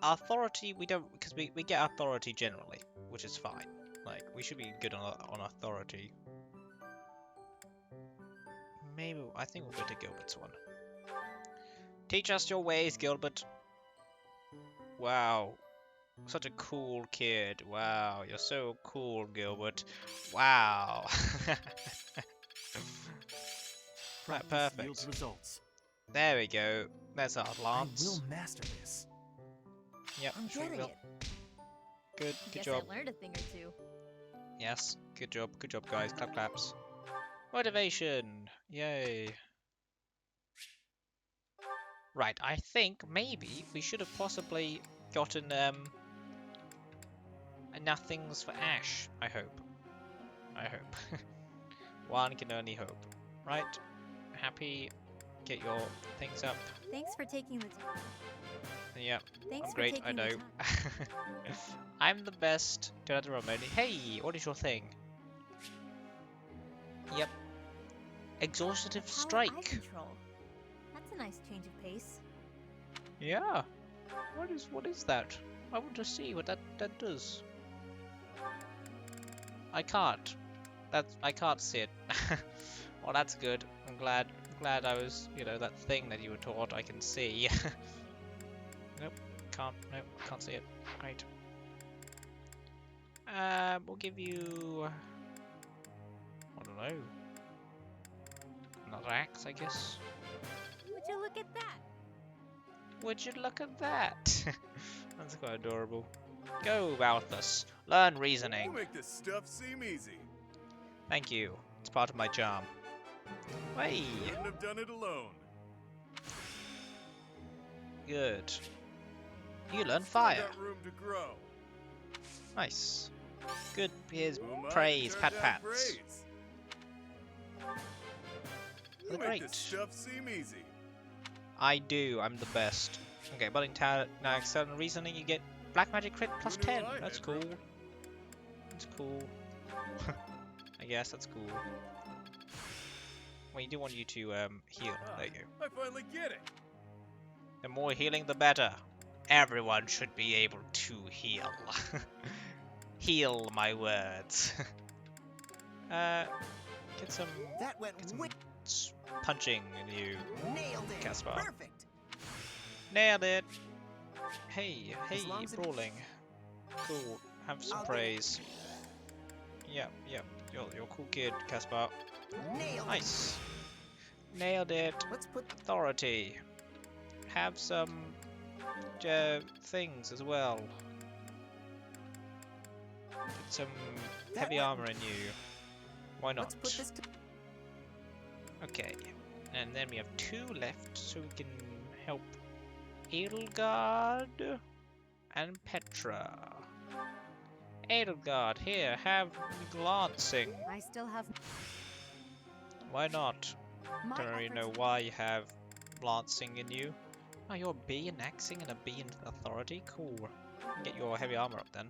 S1: authority we don't, because we get authority generally, which is fine. Like, we should be good on authority. Maybe I think we'll go to Gilbert's one. Teach us your ways, Gilbert. Wow. Such a cool kid. Wow, you're so cool, Gilbert. Wow. Right, perfect.
S6: Results.
S1: There we go. There's our lance.
S6: I will master this.
S1: Yep,
S5: I'm
S1: sure
S5: getting
S1: will.
S5: it.
S1: Good
S5: Guess
S1: job.
S5: I learned a thing or two.
S1: Yes, good job, guys. Clap, claps. Motivation! Yay! Right, I think maybe we should have possibly gotten enough things for Ash. I hope. One can only hope. Right? Happy? Get your things up.
S5: Thanks for taking the time.
S1: Yeah,
S5: Thanks
S1: I'm
S5: for
S1: great, I
S5: taking the
S1: know.
S5: time.
S1: I'm the best. Don't remotely. Hey, what is your thing? Yep. Exhaustive
S5: Power eye
S1: strike.
S5: control. That's a nice change of pace.
S1: Yeah. What is that? I want to see what that does. I can't. I can't see it. Well, that's good. I'm glad I was, that thing that you were taught I can see. Nope, can't see it. Great. We'll give you... I don't know. Another axe, I guess.
S5: Would you look at that?
S1: Would you look at that? That's quite adorable. Go, Balthus. Learn reasoning.
S16: You make this stuff seem easy.
S1: Thank you. It's part of my charm. Hey!
S16: Couldn't have done it alone.
S1: Good. You learn fire.
S16: Got room to grow.
S1: Nice. Good. Here's
S16: Who am I to
S1: praise.
S16: turn
S1: Pat
S16: down
S1: pats.
S16: praise? You
S1: They're
S16: make
S1: great.
S16: this stuff seem easy.
S1: I do. I'm the best. Okay, budding talent. Now, external reasoning. You get black magic crit plus
S16: Who knew
S1: 10.
S16: I
S1: That's
S16: had
S1: cool.
S16: room?
S1: That's cool. I guess that's cool. Well, you do want you to heal. There you go.
S16: I finally get it.
S1: The more healing, the better. Everyone should be able to heal. Heal my words. Get some,
S7: That went
S1: punching in you,
S7: Nailed it.
S1: Caspar.
S7: Perfect.
S1: Nailed it. Hey,
S7: As long as it-
S1: brawling. Cool. Have some
S7: I'll do
S1: praise. Yep. You're a cool kid, Caspar.
S7: Nailed
S1: Nice. Nailed it.
S7: Let's put
S1: Authority. Have some things as well. Get some heavy armor in you. Why not?
S7: Let's put this to
S1: Okay. And then we have 2 left, so we can help Edelgard and Petra. Edelgard, here, have glancing.
S8: I still have.
S1: Why not?
S8: My
S1: Don't really know
S8: efforts-
S1: why you have glancing in you. Oh, you're a B in axing and a B in authority? Cool. Get your heavy armor up then.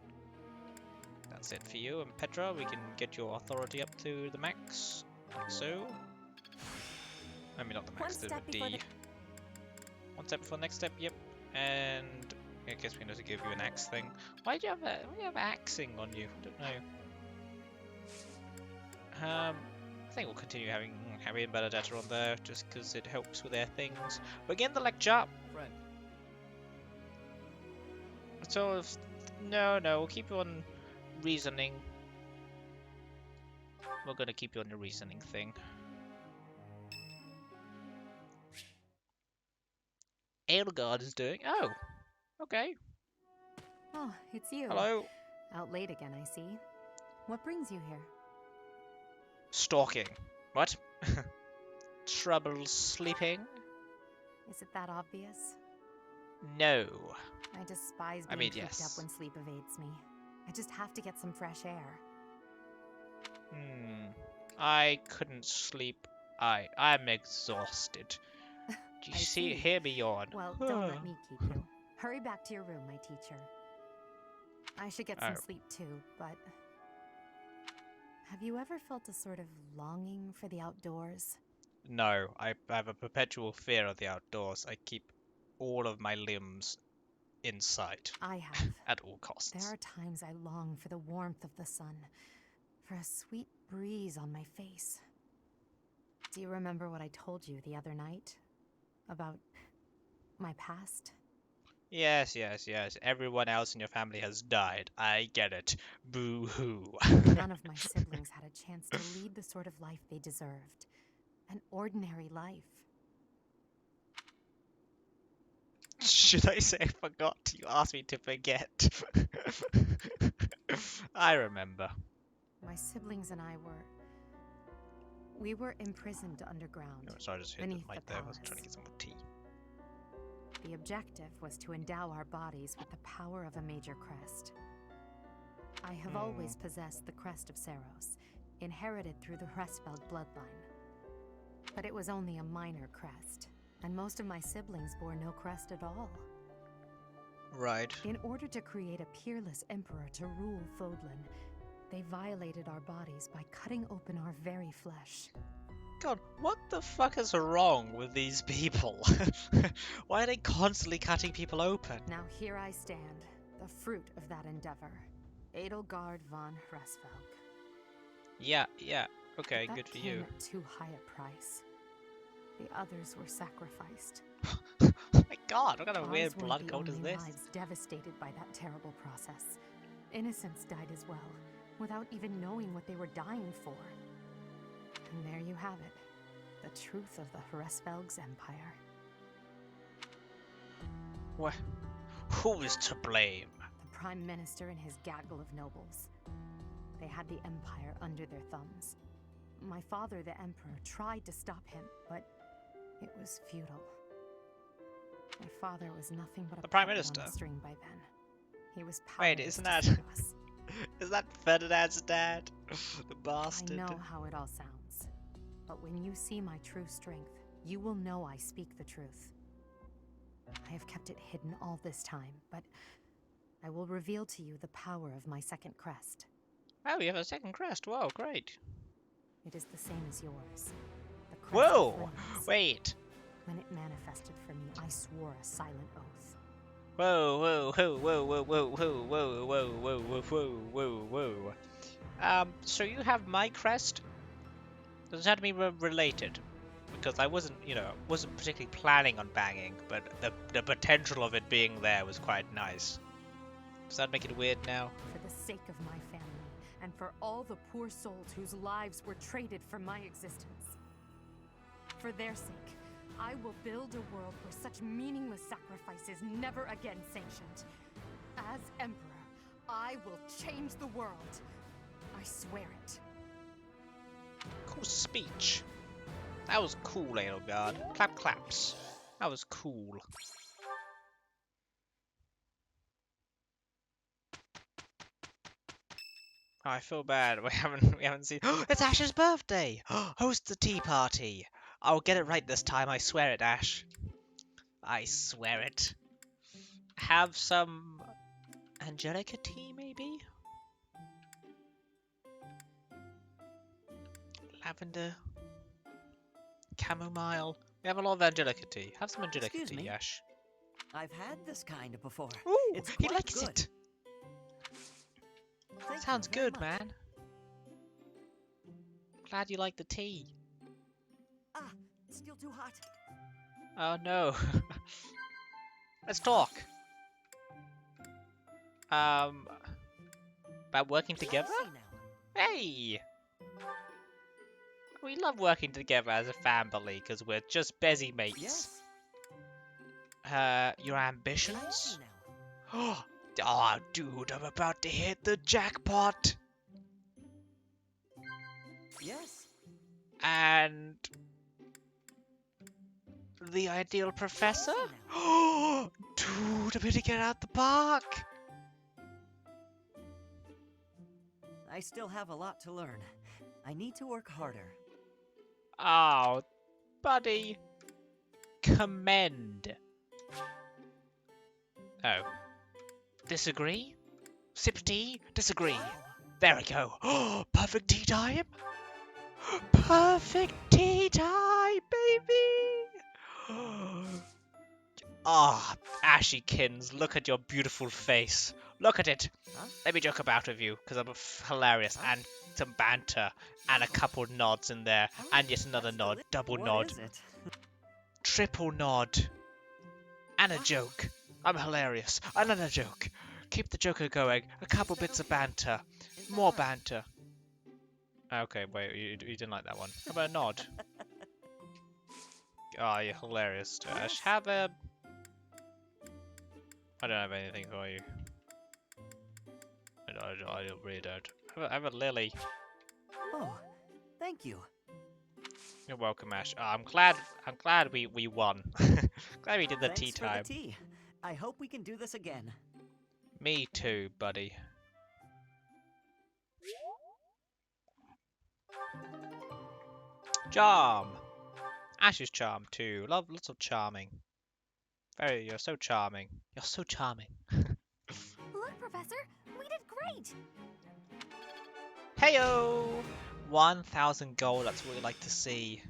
S1: That's it for you. And Petra, we can get your authority up to the max. Like so. I mean, not the max,
S8: One
S1: the
S8: step
S1: D.
S8: before the-
S1: One step before the next step, yep. And I guess we need to give you an axe thing. Why do you have axing on you? I don't know. I think we'll continue having Harry and Benedetta on there just because it helps with their things. Begin the lecture.
S15: Friend.
S1: So no, we'll keep you on reasoning. We're gonna keep you on the reasoning thing. Edelgard is doing. Oh, okay.
S8: Oh, it's you.
S1: Hello.
S8: Out late again, I see. What brings you here?
S1: Stalking. What? Trouble sleeping?
S8: Is it that obvious?
S1: No.
S8: I despise being
S1: I mean,
S8: cooped
S1: yes.
S8: up when sleep evades me. I just have to get some fresh air.
S1: I couldn't sleep. I'm exhausted. Do you
S8: I
S1: see?
S8: see.
S1: Hear me yawn.
S8: Well, don't let me keep you. Hurry back to your room, my teacher. I should get some
S1: Oh.
S8: sleep too, but... Have you ever felt a sort of longing for the outdoors?
S1: No, I have a perpetual fear of the outdoors. I keep all of my limbs inside.
S8: I have.
S1: At all costs.
S8: There are times I long for the warmth of the sun, for a sweet breeze on my face. Do you remember what I told you the other night? About my past?
S1: Yes. Everyone else in your family has died. I get it. Boo-hoo.
S8: None of my siblings had a chance to lead the sort of life they deserved. An ordinary life.
S1: Should I say I forgot? You asked me to forget. I remember.
S8: My siblings and I we were imprisoned underground.
S1: Oh, sorry, I just hit the
S8: beneath
S1: mic
S8: the
S1: there. I was
S8: palace.
S1: trying to get some more tea.
S8: The objective was to endow our bodies with the power of a major crest. I have always possessed the crest of Saros, inherited through the Hresfeld bloodline. But it was only a minor crest, and most of my siblings bore no crest at all.
S1: Right.
S8: In order to create a peerless emperor to rule Fodlan, they violated our bodies by cutting open our very flesh.
S1: God, what the fuck is wrong with these people? Why are they constantly cutting people open?
S8: Now here I stand, the fruit of that endeavor. Edelgard von Hresfeld.
S1: Yeah. Okay,
S8: That
S1: good for
S8: came
S1: you.
S8: at too high a price. The others were sacrificed.
S1: Oh my god, what kind of
S8: Ours
S1: weird
S8: weren't
S1: blood
S8: the
S1: cult is
S8: only
S1: this?
S8: lives devastated by that terrible process.
S19: Innocents died as well, without even knowing what they were dying for. And there you have it, the truth of the Hresvelg's empire.
S1: What? Who is to blame?
S19: The Prime Minister and his gaggle of nobles. They had the empire under their thumbs. My father, the Emperor, tried to stop him, but it was futile. My father was nothing but a
S1: The Prime
S19: puppet
S1: Minister?
S19: on a string by then. He was
S1: Wait,
S19: powerless
S1: isn't
S19: to
S1: that
S19: save us.
S1: is that Ferdinand's dad? The bastard.
S19: I know how it all sounds, but when you see my true strength, you will know I speak the truth. I have kept it hidden all this time, but I will reveal to you the power of my second crest.
S1: Oh, you have a second crest. Whoa, great.
S19: It is the same as yours. The crest
S1: Whoa!
S19: of flames.
S1: Wait.
S19: When it manifested for me, I swore a silent oath.
S1: Whoa, whoa, whoa, whoa, whoa, whoa, whoa, whoa, whoa, whoa, whoa, whoa, whoa. So you have my crest? Does it have to be related? Because I wasn't, wasn't particularly planning on banging, but the potential of it being there was quite nice. Does that make it weird now?
S19: For the sake of my family, and for all the poor souls whose lives were traded for my existence. For their sake, I will build a world where such meaningless sacrifice is never again sanctioned. As Emperor, I will change the world. I swear it.
S1: Cool speech. That was cool, Edelgard. Clap claps. That was cool. Oh, I feel bad. We haven't seen. It's Ash's birthday. Host the tea party. I'll get it right this time. I swear it, Ash. I swear it. Have some Angelica tea, maybe? Lavender. Chamomile. We have a lot of Angelica tea. Have some Angelica
S18: Excuse
S1: tea,
S18: me?
S1: Ash.
S18: I've had this kind before.
S1: Ooh,
S18: it's
S1: he
S18: quite
S1: likes
S18: good.
S1: it.
S18: Thank
S1: Sounds
S18: you very
S1: good,
S18: much.
S1: man. Glad you like the tea.
S18: Ah, it's still too hot.
S1: Oh no. Let's talk. About working together? Hey! We love working together as a family because we're just busy mates.
S18: Yes.
S1: Your ambitions? Oh, dude, I'm about to hit the jackpot.
S18: Yes.
S1: And the ideal professor? Oh, dude, I'm gonna get out the park.
S18: I still have a lot to learn. I need to work harder.
S1: Oh, buddy. Commend. Oh. Disagree? Sip tea? Disagree. There we go. Oh, perfect tea time. Perfect tea time, baby. Ah, Ashykins, look at your beautiful face. Look at it.
S18: Huh?
S1: Let me joke about with you, because I'm hilarious, and some banter, and a couple nods in there, and yet another nod, double nod,
S18: What is it?
S1: triple nod, and a joke. I'm hilarious. Another joke. Keep the joker going. A couple bits of banter. More banter. Okay, wait, you didn't like that one. How about a nod? Oh, you're hilarious, Ash. Have a... I don't have anything for you. I don't really don't. Have a lily.
S18: Oh, thank you.
S1: You're welcome, Ash. Oh, I'm glad we won. Glad we did the
S18: Thanks
S1: tea
S18: for
S1: time.
S18: the tea. I hope we can do this again.
S1: Me too, buddy. Charm. Ash is charmed too. Lots of charming. You're so charming. You're so charming.
S3: Look, Professor, we did great.
S1: Heyo! 1,000 gold. That's what we like to see.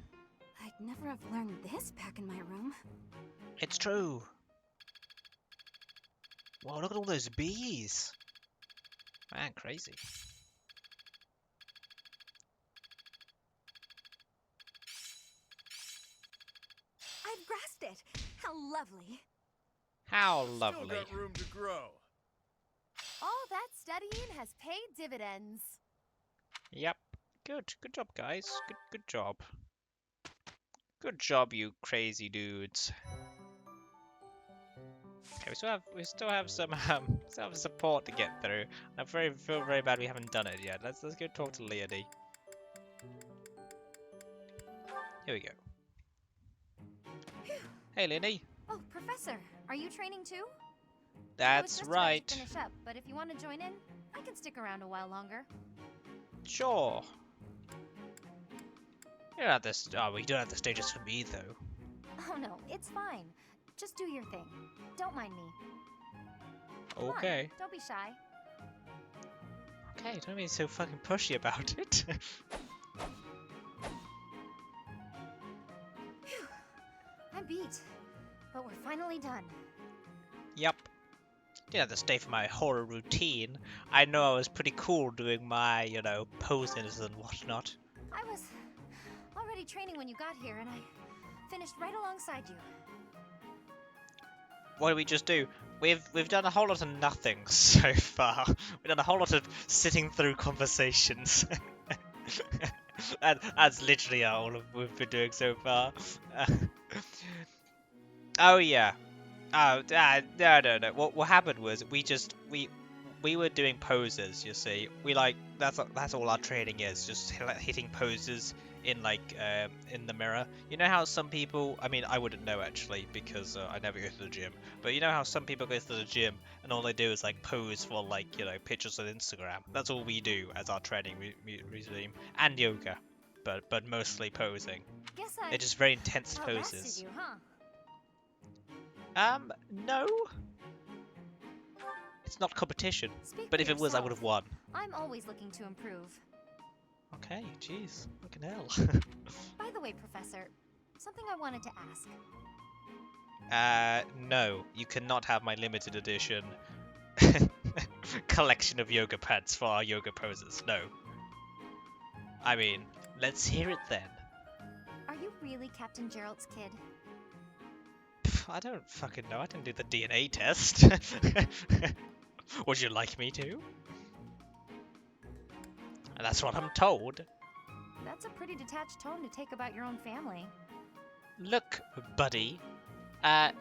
S8: I'd never have learned this back in my room.
S1: It's true. Wow, look at all those bees. Man, crazy.
S8: I've grasped it. How lovely.
S1: How
S16: Still
S1: lovely.
S16: got room to grow.
S3: All that studying has paid dividends.
S1: Yep. Good job, guys. Good job. Good job, you crazy dudes. Okay, we still have some support to get through. I feel very bad we haven't done it yet. Let's go talk to Leonie. Here we go. Hey, Leonie.
S3: Oh, Professor, are you training too?
S1: That's right.
S3: To finish up, but if you want to join in, I can stick around a while longer.
S1: Sure. You don't have to. Oh, we don't have to stay just for me, though.
S3: Oh no, it's fine. Just do your thing. Don't mind me.
S1: Okay.
S3: Don't be shy.
S1: Okay, don't be so fucking pushy about it.
S3: I'm beat, but we're finally done.
S1: Yep. Didn't have to stay for my horror routine. I know I was pretty cool doing my, you know, poses and whatnot.
S3: I was already training when you got here, and I finished right alongside you.
S1: What did we just do? We've done a whole lot of nothing so far. We've done a whole lot of sitting through conversations. That's literally all we've been doing so far. Oh yeah. Oh no. What happened was we were doing poses. You see, that's all our training is, just hitting poses in in the mirror. You know how some people, I mean, I wouldn't know actually because I never go to the gym, but you know how some people go to the gym and all they do is pose for pictures on Instagram. That's all we do as our training regime, and yoga, but mostly posing. They're just very intense poses.
S3: You, huh?
S1: No. It's not competition, but if it was, I would have won.
S3: I'm always looking to improve.
S1: Okay, jeez, fucking hell.
S3: By the way, Professor, something I wanted to ask.
S1: No, you cannot have my limited edition collection of yoga pants for our yoga poses. No. I mean, let's hear it then.
S3: Are you really Captain Gerald's kid?
S1: I don't fucking know. I didn't do the DNA test. Would you like me to? And that's what I'm told.
S3: That's a pretty detached tone to take about your own family.
S1: Look, buddy. I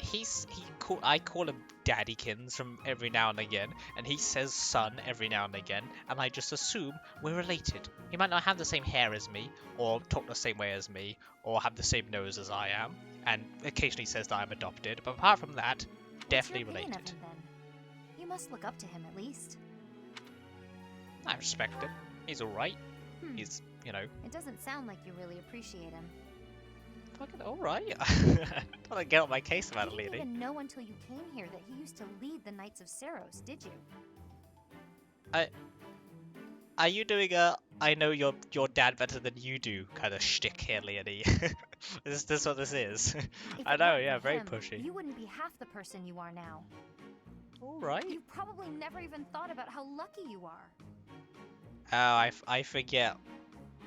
S1: call him Daddykins from every now and again, and he says son every now and again, and I just assume we're related. He might not have the same hair as me, or talk the same way as me, or have the same nose as I am, and occasionally says that I'm adopted, but apart from that, definitely related.
S3: Of him, then? You must look up to him at least.
S1: I respect him. He's alright. He's, you know...
S3: It doesn't sound like you really appreciate him.
S1: Fucking alright. Don't get on my case about it, lady.
S3: You didn't even know until you came here that he used to lead the Knights of Seiros, did you?
S1: Are you doing a I know your dad better than you do kind of shtick here, Leonie? Is this what this is? I know, yeah, very pushy.
S3: You wouldn't be half the person you are now.
S1: Alright.
S3: You probably never even thought about how lucky you are.
S1: Oh, I forget.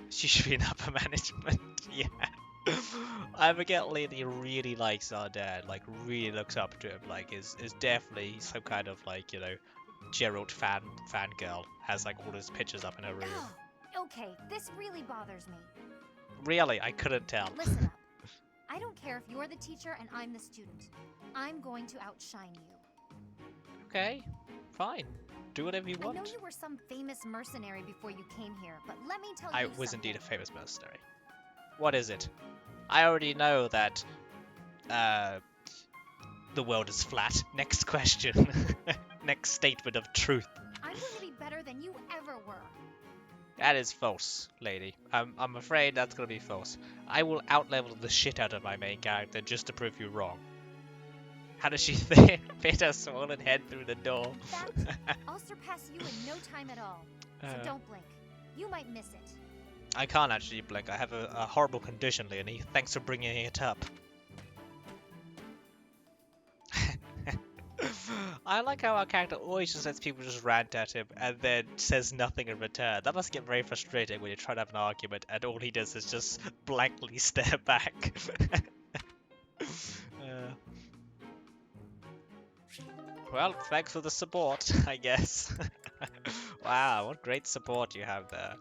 S1: She should be in upper management. Yeah. I forget Leonie really likes our dad, really looks up to him, is definitely some kind of you know, Gerald fangirl. Has all his pictures up in her room.
S3: Okay, this really bothers me.
S1: Really? I couldn't tell.
S3: Listen up. I don't care if you're the teacher and I'm the student. I'm going to outshine you.
S1: Okay, fine. Do whatever you want.
S3: I know you were some famous mercenary before you came here, but let me tell you
S1: I
S3: something.
S1: was indeed a famous mercenary. What is it? I already know that the world is flat. Next question. Next statement of truth.
S3: I'm going to be better than you ever were.
S1: That is false, lady. I'm afraid that's going to be false. I will outlevel the shit out of my main character just to prove you wrong. How does she fit her swollen head through the door?
S3: I'll surpass you in no time at all. So don't blink. You might miss it.
S1: I can't actually blink. I have a horrible condition, Leonie. Thanks for bringing it up. I like how our character always just lets people just rant at him and then says nothing in return. That must get very frustrating when you're trying to have an argument and all he does is just blankly stare back. Well, thanks for the support, I guess. Wow, what great support you have there.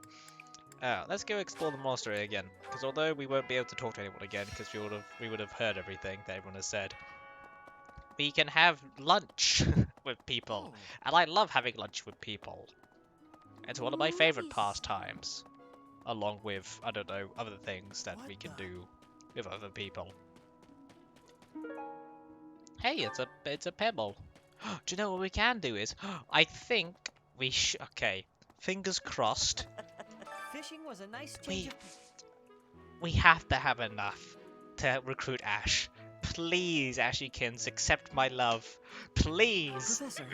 S1: Let's go explore the monastery again, because although we won't be able to talk to anyone again, because we would have heard everything that everyone has said, we can have lunch with people, and I love having lunch with people. It's one of my favorite pastimes, along with, I don't know, other things that we can do with other people. Hey, it's a pebble. Do you know what we can do is, I think we okay, fingers crossed.
S18: Fishing was a nice change
S1: We have to have enough to recruit Ash. Please, Ashykins, accept my love. Please.
S18: Professor,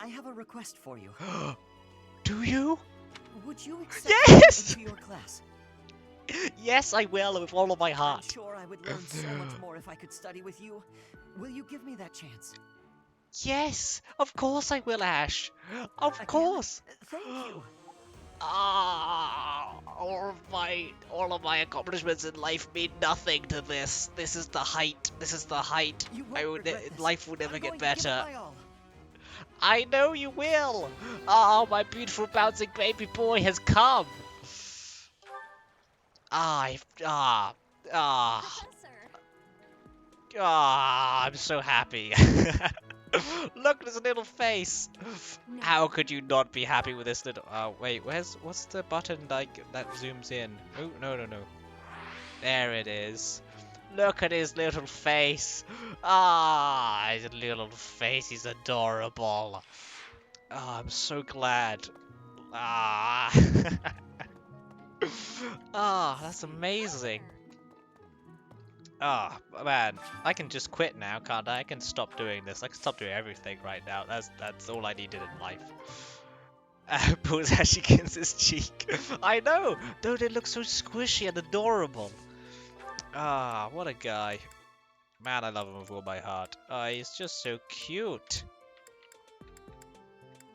S18: I have a request for you.
S1: Do you?
S18: Would you accept
S1: Yes!
S18: me into your class?
S1: Yes, I will, with all of my heart.
S18: I'm sure I would learn so much more if I could study with you. Will you give me that chance?
S1: Yes, of course I will, Ash. Of course.
S18: Thank you.
S1: All of my accomplishments in life mean nothing to this. This is the height. This is the height. Life will never get better. I know you will. Oh, my beautiful bouncing baby boy has come. I'm so happy. Look at his little face. No. How could you not be happy with this little... wait, what's the button like that zooms in? Oh, no. There it is. Look at his little face. His little face. He's adorable. I'm so glad. That's amazing. Man, I can just quit now, can't I? I can stop doing this. I can stop doing everything right now. That's all I needed in life. Pulls Ashykins' cheek. I know! Though they look so squishy and adorable. What a guy. Man, I love him with all my heart. He's just so cute.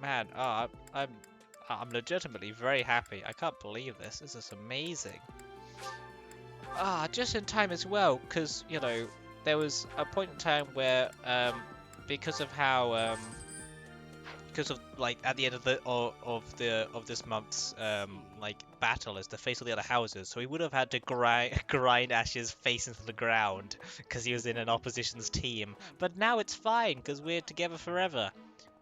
S1: Man, I'm legitimately very happy. I can't believe this. This is amazing. Just in time as well, because, you know, there was a point in time where, because of how, because of, like, at the end of this month's, like, battle as the face of the other houses, so he would have had to grind Ash's face into the ground, because he was in an opposition's team. But now it's fine, because we're together forever.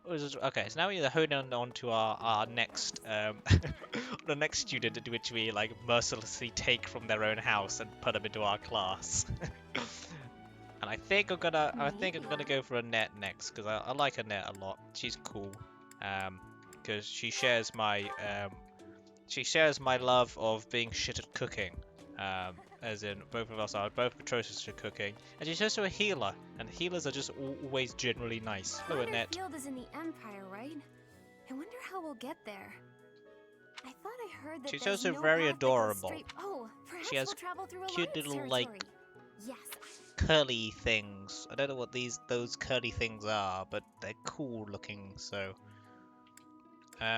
S1: Okay, so now we're honing on to our next, the next student, which we like mercilessly take from their own house and put them into our class. And I think I'm gonna go for Annette next because I like Annette a lot. She's cool, because she shares my love of being shit at cooking. As in, both of us are both atrocious at cooking, and she's also a healer, and healers are just always generally nice. Hello, Annette.
S3: The field is in the Empire, right? I wonder how we'll get there. I thought I heard that
S1: she's
S3: there's
S1: also
S3: no
S1: very
S3: path that goes
S1: adorable.
S3: straight... Oh, perhaps
S1: she has
S3: we'll travel through
S1: cute
S3: Alliance
S1: little
S3: territory.
S1: like
S3: Yes.
S1: curly things. I don't know what those curly things are, but they're cool looking. So,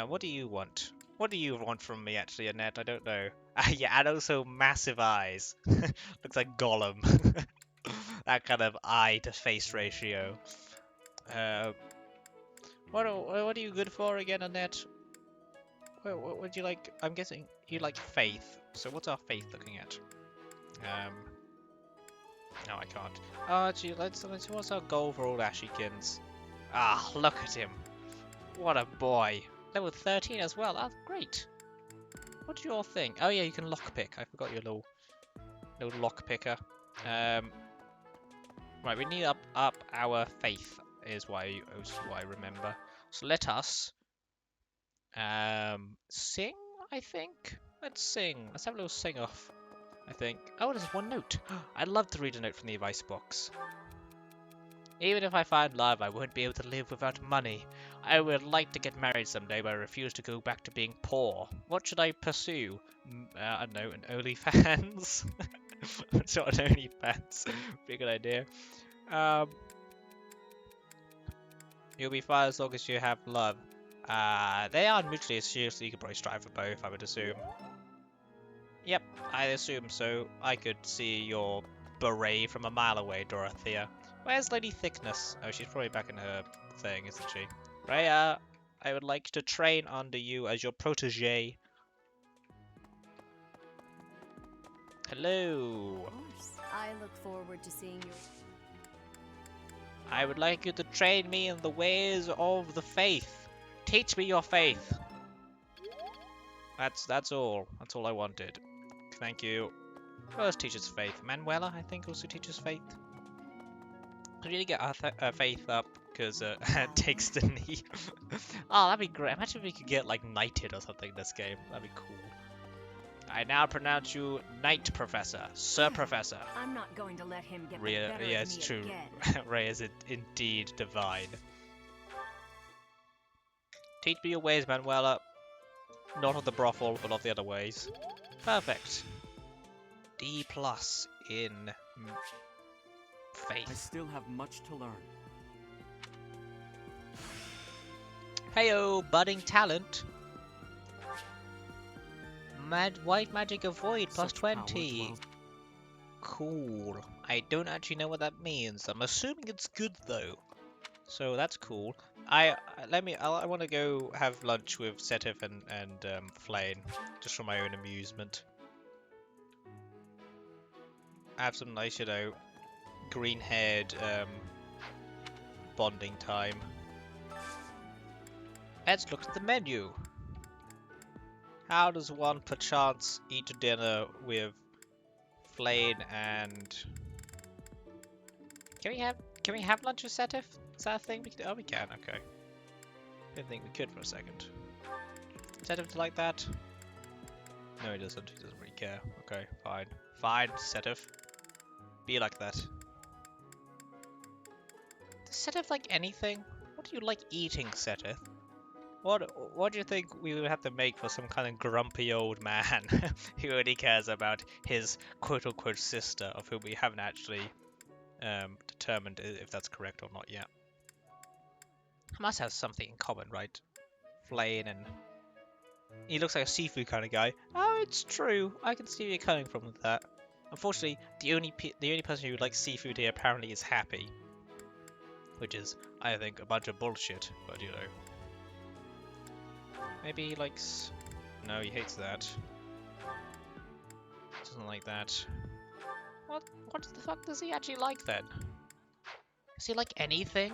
S1: what do you want? What do you want from me, actually, Annette? I don't know. Yeah, and also massive eyes. Looks like Gollum. That kind of eye-to-face ratio. What are you good for again, Annette? What would you like? I'm guessing you like faith. So what's our faith looking at? No, I can't. Actually, let's see what's our goal for all Ashykins. Look at him. What a boy. Level 13 as well. That's great. What do you all think? Oh yeah, you can lockpick. I forgot your little lockpicker. Right, we need up our faith is what I remember. So let us sing. I think. Let's sing. Let's have a little sing off. I think. Oh, there's one note. I'd love to read a note from the advice box. Even if I find love, I won't be able to live without money. I would like to get married someday, but I refuse to go back to being poor. What should I pursue? I don't know, an OnlyFans? It's not an OnlyFans. Be a good idea. You'll be fine as long as you have love. They are mutually assured, so you could probably strive for both, I would assume. Yep, I assume so. I could see your beret from a mile away, Dorothea. Where's Lady Thickness? Oh, she's probably back in her thing, isn't she? Rhea, I would like to train under you as your protege. Hello.
S14: Of course. I look forward to seeing your...
S1: I would like you to train me in the ways of the faith. Teach me your faith. That's all. That's all I wanted. Thank you. Who else teaches faith? Manuela, I think, also teaches faith. I really get our faith up because it takes the knee. Oh, that'd be great. Imagine if we could get like knighted or something in this game. That'd be cool. I now pronounce you Knight Professor, Sir Professor.
S22: I'm not going to let him get
S1: Rhea,
S22: the better
S1: yeah,
S22: of
S1: it's
S22: me
S1: true.
S22: again.
S1: Rhea is indeed divine. Teach me your ways, Manuela. Not of the brothel, but of the other ways. Perfect. D+ in faith.
S20: I still have much to learn.
S1: Heyo, budding talent. White magic avoid plus 20. Cool. I don't actually know what that means. I'm assuming it's good though. So that's cool. I want to go have lunch with Setif and Flane, just for my own amusement. Have some nice, you know, green-haired bonding time. Let's look at the menu. How does one perchance eat dinner with Flane and... Can we have lunch with Setif? Is that a thing we can do? Oh, we can, okay. Didn't think we could for a second. Setif like that? No, he doesn't. He doesn't really care. Okay, fine. Fine, Setif. Be like that. Does Setif like anything? What do you like eating, Setif? What do you think we would have to make for some kind of grumpy old man who only cares about his quote-unquote sister, of whom we haven't actually determined if that's correct or not yet? I must have something in common, right? Flane and... He looks like a seafood kind of guy. Oh, it's true. I can see where you're coming from with that. Unfortunately, the only person who likes seafood here apparently is Happy. Which is, I think, a bunch of bullshit, but you know. Maybe he likes... No, he hates that. Doesn't like that. What the fuck does he actually like then? Does he like anything?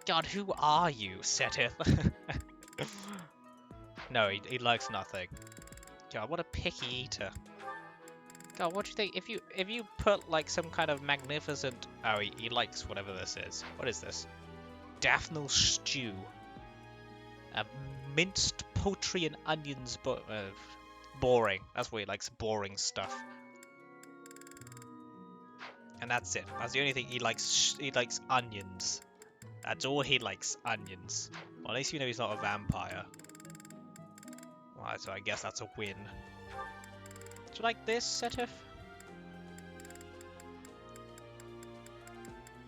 S1: God, who are you, Setif? No, he likes nothing. God, what a picky eater. God, what do you think? If you put like some kind of magnificent... Oh, he likes whatever this is. What is this? Daphne stew. Minced poultry and onions, but boring. That's what he likes, boring stuff. And that's it. That's the only thing he likes. He likes onions. That's all he likes, onions. Well, at least you know he's not a vampire. Well, so I guess that's a win. Do you like this, Setif?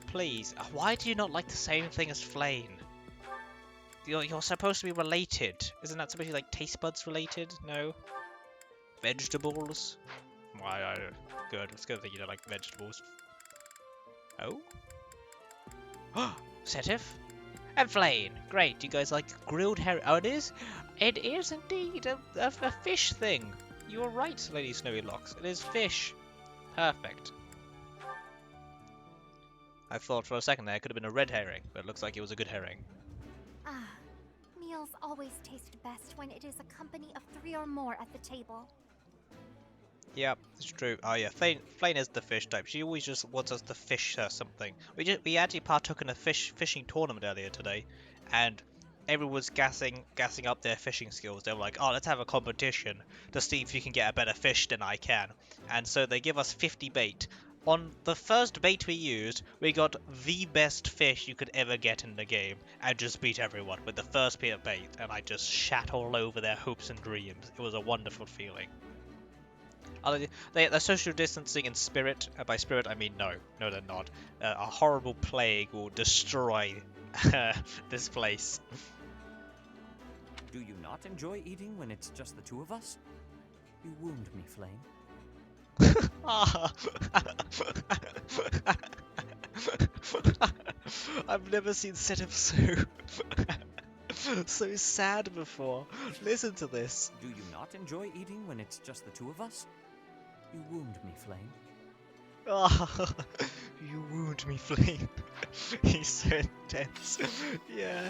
S1: Please. Why do you not like the same thing as Flane? You're supposed to be related. Isn't that supposed to be like taste buds related? No? Vegetables? Why? Good. It's good that you don't like vegetables. Oh? Setif? And Flane. Great. You guys like grilled herring? Oh, it is? It is indeed a fish thing. You were right, Lady Snowy Locks. It is fish. Perfect. I thought for a second there it could have been a red herring, but it looks like it was a good herring.
S3: Ah, meals always taste best when it is a company of 3 or more at the table.
S1: Yep, it's true. Oh yeah, Flane is the fish type. She always just wants us to fish her something. We actually partook in a fishing tournament earlier today, and everyone was gassing up their fishing skills. They were like, oh, let's have a competition to see if you can get a better fish than I can. And so they give us 50 bait. On the first bait we used, we got the best fish you could ever get in the game, and just beat everyone with the first bit of bait, and I just shat all over their hopes and dreams. It was a wonderful feeling. They're social distancing in spirit. By spirit, I mean no, they're not. A horrible plague will destroy this place.
S20: Do you not enjoy eating when it's just the two of us? You wound me, Flame.
S1: I've never seen Setup so sad before. Listen to this.
S20: Do you not enjoy eating when it's just the two of us? You wound me, Flame.
S1: Oh, you wound me, Flame. He's so intense. Yeah.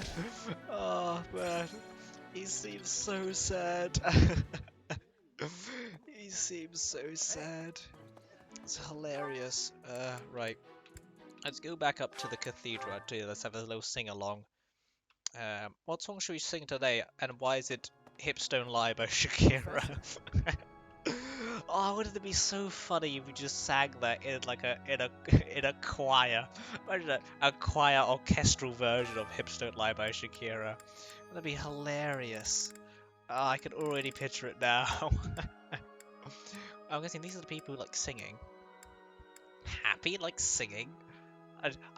S1: Oh, man. He seems so sad. He seems so sad. It's hilarious. Right. Let's go back up to the cathedral. Let's have a little sing-along. What song should we sing today? And why is it Hipstone Lie by Shakira? Oh, wouldn't it be so funny if we just sang that in like in a choir? Imagine a choir orchestral version of Hipstone Lie by Shakira. That'd be hilarious. Oh, I can already picture it now. I'm guessing these are the people who like singing. Happy like singing?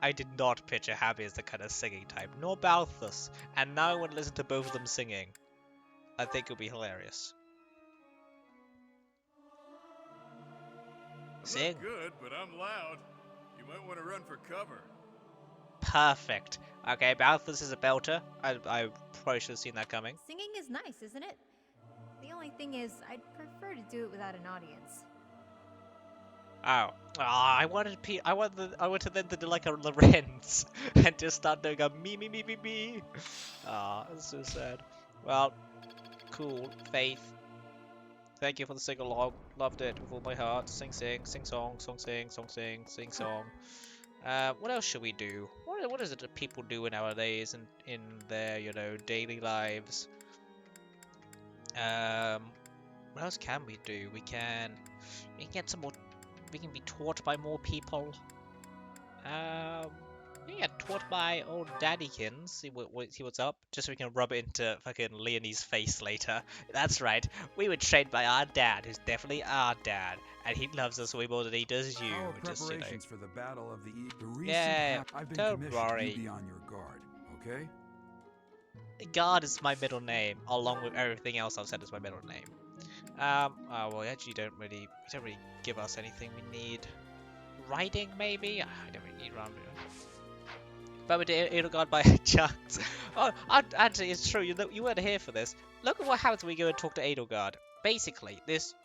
S1: I did not picture Happy as the kind of singing type, nor Balthus. And now I want to listen to both of them singing. I think it'll be hilarious.
S16: I'm
S1: Sing.
S16: not good, but I'm loud. You might want to run for cover.
S1: Perfect. Okay, Balthus is a belter. I probably should have seen that coming.
S5: Singing is nice, isn't it? The only thing is, I'd prefer to do it without an audience.
S1: Oh, I wanted them to do like a Lorenz and just start doing a me. Ah, that's so sad. Well, cool. Faith. Thank you for the sing along. Loved it with all my heart. Sing song, sing song. What else should we do? What is it that people do nowadays in their daily lives? What else can we do? We can get some more. We can be taught by more people. We can get taught by old Daddykins. See what's up. Just so we can rub it into fucking Leonie's face later. That's right. We were trained by our dad, who's definitely our dad, and he loves us way more than he does you.
S2: Our
S1: Just,
S2: preparations for the Battle of the Eagle.
S1: Yeah,
S2: I've been
S1: don't
S2: commissioned
S1: worry.
S2: to be on your guard. Okay.
S1: God is my middle name, along with everything else I've said is my middle name. Oh, well, actually, you don't really give us anything we need. Writing, maybe? I don't really need writing. But we did Edelgard by chance. Oh, actually, it's true. You weren't here for this. Look at what happens when we go and talk to Edelgard. Basically, this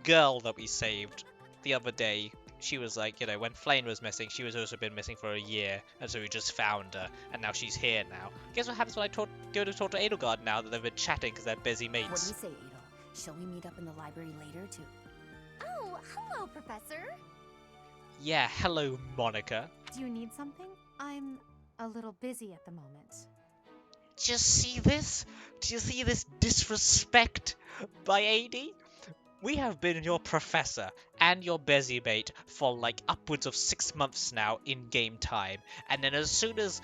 S1: girl that we saved the other day, she was like, when Flame was missing, she was also been missing for a year, and so we just found her, and now she's here now. Guess what happens when I go to talk to Edelgard now that they've been chatting because they're busy mates?
S3: What do you say, Adel? Shall we meet up in the library later to... Oh, hello, Professor.
S1: Yeah, hello, Monica.
S19: Do you need something? I'm a little busy at the moment.
S1: Do you see this? Do you see this disrespect by AD? We have been your professor and your busy mate for like upwards of 6 months now in game time. And then as soon as,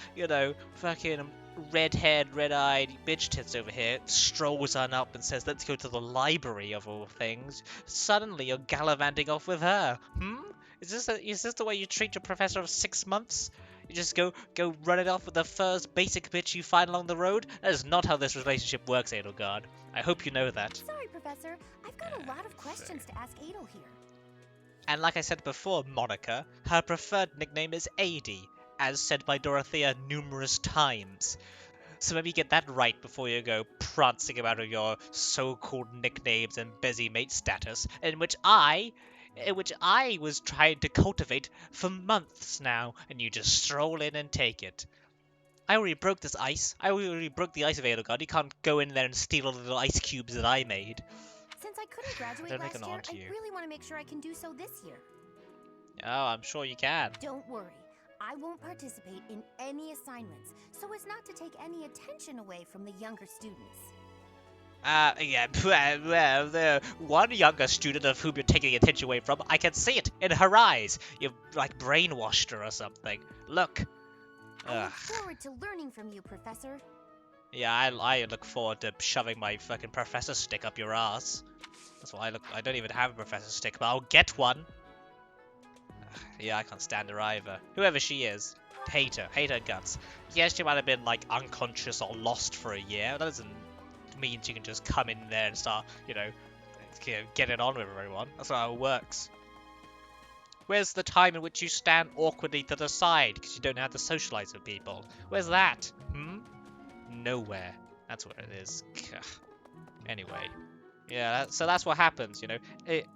S1: fucking red-haired, red-eyed bitch tits over here strolls on up and says, let's go to the library of all things, suddenly you're gallivanting off with her. Is this the way you treat your professor of 6 months? You just go run it off with the first basic bitch you find along the road? That is not how this relationship works, Edelgard. I hope you know that.
S3: Sorry, Professor. I've got a lot of questions to ask Adel here.
S1: And like I said before, Monica, her preferred nickname is AD, as said by Dorothea numerous times. So maybe get that right before you go prancing about with your so-called nicknames and busy mate status, in which I was trying to cultivate for months now, and you just stroll in and take it. I already broke this ice. I already broke the ice of Edelgard. You can't go in there and steal all the little ice cubes that I made.
S3: Since I couldn't graduate last year, I really want to make sure I can do so this year.
S1: Oh, I'm sure you can.
S3: Don't worry. I won't participate in any assignments, so as not to take any attention away from the younger students.
S1: Yeah, well, the one younger student of whom you're taking attention away from, I can see it in her eyes. You've, brainwashed her or something. Look.
S3: I look forward to learning from you, Professor.
S1: Yeah, I look forward to shoving my fucking professor stick up your ass. That's why I don't even have a professor stick, but I'll get one. Yeah, I can't stand her either. Whoever she is. Hate her guts. Yes, she might have been, unconscious or lost for a year. That doesn't mean you can just come in there and start, get it on with everyone. That's how it works. Where's the time in which you stand awkwardly to the side because you don't know how to socialize with people? Where's that? Nowhere. That's where it is. Anyway. Yeah, so that's what happens, you know.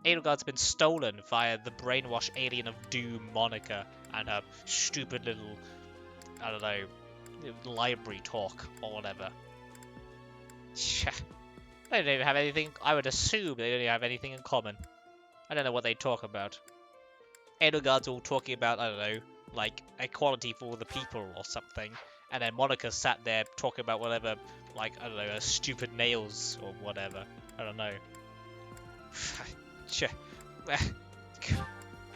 S1: Edelgard's been stolen via the brainwashed alien of doom, Monica, and her stupid little, I don't know, library talk or whatever. They don't even have anything, I would assume they don't even have anything in common. I don't know what they talk about. Edelgard's all talking about, I don't know, like, equality for all the people or something. And then Monica sat there talking about whatever, like, I don't know, stupid nails or whatever. I don't know.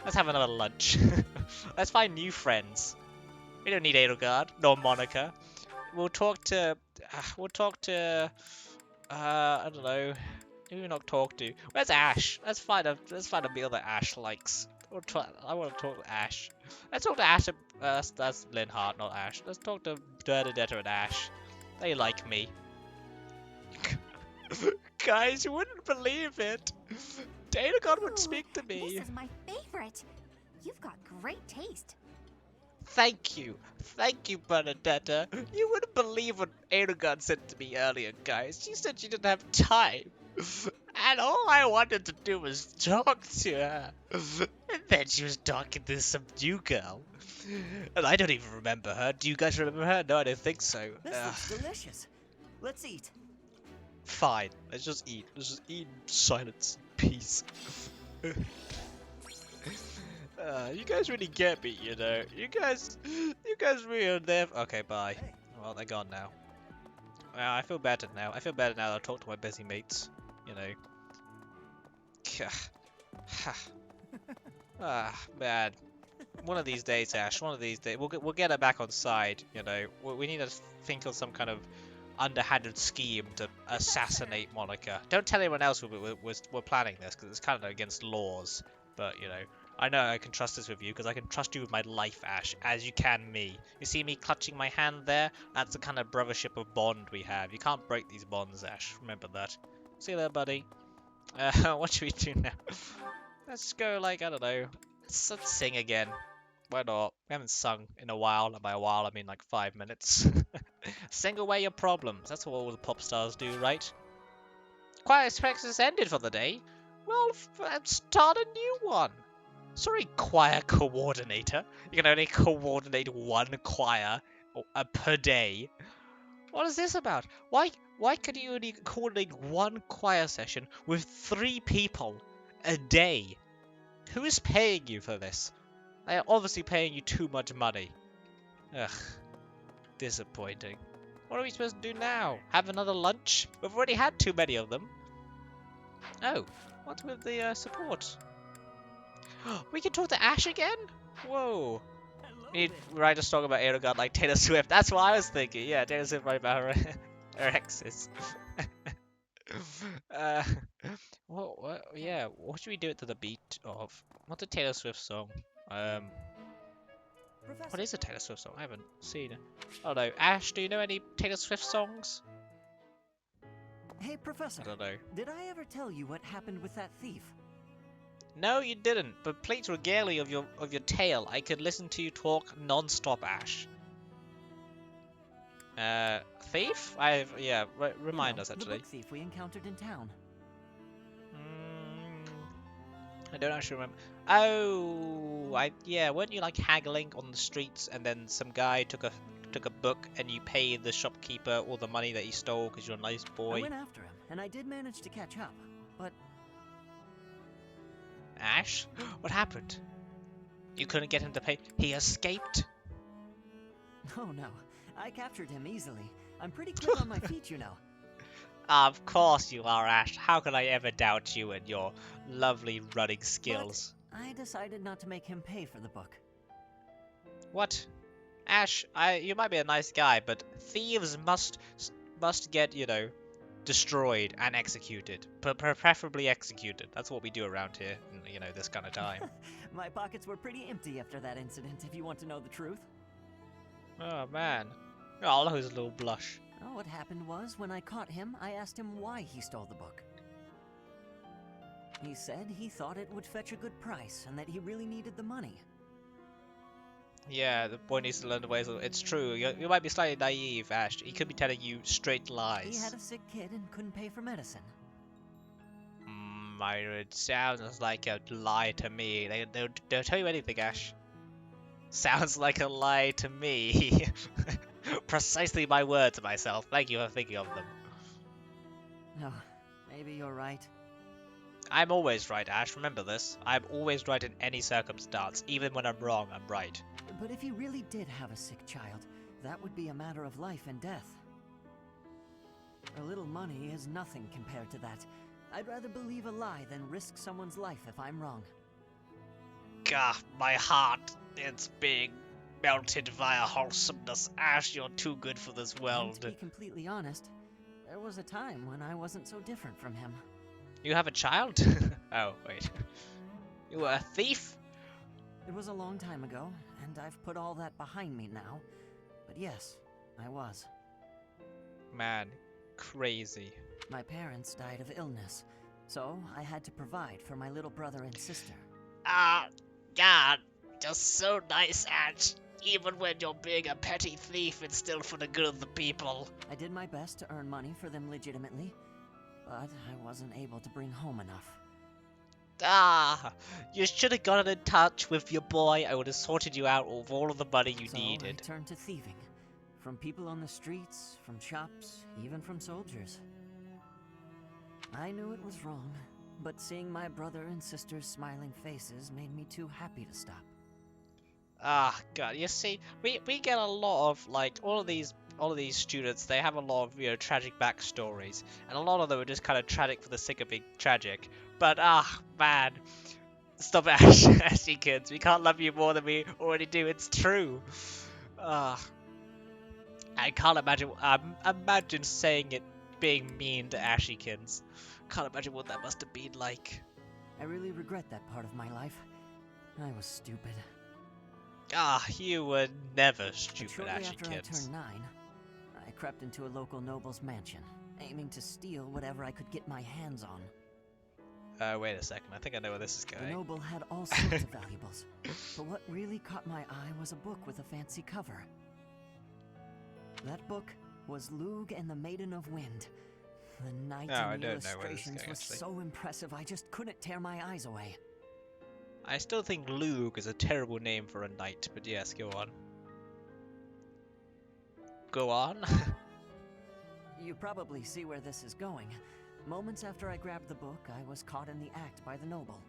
S1: Let's have another lunch. Let's find new friends. We don't need Edelgard, nor Monica. We'll talk to, I don't know, who we not talk to? Where's Ash? Let's find a meal that Ash likes. I want to talk to Ash. Let's talk to Ash. That's Linhart, not Ash. Let's talk to Bernadetta and Ash. They like me. Guys, you wouldn't believe it. Edelgard would speak to me.
S8: This is my favorite. You've got great taste.
S1: Thank you, Bernadetta. You wouldn't believe what Edelgard said to me earlier, guys. She said she didn't have time. And all I wanted to do was talk to her. And then she was talking to some new girl. And I don't even remember her. Do you guys remember her? No, I don't think so.
S18: This looks delicious. Let's eat.
S1: Fine. Let's just eat. Let's just eat in silence and peace. You guys really get me, you know. You guys really are there. Okay, bye. Well, they're gone now. I feel better now. I feel better now that I talk to my busy mates. You know. Man. One of these days, Ash. One of these days, we'll get her back on side. You know. We need to think of some kind of underhanded scheme to assassinate Monica. Don't tell anyone else we're planning this because it's kind of against laws. But you know. I know I can trust this with you because I can trust you with my life, Ash, as you can me. You see me clutching my hand there? That's the kind of brothership of bond we have. You can't break these bonds, Ash. Remember that. See you there, buddy. What should we do now? Let's go, like, I don't know. Let's sing again. Why not? We haven't sung in a while, and by a while I mean like 5 minutes. Sing away your problems. That's what all the pop stars do, right? Choir express ended for the day. Well, let's start a new one. Sorry, choir coordinator. You can only coordinate one choir per day. What is this about? Why can you only coordinate one choir session with 3 people a day? Who is paying you for this? They are obviously paying you too much money. Ugh. Disappointing. What are we supposed to do now? Have another lunch? We've already had too many of them. Oh, what's with the support? We can talk to Ash again? Whoa. We need to write a song about Edelgard like Taylor Swift. That's what I was thinking. Yeah, Taylor Swift writing about her exes. Yeah, what should we do it to the beat of? What's a Taylor Swift song? What is a Taylor Swift song? I haven't seen it. Oh no, Ash, do you know any Taylor Swift songs?
S18: Hey, Professor.
S1: I don't know.
S18: Did I ever tell you what happened with that thief?
S1: No, you didn't. But please regale me of your tale. I could listen to you talk non-stop, Ash. Thief? Remind us actually.
S18: The book thief we encountered in town.
S1: I don't actually remember. Oh, weren't you like haggling on the streets, and then some guy took a book, and you paid the shopkeeper all the money that he stole because you're a nice boy?
S18: I went after him, and I did manage to catch up, but.
S1: Ash, what happened? You couldn't get him to pay. He escaped.
S18: Oh no, I captured him easily. I'm pretty quick on my feet, you know.
S1: Of course you are, Ash. How could I ever doubt you and your lovely running skills?
S18: But I decided not to make him pay for the book.
S1: What? Ash, you might be a nice guy, but thieves must get, you know, destroyed and executed. Preferably executed. That's what we do around here, you know, this kind of time.
S18: My pockets were pretty empty after that incident, if you want to know the truth.
S1: Oh, man. Oh, look at his little blush.
S18: Well, what happened was, when I caught him, I asked him why he stole the book. He said he thought it would fetch a good price and that he really needed the money.
S1: Yeah, the boy needs to learn the ways of... It's true. You might be slightly naive, Ash. He could be telling you straight lies.
S18: He had a sick kid and couldn't pay for medicine.
S1: It sounds like a lie to me. They'll tell you anything, Ash. Sounds like a lie to me. Precisely my words to myself. Thank you for thinking of them.
S18: Oh, maybe you're right.
S1: I'm always right, Ash. Remember this. I'm always right in any circumstance. Even when I'm wrong, I'm right.
S18: But if you really did have a sick child, that would be a matter of life and death. A little money is nothing compared to that. I'd rather believe a lie than risk someone's life if I'm wrong.
S1: Gah, my heart, it's being melted via wholesomeness. Ash, you're too good for this world.
S18: And to be completely honest, there was a time when I wasn't so different from him.
S1: You have a child? Oh, wait. You were a thief?
S18: It was a long time ago, and I've put all that behind me now. But yes, I was.
S1: Man, crazy.
S18: My parents died of illness, so I had to provide for my little brother and sister.
S1: God, just so nice, Ash. Even when you're being a petty thief, it's still for the good of the people.
S18: I did my best to earn money for them legitimately, but I wasn't able to bring home enough.
S1: You should have gotten in touch with your boy. I would have sorted you out of all of the money you needed.
S18: I turned to thieving. From people on the streets, from shops, even from soldiers. I knew it was wrong, but seeing my brother and sister's smiling faces made me too happy to stop.
S1: God, you see, we get a lot of, like, all of these students, they have a lot of, tragic backstories, and a lot of them are just kind of tragic for the sake of being tragic. But, man, stop it, Ashy kids, we can't love you more than we already do, it's true. I can't imagine, imagine saying it being mean to Ashikins. Can't imagine what that must have been like.
S18: I really regret that part of my life. I was stupid.
S1: You were never stupid,
S18: Shortly after
S1: Ashikins.
S18: I turned 9, I crept into a local noble's mansion, aiming to steal whatever I could get my hands on.
S1: Wait a second, I think I know where this is going.
S18: The noble had all sorts of valuables, but what really caught my eye was a book with a fancy cover. That book was Lug and the Maiden of Wind. The knight in the illustrations was so impressive, I just couldn't tear my eyes away.
S1: I still think Lug is a terrible name for a knight, but yes, go on. Go on?
S18: You probably see where this is going. Moments after I grabbed the book, I was caught in the act by the noble.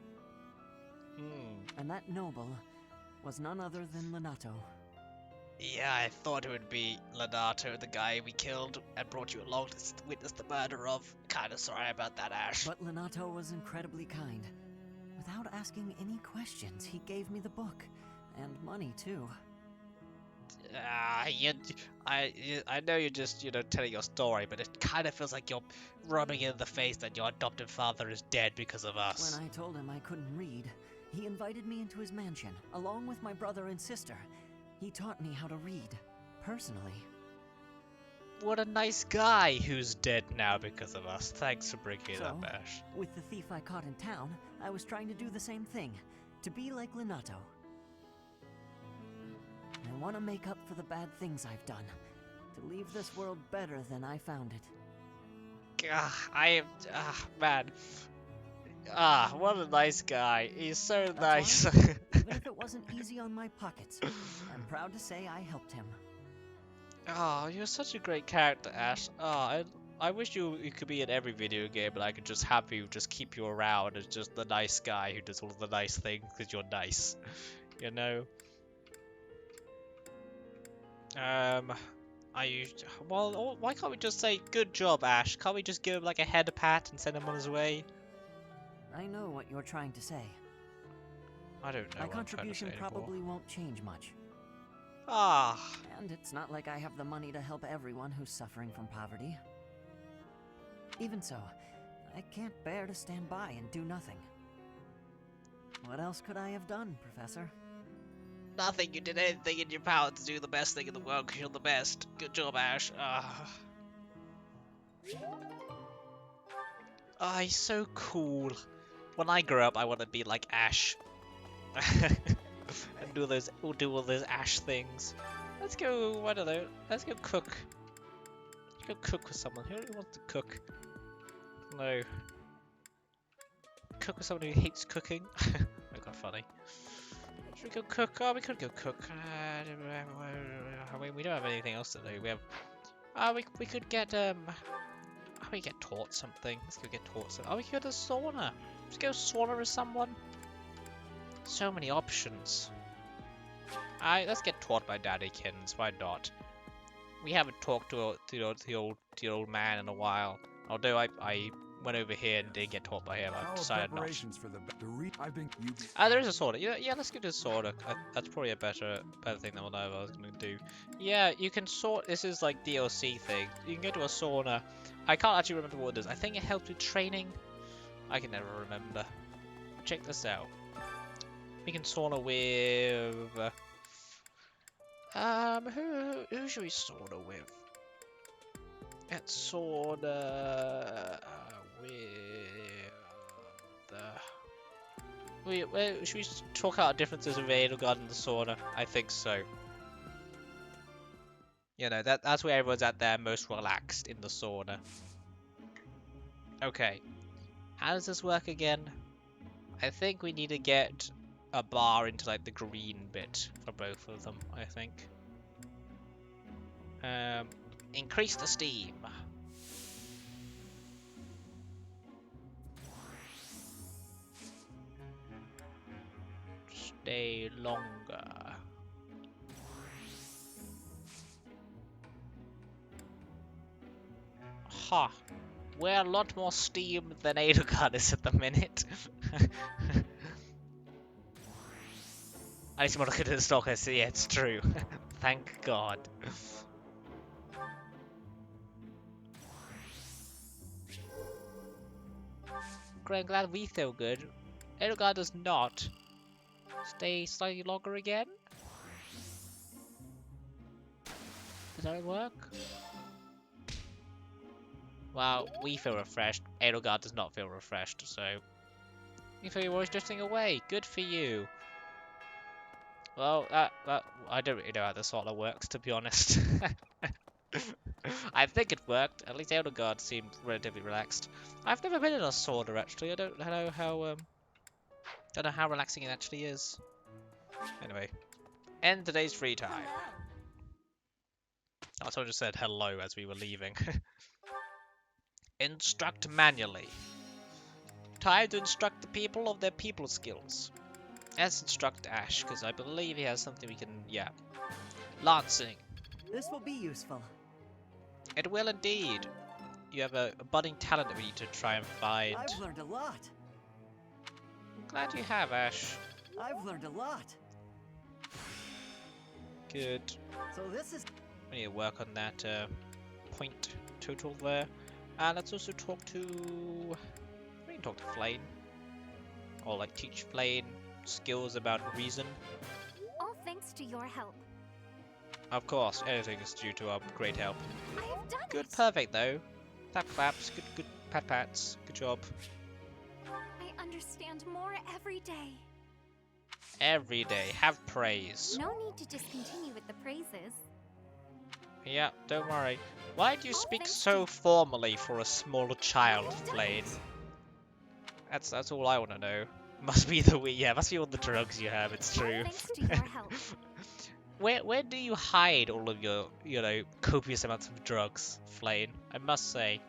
S18: And that noble was none other than Lenato.
S1: Yeah, I thought it would be Lenato, the guy we killed and brought you along to witness the murder of. Kinda sorry about that, Ash.
S18: But Lenato was incredibly kind. Without asking any questions, he gave me the book. And money, too.
S1: I know you're just, telling your story, but it kind of feels like you're rubbing it in the face that your adoptive father is dead because of us.
S18: When I told him I couldn't read, he invited me into his mansion, along with my brother and sister. He taught me how to read, personally.
S1: What a nice guy who's dead now because of us. Thanks for bringing it up, Ash.
S18: With the thief I caught in town, I was trying to do the same thing, to be like Lenato. I want to make up for the bad things I've done, to leave this world better than I found it.
S1: Man. What a nice guy. He's so nice.
S18: Even if it wasn't easy on my pockets, I'm proud to say I helped him.
S1: You're such a great character, Ash. I wish you could be in every video game and I could just have you just keep you around as just the nice guy who does all the nice things because you're nice. You know? Well, why can't we just say, good job, Ash? Can't we just give him like a head pat and send him on his way?
S18: I know what you're trying to say.
S1: I don't know.
S18: My contribution probably won't change much. And it's not like I have the money to help everyone who's suffering from poverty. Even so, I can't bear to stand by and do nothing. What else could I have done, Professor?
S1: Nothing. You did anything in your power to do the best thing in the world because you're the best. Good job, Ash. He's so cool. When I grow up, I want to be like Ash. And do all those Ash things. Let's go, I don't know, let's go cook. Let's go cook with someone. Who wants to cook? No. Cook with someone who hates cooking? Oh god, funny. Should we go cook? Oh, we could go cook. We don't have anything else to do. We have... we could get, we get taught something. Let's go get taught something. Oh, we could go to the sauna. Let's go sauna with someone. So many options. Let's get taught by Daddykins. Why not? We haven't talked to the old man in a while. Although I went over here and didn't get taught by him. I decided not. There is a sauna. Yeah, let's go to the sauna. That's probably a better thing than what I was gonna do. Yeah, you can sort. This is like DLC thing. You can go to a sauna. I can't actually remember what it is. I think it helps with training. I can never remember. Check this out. We can sauna with. Who should we sauna with? Let's sauna with. Should we talk out differences of Edelgard and the sauna? I think so. You know, that's where everyone's at their most relaxed, in the sauna. Okay. How does this work again? I think we need to get a bar into like the green bit for both of them, I think. Increase the steam. Stay longer. Ha! We're a lot more steam than Edelgard is at the minute. I just want to look at the stock and see, yeah, it's true. Thank God. Great, I'm glad we feel good. Edelgard does not. Stay slightly longer again? Does that work? Wow, we feel refreshed. Edelgard does not feel refreshed, so... You feel you're always drifting away. Good for you. Well, I don't really know how the sauna works, to be honest. I think it worked. At least Edelgard seemed relatively relaxed. I've never been in a sauna, actually. I don't know how relaxing it actually is. Anyway, end today's free time. Oh, someone just said hello as we were leaving. Instruct manually. Time to instruct the people of their people skills. Let's instruct Ash, because I believe he has something we can, yeah. Lancing.
S18: This will be useful.
S1: It will indeed. You have a budding talent that we need to try and find.
S18: I've learned a lot.
S1: Glad you have, Ash.
S18: I've learned a lot.
S1: Good.
S18: So this is...
S1: We need to work on that point total there. And let's also talk to... We can talk to Flane. Or like teach Flane skills about reason.
S3: All thanks to your help.
S1: Of course, anything is due to our great help.
S3: I have done
S1: Good,
S3: it.
S1: perfect though. Tap claps, good pat pats, good job.
S3: I understand more every day.
S1: Every day, have praise.
S3: No need to just continue with the praises.
S1: Yeah, don't worry. Why do you speak so formally for a small child, Flane? That's all I want to know. Must be must be all the drugs you have. It's true.
S3: Thanks to your help.
S1: Where do you hide all of your, copious amounts of drugs, Flane? I must say,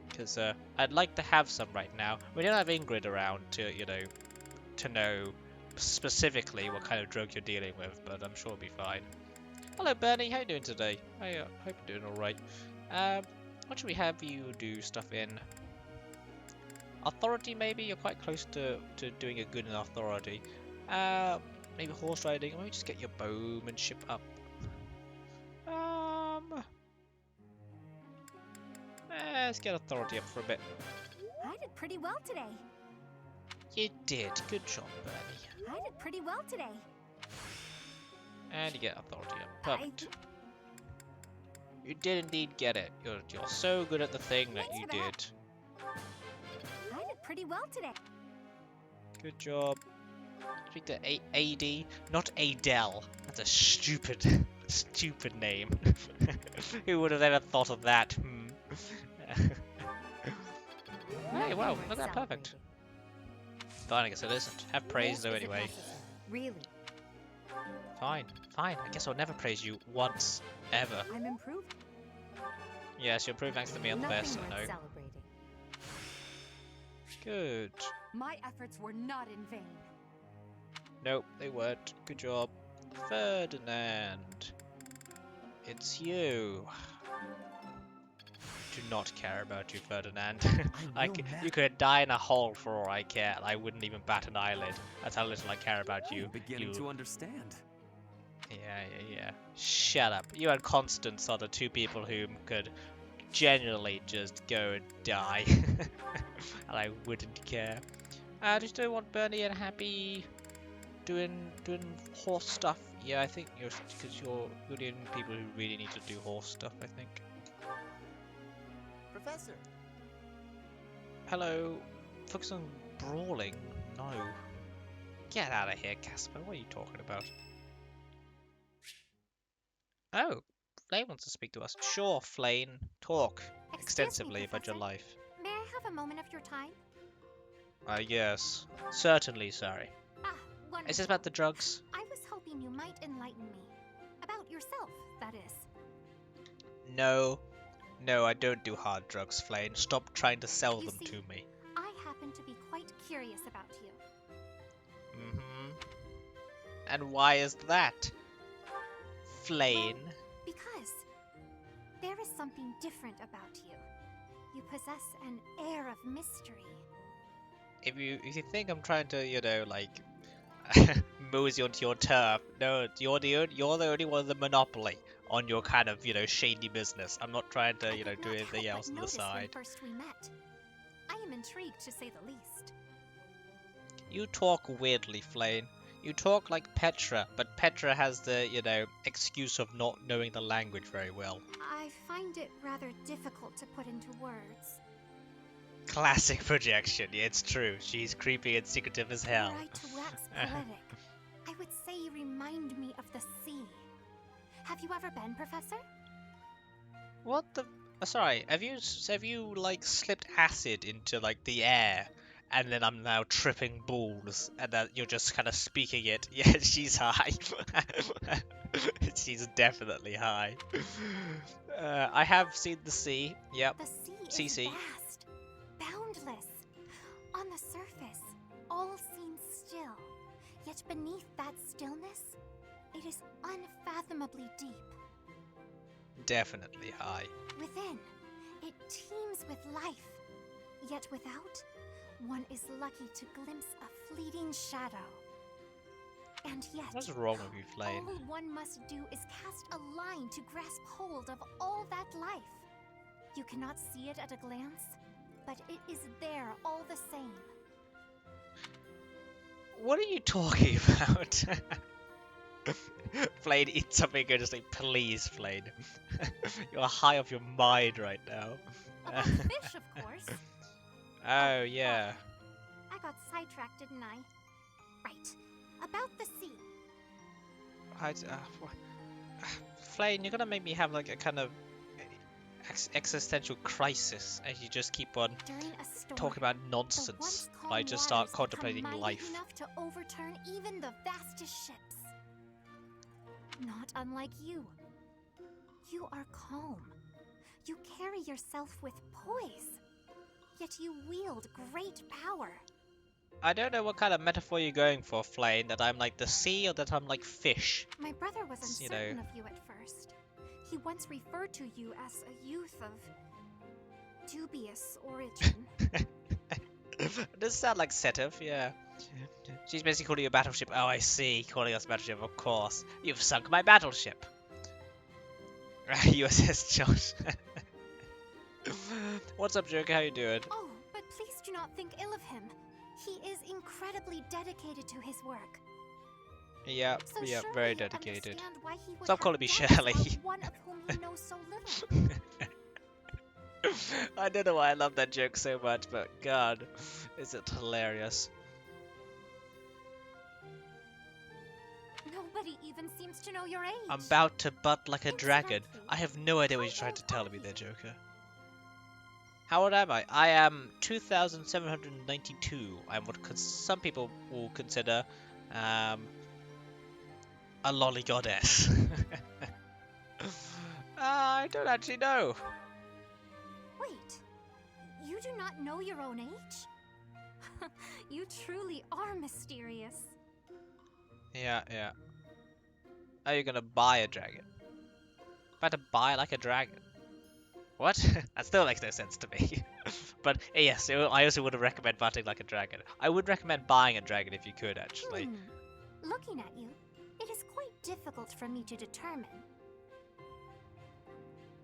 S1: because I'd like to have some right now. We don't have Ingrid around to, to know specifically what kind of drug you're dealing with, but I'm sure it'll be fine. Hello, Bernie. How you doing today? I hope you're doing all right. What should we have you do stuff in? Authority, maybe? You're quite close to doing a good in authority. Maybe horse riding. Why don't you just get your bowmanship up? Let's get authority up for a bit.
S3: I did pretty well today.
S1: You did. Good job, Bernie.
S3: I did pretty well today.
S1: And you get authority up. Perfect. You did indeed get it. You're so good at the thing that you did.
S3: I did pretty well today.
S1: Good job. Speak to AD, not Adele. That's a stupid, stupid name. Who would have ever thought of that? Hey, wow, not that perfect. Fine, I guess it isn't. Have praise though anyway.
S8: Really?
S1: Fine, fine. I guess I'll never praise you once, ever.
S8: I'm improving.
S1: Yes, you're improving thanks to me on the best, I know.
S8: Celebrating.
S1: Good.
S19: My efforts were not in vain.
S1: Nope, they weren't. Good job. Ferdinand. It's you. I do not care about you, Ferdinand. You could die in a hole for all I care, and I wouldn't even bat an eyelid. That's how little I care about you.
S11: I'm beginning to understand.
S1: Yeah. Shut up. You and Constance are the two people who could genuinely just go and die. And I wouldn't care. Do you still want Bernie and Happy doing horse stuff? Yeah, I think you're the only people who really need to do horse stuff, I think.
S7: Professor.
S1: Hello. Focus on brawling? No. Get out of here, Casper. What are you talking about? Oh, Flane wants to speak to us. Sure, Flane. Talk extensively about your life.
S3: May I have a moment of your time?
S1: Yes. Certainly, sorry.
S3: Wonderful.
S1: Is this about the drugs?
S3: I was hoping you might enlighten me. About yourself, that is.
S1: No, I don't do hard drugs, Flane. Stop trying to sell them to me.
S3: I happen to be quite curious about you.
S1: And why is that? Flane?
S3: Well, because there is something different about you. You possess an air of mystery.
S1: If you think I'm trying to, like, mosey onto your turf, no, you're the only one with the monopoly on your kind of, shady business. I'm not trying to, do anything else on the side.
S3: When first we met. I am intrigued, to say the least.
S1: You talk weirdly, Flane. You talk like Petra, but Petra has the, excuse of not knowing the language very well.
S3: I find it rather difficult to put into words.
S1: Classic projection. Yeah, it's true. She's creepy and secretive as hell.
S3: Were I to wax poetic, I would say you remind me of the sea. Have you ever been, Professor?
S1: What the? Sorry. Have you like slipped acid into like the air, and then I'm now tripping balls, and that you're just kind of speaking it? Yeah, she's high. She's definitely high. I have seen the sea. Yep.
S3: The sea is vast, boundless. On the surface, all seems still. Yet beneath that stillness, it is unfathomably deep.
S1: Definitely high.
S3: Within, it teems with life. Yet without, one is lucky to glimpse a fleeting shadow. And yet,
S1: what's wrong with you, Flane?
S3: All one must do is cast a line to grasp hold of all that life. You cannot see it at a glance, but it is there all the same.
S1: What are you talking about? Flane, eat something good and say, please, Flane. You're high off your mind right now.
S3: About fish, of course.
S1: Oh, yeah.
S3: I got sidetracked, didn't I? Right. About the sea.
S1: Flane, you're gonna make me have like a kind of existential crisis as you just keep on talking about nonsense. I just start contemplating life.
S3: Enough to overturn even the vastest ships. Not unlike you. You are calm. You carry yourself with poise. Yet you wield great power.
S1: I don't know what kind of metaphor you're going for, Flane, that I'm like the sea or that I'm like fish.
S3: My brother was uncertain of you at first. He once referred to you as a youth of dubious origin.
S1: Does sound like Setov, yeah. She's basically calling you a battleship. Oh, I see. Calling us a battleship, of course. You've sunk my battleship. USS Josh. What's up, Joker? How you doing?
S3: Oh, but please do not think ill of him. He is incredibly dedicated to his work.
S1: Yeah,
S3: so
S1: yeah, very dedicated.
S3: Stop
S1: calling me Shirley.
S3: One of whom you know so little.
S1: I don't know why I love that joke so much, but God, is it hilarious.
S3: But he even seems to know your age.
S1: I'm about to butt like a dragon. I have no idea what you're trying to tell me there, Joker. How old am I? I am 2,792. I'm what some people will consider a lolly goddess. I don't actually know.
S3: Wait, you do not know your own age? You truly are mysterious.
S1: Yeah. Are you gonna buy a dragon? About to buy like a dragon? What? That still makes no sense to me. But yes, I also would recommend butting like a dragon. I would recommend buying a dragon if you could, actually.
S3: Looking at you, it is quite difficult for me to determine.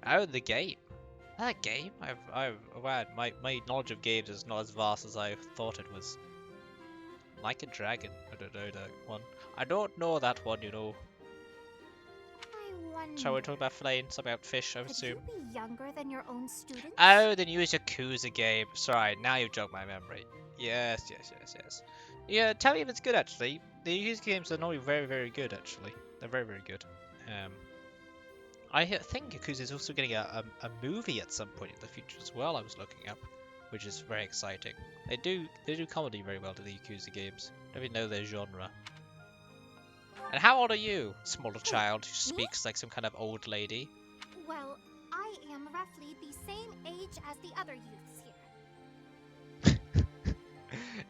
S1: Oh, the game. That game? Wow, my knowledge of games is not as vast as I thought it was. Like a dragon. I don't know that one. I don't know that one, you know.
S3: I wonder.
S1: So we're talking about Flame, something about fish, I assume.
S3: Could you be younger than your own students?
S1: Oh, the new Yakuza game. Sorry, now you've jogged my memory. Yes. Yeah, tell me if it's good, actually. The Yakuza games are normally very, very good, actually. They're very, very good. I think Yakuza is also getting a movie at some point in the future as well, I was looking up, which is very exciting. They do comedy very well to the Yakuza games. Don't even know their genre. And how old are you, smaller child who speaks like some kind of old lady?
S3: Well, I am roughly the same age as the other youths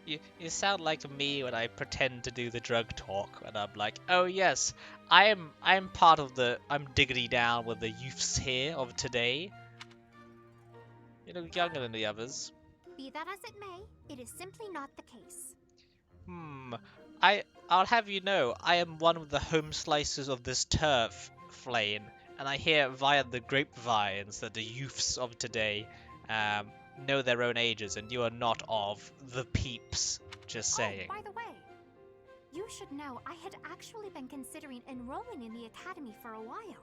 S3: here.
S1: You sound like me when I pretend to do the drug talk, and I'm like, oh yes, I'm part of I'm diggity down with the youths here of today. You look younger than the others.
S3: Be that as it may, it is simply not the case.
S1: I'll have you know, I am one of the home slicers of this turf, Flame, and I hear via the grapevines that the youths of today know their own ages, and you are not of the peeps. Just saying.
S3: Oh, by the way, you should know I had actually been considering enrolling in the academy for a while.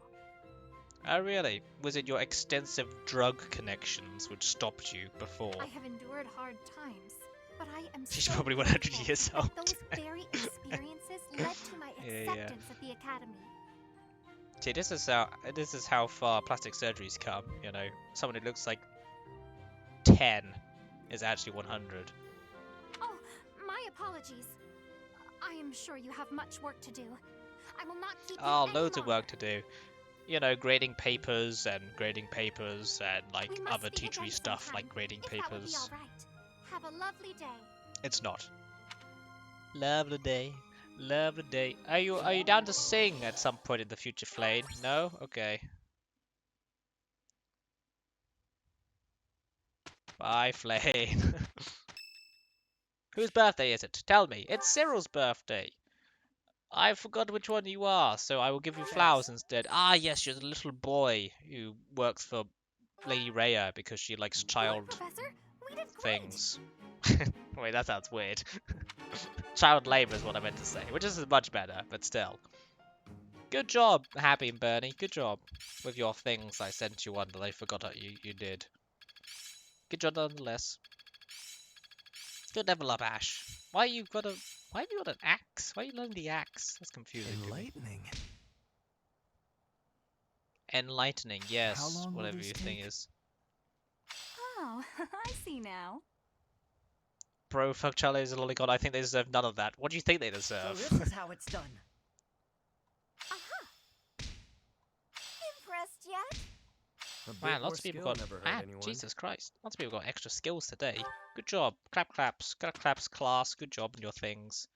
S1: Oh really? Was it your extensive drug connections which stopped you before?
S3: I have endured hard times, but I am
S1: She's
S3: so
S1: probably 100
S3: grateful
S1: years
S3: that
S1: old.
S3: Those very experiences led to my acceptance at the academy.
S1: See, this is how far plastic surgery's come, you know. Someone who looks like 10 is actually 100.
S3: Oh, my apologies. I am sure you have much work to do. I will not keep you any
S1: Loads of
S3: longer.
S1: work to do. You know, grading papers and like
S3: We must
S1: other
S3: speak
S1: teachery
S3: again
S1: stuff
S3: sometime,
S1: like grading
S3: if that would be
S1: papers.
S3: all right. Have a lovely day.
S1: It's not. Lovely day. Lovely day. Are you down to sing at some point in the future, Flame? No? Okay. Bye, Flame. Whose birthday is it? Tell me. It's Cyril's birthday. I forgot which one you are, so I will give you flowers instead. Ah, yes, you're the little boy who works for Lady Rhea because she likes child
S3: Professor, we did
S1: things. Wait, that sounds weird. Child labor is what I meant to say, which is much better, but still. Good job, Happy and Bernie. Good job with your things I sent you one that I forgot that you did. Good job nonetheless. Good level up, Ash. Why have you got an axe? Why are you learning the axe? That's confusing.
S6: Enlightening.
S1: Enlightening, yes.
S6: How long will
S1: Whatever
S6: these
S1: your thing
S6: take?
S1: is.
S8: Oh, I see now.
S1: Bro, fuck Charlie's a lolicon. I think they deserve none of that. What do you think they deserve?
S18: So this is how it's done.
S3: Impressed yet?
S1: Man, lots of people got. Jesus Christ. Lots of people got extra skills today. Good job. Clap claps. Claps class. Good job on your things.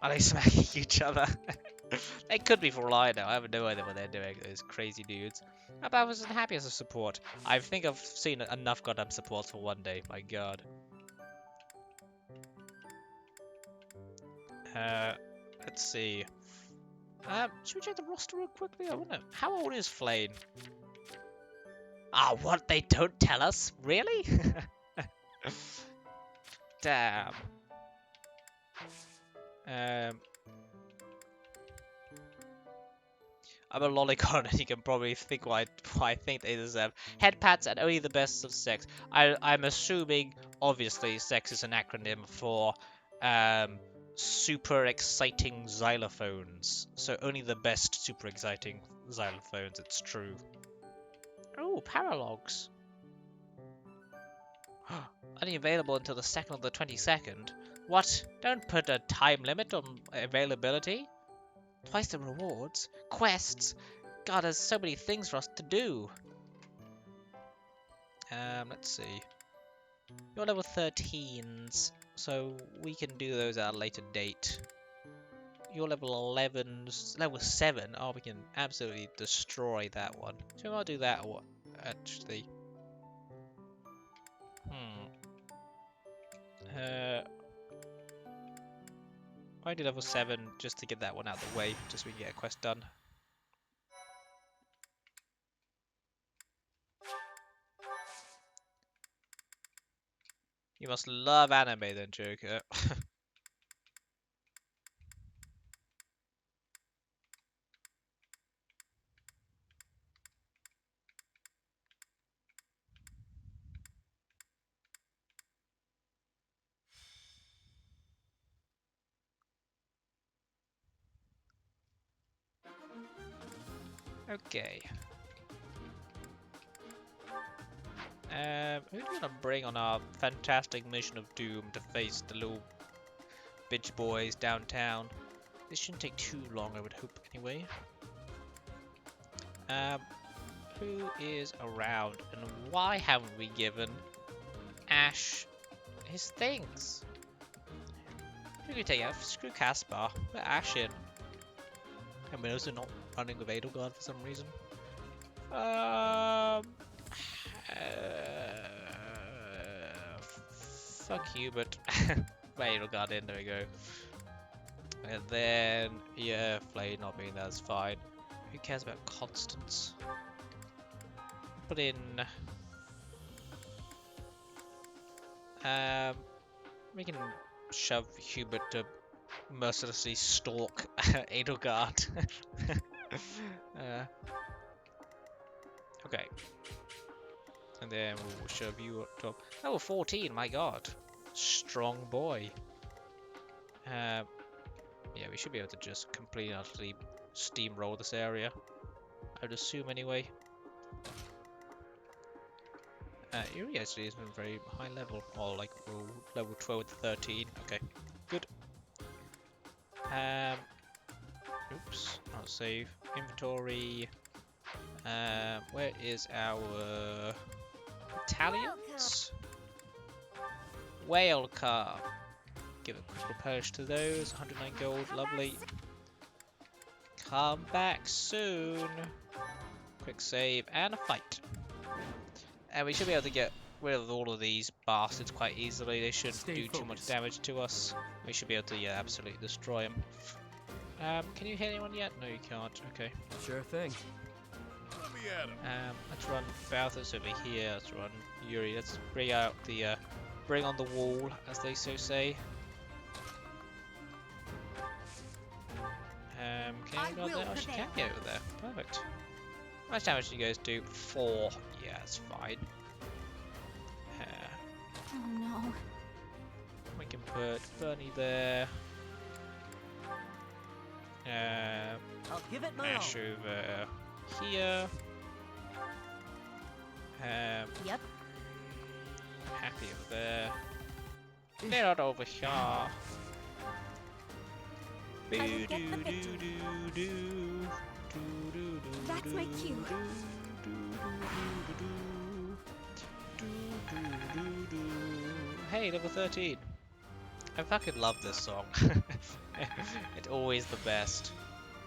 S1: Are they smacking each other? They could be for all I know. I have no idea what they're doing. Those crazy dudes. I wasn't happy as a support. I think I've seen enough goddamn supports for one day. My god. Let's see. Should we check the roster real quickly? I wonder. How old is Flame? Ah, what? They don't tell us? Really? Damn. I'm a lolicon, and you can probably think what I think they deserve. Head pats and only the best of sex. I'm assuming, obviously, sex is an acronym for super exciting xylophones. So only the best super exciting xylophones, it's true. Oh, paralogs. Only available until the 2nd of the 22nd. What? Don't put a time limit on availability. Twice the rewards. Quests. God, there's so many things for us to do. Let's see. You're level 13s, so we can do those at a later date. You're level 11s, level 7. Oh, we can absolutely destroy that one. So I'll do that one, actually. I do level 7 just to get that one out of the way, just so we can get a quest done. You must love anime then, Joker. Okay. Who do we want to bring on our fantastic mission of doom to face the little bitch boys downtown? This shouldn't take too long, I would hope, anyway. Who is around, and why haven't we given Ash his things? Who can take out? Screw Caspar. Put Ash in. And we're also not running with Edelgard for some reason. Fuck you, but Edelgard in, there we go. And then, yeah, Flay not being there is fine. Who cares about Constance? Put in... we can shove Hubert to mercilessly stalk Edelgard. Okay. And then we'll shove you up top. Oh, 14, my god. Strong boy. Yeah, we should be able to just completely utterly steamroll this area. I would assume anyway. Yuri actually isn't very high level, or like level 12 with 13. Okay, good. Oops, not save. Inventory. Where is our battalions? Whale car. Give a quick replenish to those. 109 gold, lovely. Come back soon. Quick save and a fight. And we should be able to get rid of all of these bastards quite easily. They shouldn't do too much damage to us. We should be able to, yeah, absolutely destroy them. Can you hit anyone yet? No, you can't. Okay.
S12: Sure thing.
S16: Let me at him.
S1: Let's run Balthus over here. Let's run Yuri. Let's bring out the, bring on the wall, as they so say. Can you go there? Oh, she can get over there. Perfect. How much damage do you guys do? 4. Yeah, it's fine.
S5: Oh no.
S1: We can put Bernie there.
S18: I'll give it my
S1: Ash
S18: all.
S1: over here.
S5: Yep.
S1: Happy over there. They're not over here.
S5: That's my cue.
S1: Hey, level 13. I fucking love this song. It's always the best.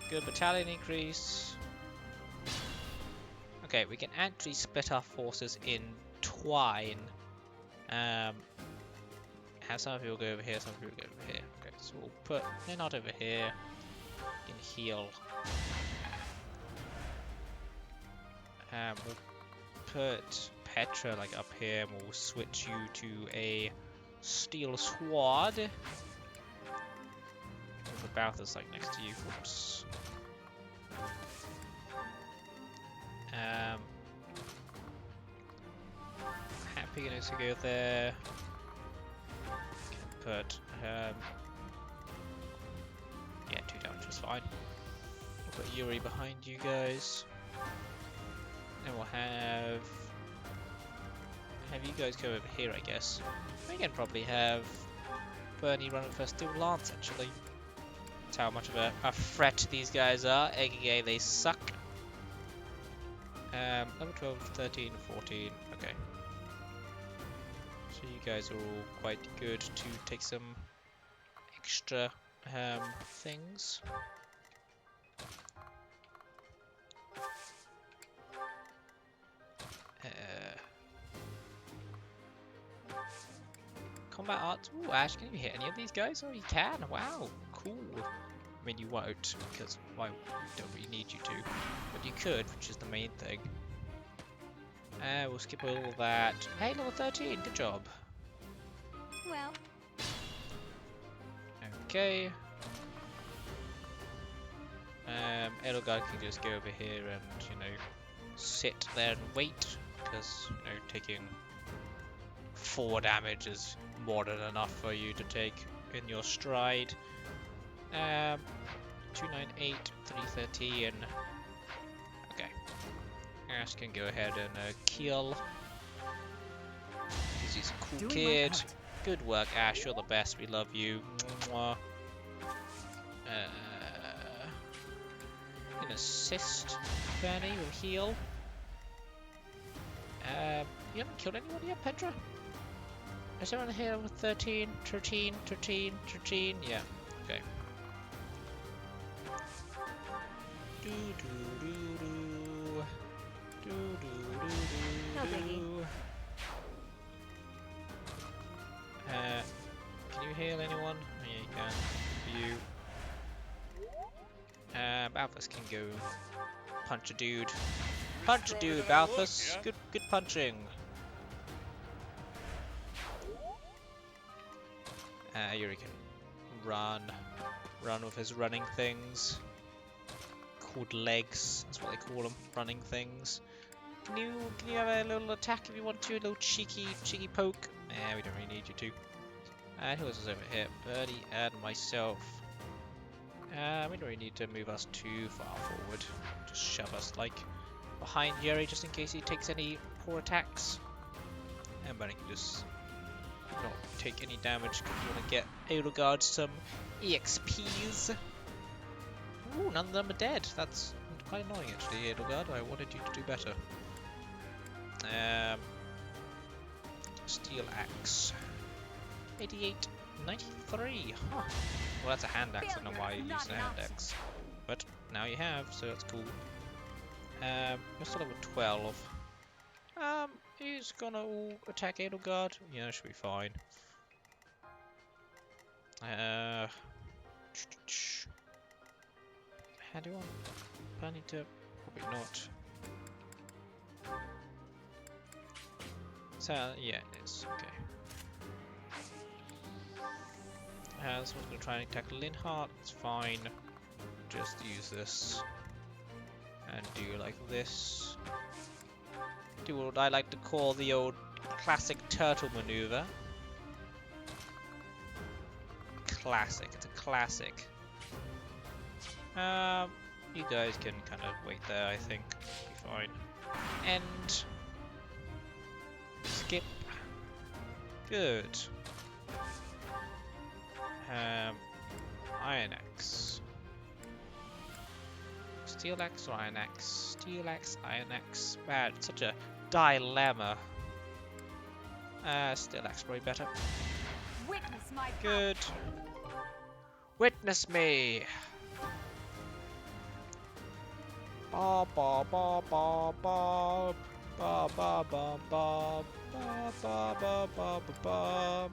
S1: Good battalion increase. Okay, we can actually split our forces in twine. Have some people go over here, some people go over here. Okay, so we'll put... They're not over here. We can heal. We'll put Petra like up here, and we'll switch you to a steel sword. With the Balthus like next to you. Whoops. Happy to go there. Can put which is fine. We'll put Yuri behind you guys. And we'll have you guys go over here, I guess. We can probably have Bernie run with her Steel Lance, actually. That's how much of a threat these guys are, aka they suck. Level 12, 13, 14, okay. So you guys are all quite good to take some extra things. Combat arts. Ooh, Ash, can you hit any of these guys? Oh, you can. Wow, cool. I mean, you won't, because I don't really need you to. But you could, which is the main thing. We'll skip all that. Hey, level 13, good job.
S8: Well.
S1: Okay. Edelgard can just go over here and, you know, sit there and wait, because, you know, taking 4 damage is more than enough for you to take in your stride. 298, 313. Okay. Ash can go ahead and kill. Because he's a cool kid. Good work, Ash. You're the best. We love you. Mwah. An assist. Bernie will heal. You haven't killed anyone yet, Petra? Is everyone here with 13, 13, 13, 13? Yeah, okay. Do do do do. Do do do do.
S8: No biggie.
S1: Can you heal anyone? Yeah, you can. You. Balthus can go punch a dude. Punch a dude, Balthus. Good punching. Yuri can run with his running things. Called legs, that's what they call them, running things. Can you have a little attack if you want to, a little cheeky poke? We don't really need you to. And who else is over here? Birdie and myself. We don't really need to move us too far forward. Just shove us like behind Yuri just in case he takes any poor attacks. And Birdie can just not take any damage because you want to get Edelgard some EXPs. Ooh, none of them are dead. That's quite annoying actually, Edelgard. I wanted you to do better. Steel axe. 88, 93. Huh. Well, that's a hand axe. I don't know why you used a hand axe. But now you have, so that's cool. You're still level 12. He's gonna attack Edelgard. Yeah, should be fine. How do I need to? Probably not. So yeah, it is okay. This one's gonna try and attack Linhardt. It's fine. Just use this and do like this. Do what I like to call the old classic turtle maneuver. Classic. It's a classic. You guys can kind of wait there, I think. Be fine. And skip. Good. Iron Axe. Steel Axe or Iron Axe? Steel Axe, Iron Axe. Man, it's such a dilemma. Steel Axe probably better.
S8: Witness my
S1: good. Witness me. Ba ba ba ba ba ba ba ba ba ba ba ba ba ba.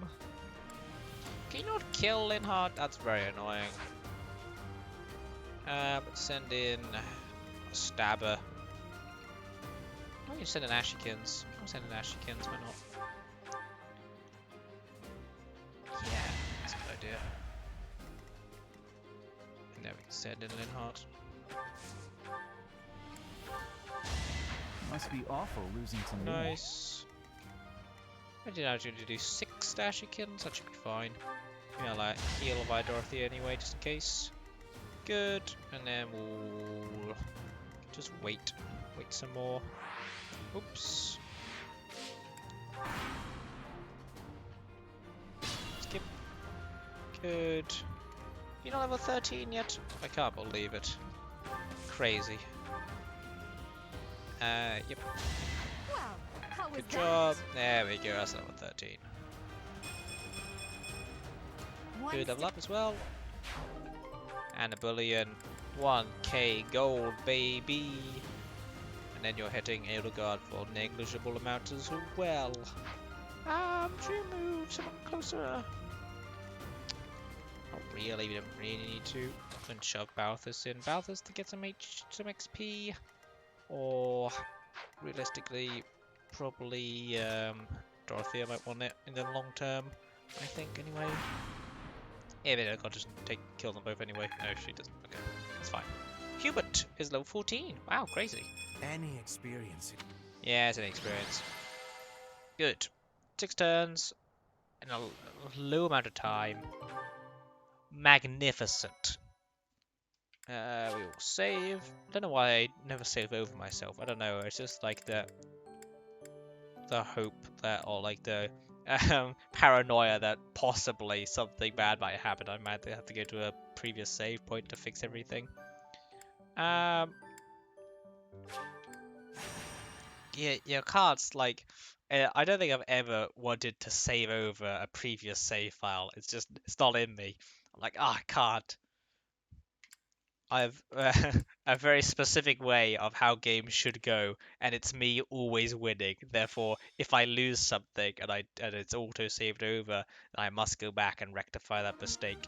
S1: Can you not kill Linhardt? That's very annoying. Send in a stabber. Why don't you send in Ashikins? I'll send in Ashikins, why not? Yeah, that's a good idea. And now we can send in Linhardt.
S10: Must be awful losing to me.
S1: Nice. I did actually do 6 Ashikins, that should be fine. Yeah, like heal by Dorothy anyway, just in case. good. And then we'll just wait some more. Oops. Skip. Good. You're not level 13 yet? I can't believe it. Crazy. Yep.
S8: Well, how was
S1: Good job. There we go, that's level 13. Good level up as well. And a billion. 1k gold, baby. And then you're hitting Edelgard for negligible amount as well. To move someone closer. Not really, we don't really need to. And shove Balthus in. Balthus to get some XP. Or realistically, probably Dorothea might want it in the long term, I think anyway. Yeah, but I'll just kill them both anyway. No, she doesn't. Okay, that's fine. Hubert is level 14. Wow, crazy.
S6: Any experience.
S1: Yeah, it's an experience. Good. 6 turns in a low amount of time. Magnificent. We will save. I don't know why I never save over myself. I don't know. It's just like the hope that, or like the paranoia that possibly something bad might happen. I might have to go to a previous save point to fix everything. Yeah, your cards, like, I don't think I've ever wanted to save over a previous save file. It's not in me. I'm like, I can't. I've a very specific way of how games should go, and it's me always winning. Therefore, if I lose something and it's auto saved over, then I must go back and rectify that mistake.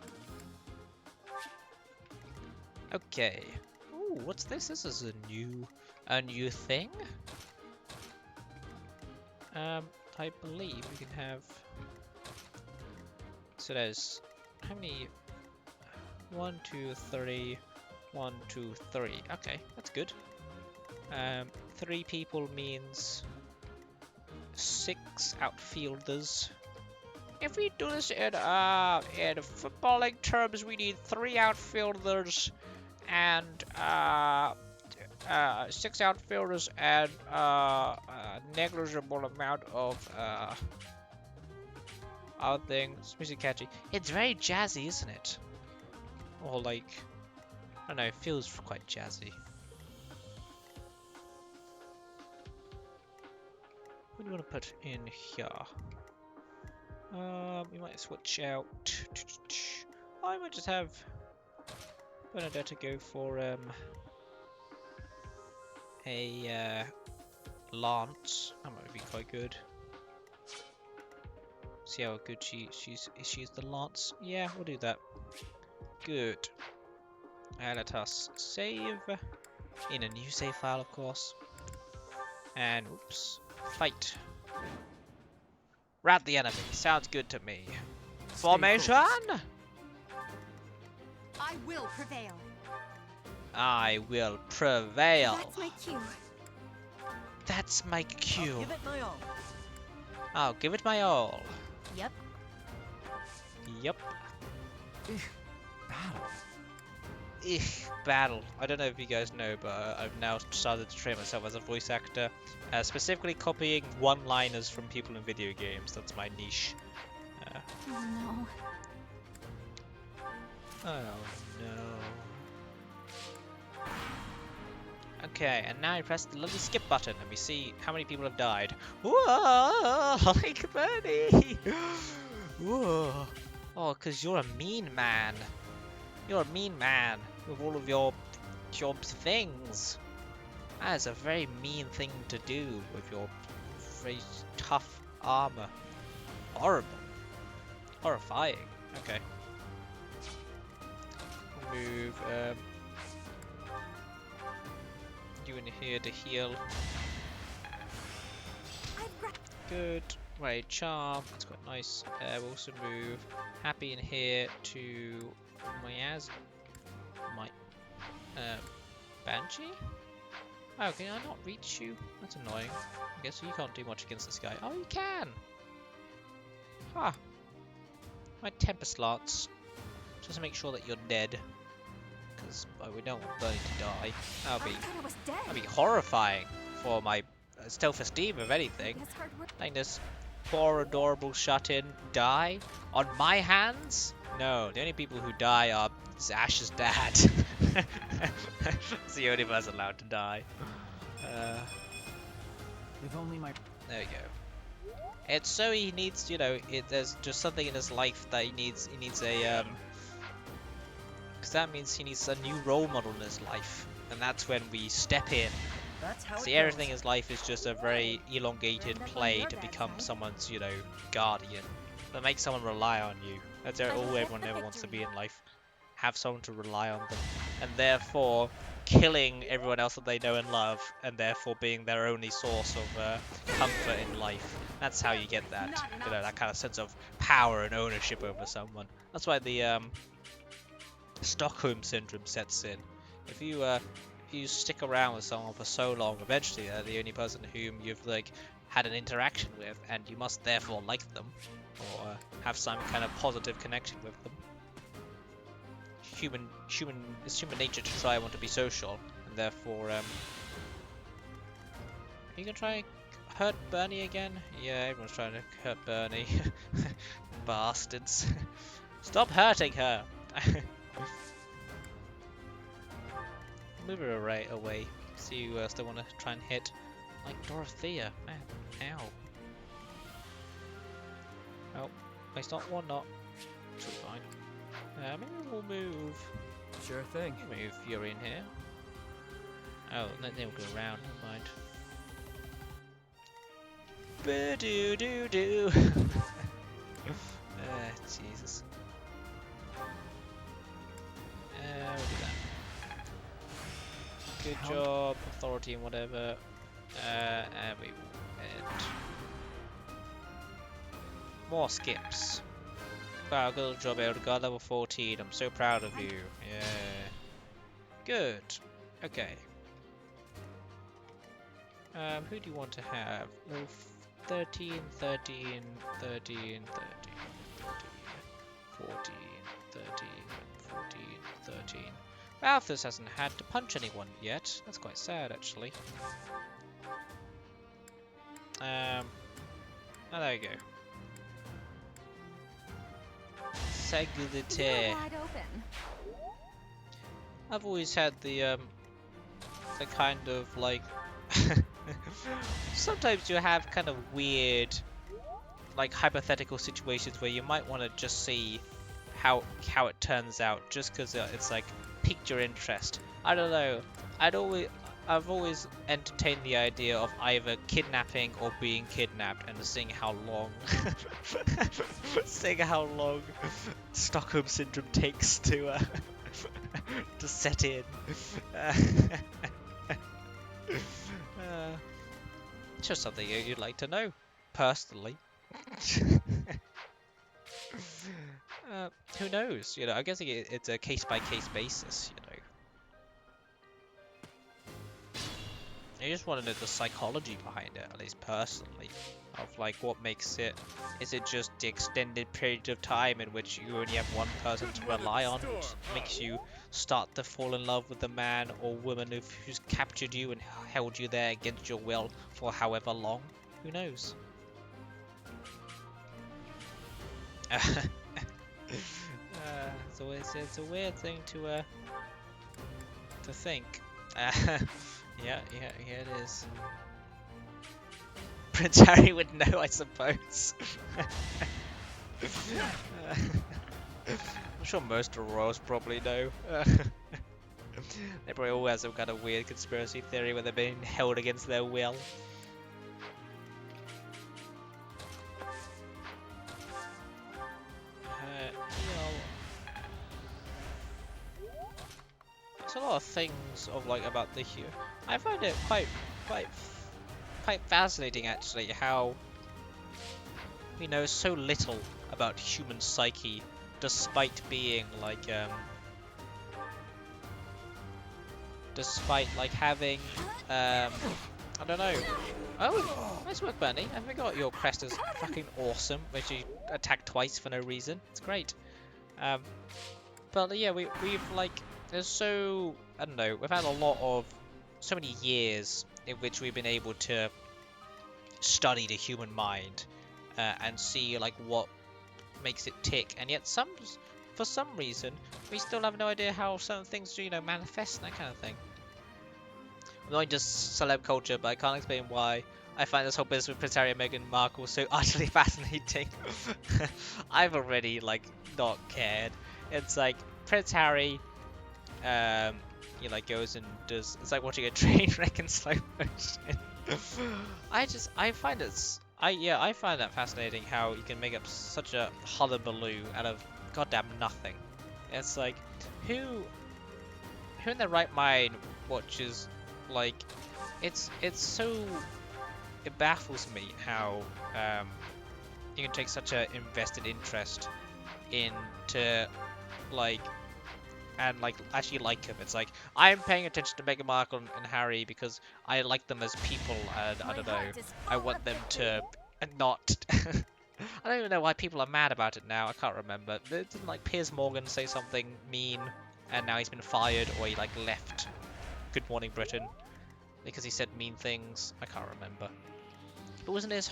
S1: Okay. Ooh, what's this? This is a new thing. I believe we can have. So there's how many? 1, 2, 3. 1, 2, 3. Okay, that's good. 3 people means 6 outfielders. If we do this in footballing terms, we need 3 outfielders and 6 outfielders and a negligible amount of other things. Music catchy. It's very jazzy, isn't it? Or like. I don't know, it feels quite jazzy. What do you want to put in here? We might switch out. I might just have Bernadetta go for a lance. That might be quite good. See how good she's the lance. Yeah, we'll do that. Good. Let us save in a new save file, of course. And oops, fight. Rat the enemy. Sounds good to me. Formation.
S8: I will prevail.
S1: I will prevail.
S8: That's my cue.
S1: That's my cue.
S18: I'll give it my all.
S1: I'll give it my all.
S5: Yep.
S1: Yep.
S6: Battle.
S1: Battle. I don't know if you guys know, but I've now started to train myself as a voice actor, specifically copying one-liners from people in video games. That's my niche.
S5: Oh no.
S1: Oh no. Okay, and now I press the lovely skip button and we see how many people have died. Whoa! Like Bernie! Whoa! Oh, because you're a mean man. You're a mean man with all of your things. That is a very mean thing to do with your very tough armor. Horrible. Horrifying. Okay. Move you in here to heal. Good. Right, charm. That's quite nice. We'll also move Happy in here to my Banshee? Oh, can I not reach you? That's annoying. I guess you can't do much against this guy. Oh, you can! Huh. My temper slots. Just to make sure that you're dead. because we don't want Bernie to die. That'd be horrifying for my self-esteem, if anything. Letting this poor, adorable shut-in die on my hands? No, the only people who die are Ash's dad. It's the only person allowed to die.
S10: If only my...
S1: There we go. It's so he needs, you know, there's just something in his life that he needs a, because that means he needs a new role model in his life. And that's when we step in. See, everything in his life is just a very elongated play to become someone's, you know, guardian. That makes someone rely on you. That's all everyone ever wants to be in life. Have someone to rely on them. And therefore, killing everyone else that they know and love, and therefore being their only source of comfort in life. That's how you get that, you know, that kind of sense of power and ownership over someone. That's why the Stockholm syndrome sets in. If you stick around with someone for so long, eventually they're the only person whom you've like had an interaction with, and you must therefore like them or have some kind of positive connection with them. It's human nature to try and want to be social, and therefore, are you gonna try and hurt Bernie again? Yeah, everyone's trying to hurt Bernie. Bastards. Stop hurting her! Move her away. See who else they want to try and hit. Like Dorothea. Man, ow. Oh, it's not one not. It's fine. Maybe we'll move.
S11: Sure thing.
S1: Move Fury in here. Oh, then we'll go around. Never mind. Ba-doo-doo-doo. Jesus. We'll do that. Good job, authority and whatever. And we will end. More skips. Wow, good job, Eldegard, level 14. I'm so proud of you. Yeah. Good. Okay. Who do you want to have? Level 13, 13, 13, 13, 14, 13, 14, 13. Malthus hasn't had to punch anyone yet. That's quite sad, actually. Oh, there you go. Segulite. I've always had the kind of like sometimes you have kind of weird like hypothetical situations where you might want to just see how it turns out, just because it's like piqued your interest. I don't know. I've always entertained the idea of either kidnapping or being kidnapped, and seeing how long Stockholm syndrome takes to to set in. It's just something you'd like to know, personally. Who knows? You know, I'm guessing it's a case-by-case basis. You know. I just want to know the psychology behind it, at least personally, of like what makes it. Is it just the extended period of time in which you only have one person to rely on, which makes you start to fall in love with the man or woman who's captured you and held you there against your will for however long? Who knows? It's a weird thing to think. Yeah, it is. Prince Harry would know, I suppose. I'm sure most of the royals probably know. They probably all have some kind of weird conspiracy theory where they're being held against their will. There's a lot of things of like about the hue. I find it quite fascinating actually how we know so little about human psyche, despite being like having I don't know. Oh, nice work, Bernie. I forgot your crest is fucking awesome, which you attack twice for no reason. It's great. But yeah, we've like there's so, I don't know, we've had a lot of, so many years in which we've been able to study the human mind and see like what makes it tick, and yet for some reason we still have no idea how certain things do, manifest and that kind of thing. Not just celeb culture, but I can't explain why I find this whole business with Prince Harry and Meghan Markle so utterly fascinating. I've already not cared. It's like Prince Harry, he goes and does. It's like watching a train wreck in slow motion. I find that fascinating how you can make up such a hullabaloo out of goddamn nothing. It's like, who in their right mind watches, it baffles me how you can take such an invested interest into actually like him. It's like, I'm paying attention to Meghan Markle and Harry because I like them as people, and I don't know, I want them to not. I don't even know why people are mad about it now. I can't remember. Didn't Piers Morgan say something mean, and now he's been fired, or he left Good Morning Britain because he said mean things? I can't remember. But isn't his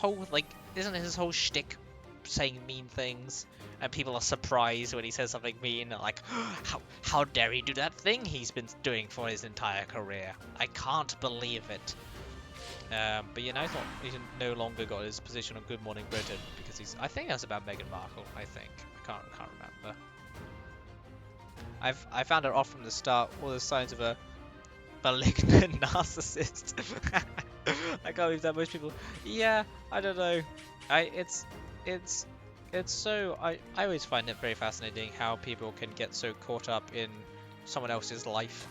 S1: whole shtick saying mean things, and people are surprised when he says something mean, how dare he do that thing he's been doing for his entire career? I can't believe it. But he's no longer got his position on Good Morning Britain because I think that's about Meghan Markle. I can't remember. I found her off from the start. All the signs of a malignant narcissist. I can't believe that most people. Yeah, I don't know. It's so, I always find it very fascinating how people can get so caught up in someone else's life,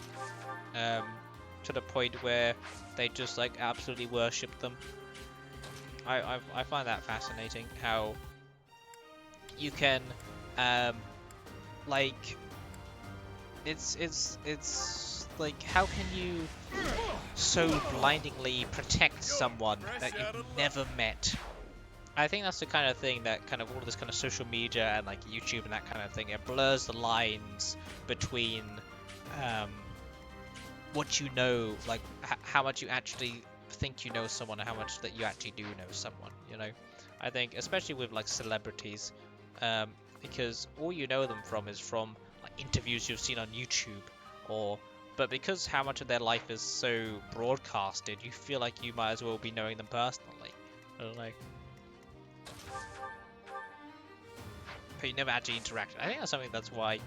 S1: to the point where they just absolutely worship them. I find that fascinating how you can it's like, how can you so blindingly protect someone that you've never met? I think that's the kind of thing that all this kind of social media and YouTube and that kind of thing, it blurs the lines between what you know, how much you actually think you know someone and how much that you actually do know someone, I think especially with celebrities, because all you know them from is from interviews you've seen on YouTube, but because how much of their life is so broadcasted, you feel like you might as well be knowing them personally. I don't know. But you never actually interact. I think that's why,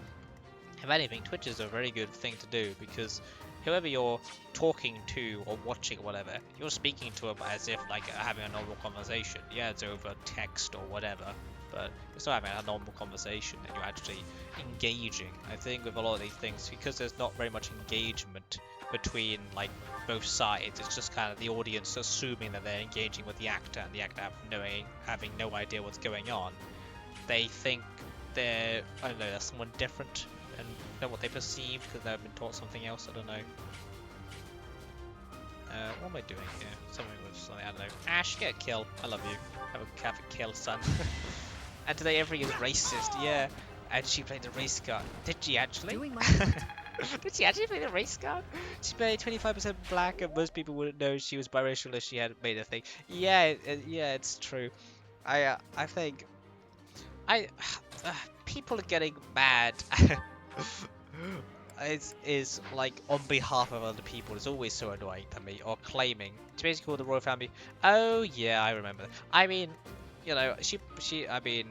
S1: if anything, Twitch is a very good thing to do, because whoever you're talking to or watching or whatever, you're speaking to them as if having a normal conversation. Yeah, it's over text or whatever, but you're still having a normal conversation and you're actually engaging. I think with a lot of these things, because there's not very much engagement between both sides, it's just kind of the audience assuming that they're engaging with the actor, and the actor having no idea what's going on. They think they're, I don't know, they're someone different and know what they perceive because they've been taught something else. I don't know. What am I doing here? Something with something, I don't know. Ash, get a kill. I love you. Have a kill, son. And today everything is racist. Yeah. And she played the race card. Did she actually? Did she actually play the race card? She played 25% black, and most people wouldn't know she was biracial if she had made a thing. Yeah, yeah, it's true. I think people are getting mad. is on behalf of other people. It's always so annoying to me. Or claiming. It's basically called the royal family. Oh yeah, I remember. I mean, I mean,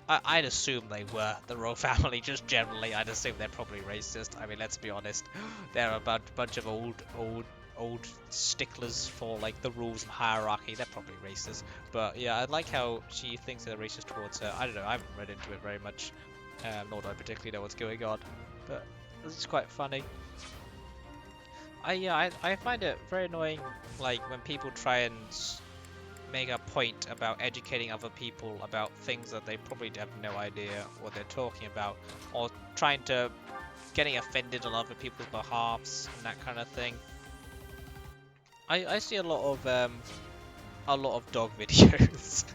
S1: I'd assume they were the royal family. Just generally, I'd assume they're probably racist. I mean, let's be honest. They're a bunch of old sticklers for the rules and hierarchy. They're probably racist. But yeah, I like how she thinks they're racist towards her. I don't know. I haven't read into it very much. Nor do I particularly know what's going on. But it's quite funny. I find it very annoying, when people try and make a point about educating other people about things that they probably have no idea what they're talking about, or trying to getting offended on other people's behalves and that kind of thing. I see a lot of dog videos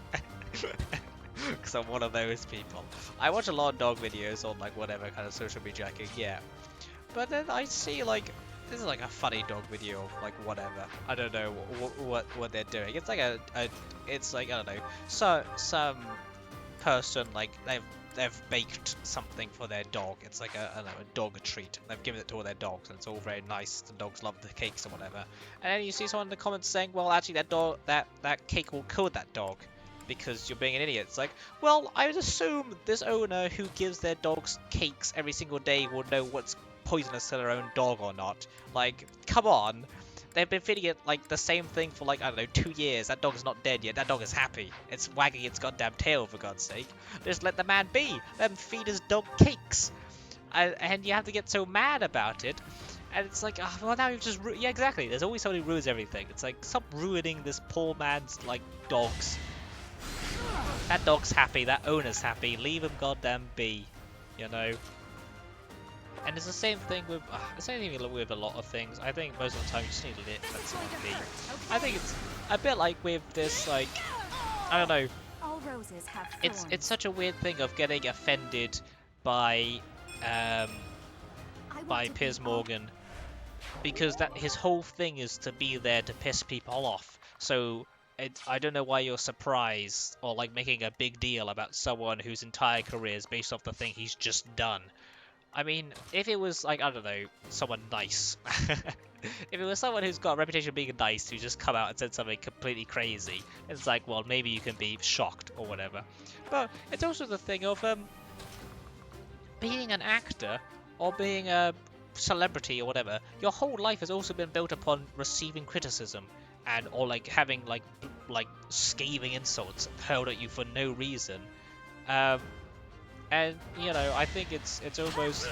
S1: because I'm one of those people. I watch a lot of dog videos on whatever kind of social media I can get, But then I see like this is like a funny dog video of like whatever. I don't know what they're doing. It's like it's like I don't know. So some person like they've baked something for their dog. It's like I don't know, a dog treat. They've given it to all their dogs, and it's all very nice. The dogs love the cakes or whatever. And then you see someone in the comments saying, "Well, actually, that cake will kill that dog because you're being an idiot." It's like, well, I would assume this owner who gives their dogs cakes every single day will know what's poisonous to their own dog or not. Like, come on. They've been feeding it, like, the same thing for, like, I don't know, 2 years. That dog's not dead yet. That dog is happy. It's wagging its goddamn tail, for God's sake. Just let the man be. Let him feed his dog cakes. And you have to get so mad about it. And it's like, oh, well, now you've just... Yeah, exactly. There's always somebody who ruins everything. It's like, stop ruining this poor man's, like, dogs. That dog's happy. That owner's happy. Leave him goddamn be. You know? And it's the same thing with a lot of things. I think most of the time you just need to let someone be. I think it's a bit like with this, like, I don't know.
S9: All roses have
S1: it's such a weird thing of getting offended by Piers Morgan, because that his whole thing is to be there to piss people off. So I don't know why you're surprised or like making a big deal about someone whose entire career is based off the thing he's just done. I mean, if it was, like, I don't know, someone nice. If it was someone who's got a reputation of being nice, who just come out and said something completely crazy, it's like, well, maybe you can be shocked or whatever. But it's also the thing of being an actor or being a celebrity or whatever. Your whole life has also been built upon receiving criticism and or like having like scathing insults hurled at you for no reason. And, you know, I think it's almost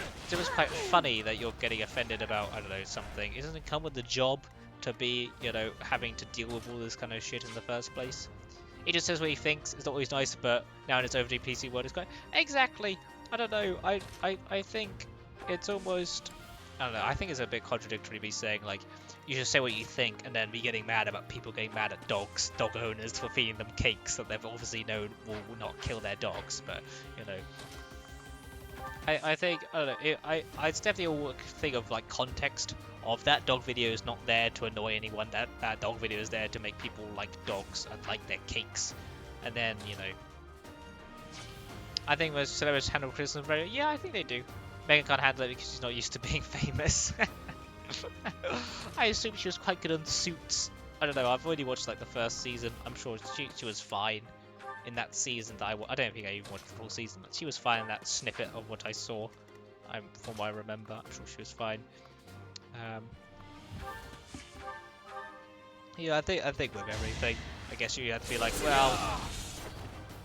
S1: quite funny that you're getting offended about, I don't know, something. It doesn't come with the job to be, you know, having to deal with all this kind of shit in the first place. He just says what he thinks. It's not always nice, but now in its overly PC world, it's quite... Exactly! I don't know. I think it's almost... I don't know. I think it's a bit contradictory to be saying, like, you should say what you think and then be getting mad about people getting mad at dog owners for feeding them cakes that they've obviously known will not kill their dogs. But, you know, I think, I don't know, it's definitely a thing of, like, context of that dog video is not there to annoy anyone. That dog video is there to make people like dogs and like their cakes. And then, you know, I think most celebrities handle criticism very... Yeah, I think they do. Megan can't handle it because she's not used to being famous. I assume she was quite good on Suits. I don't know, I've already watched like the first season. I'm sure she was fine in that season that I don't think I even watched the full season, but she was fine in that snippet of what I saw. From what I remember, I'm sure she was fine. Yeah, I think with everything, I guess you have to be like, well,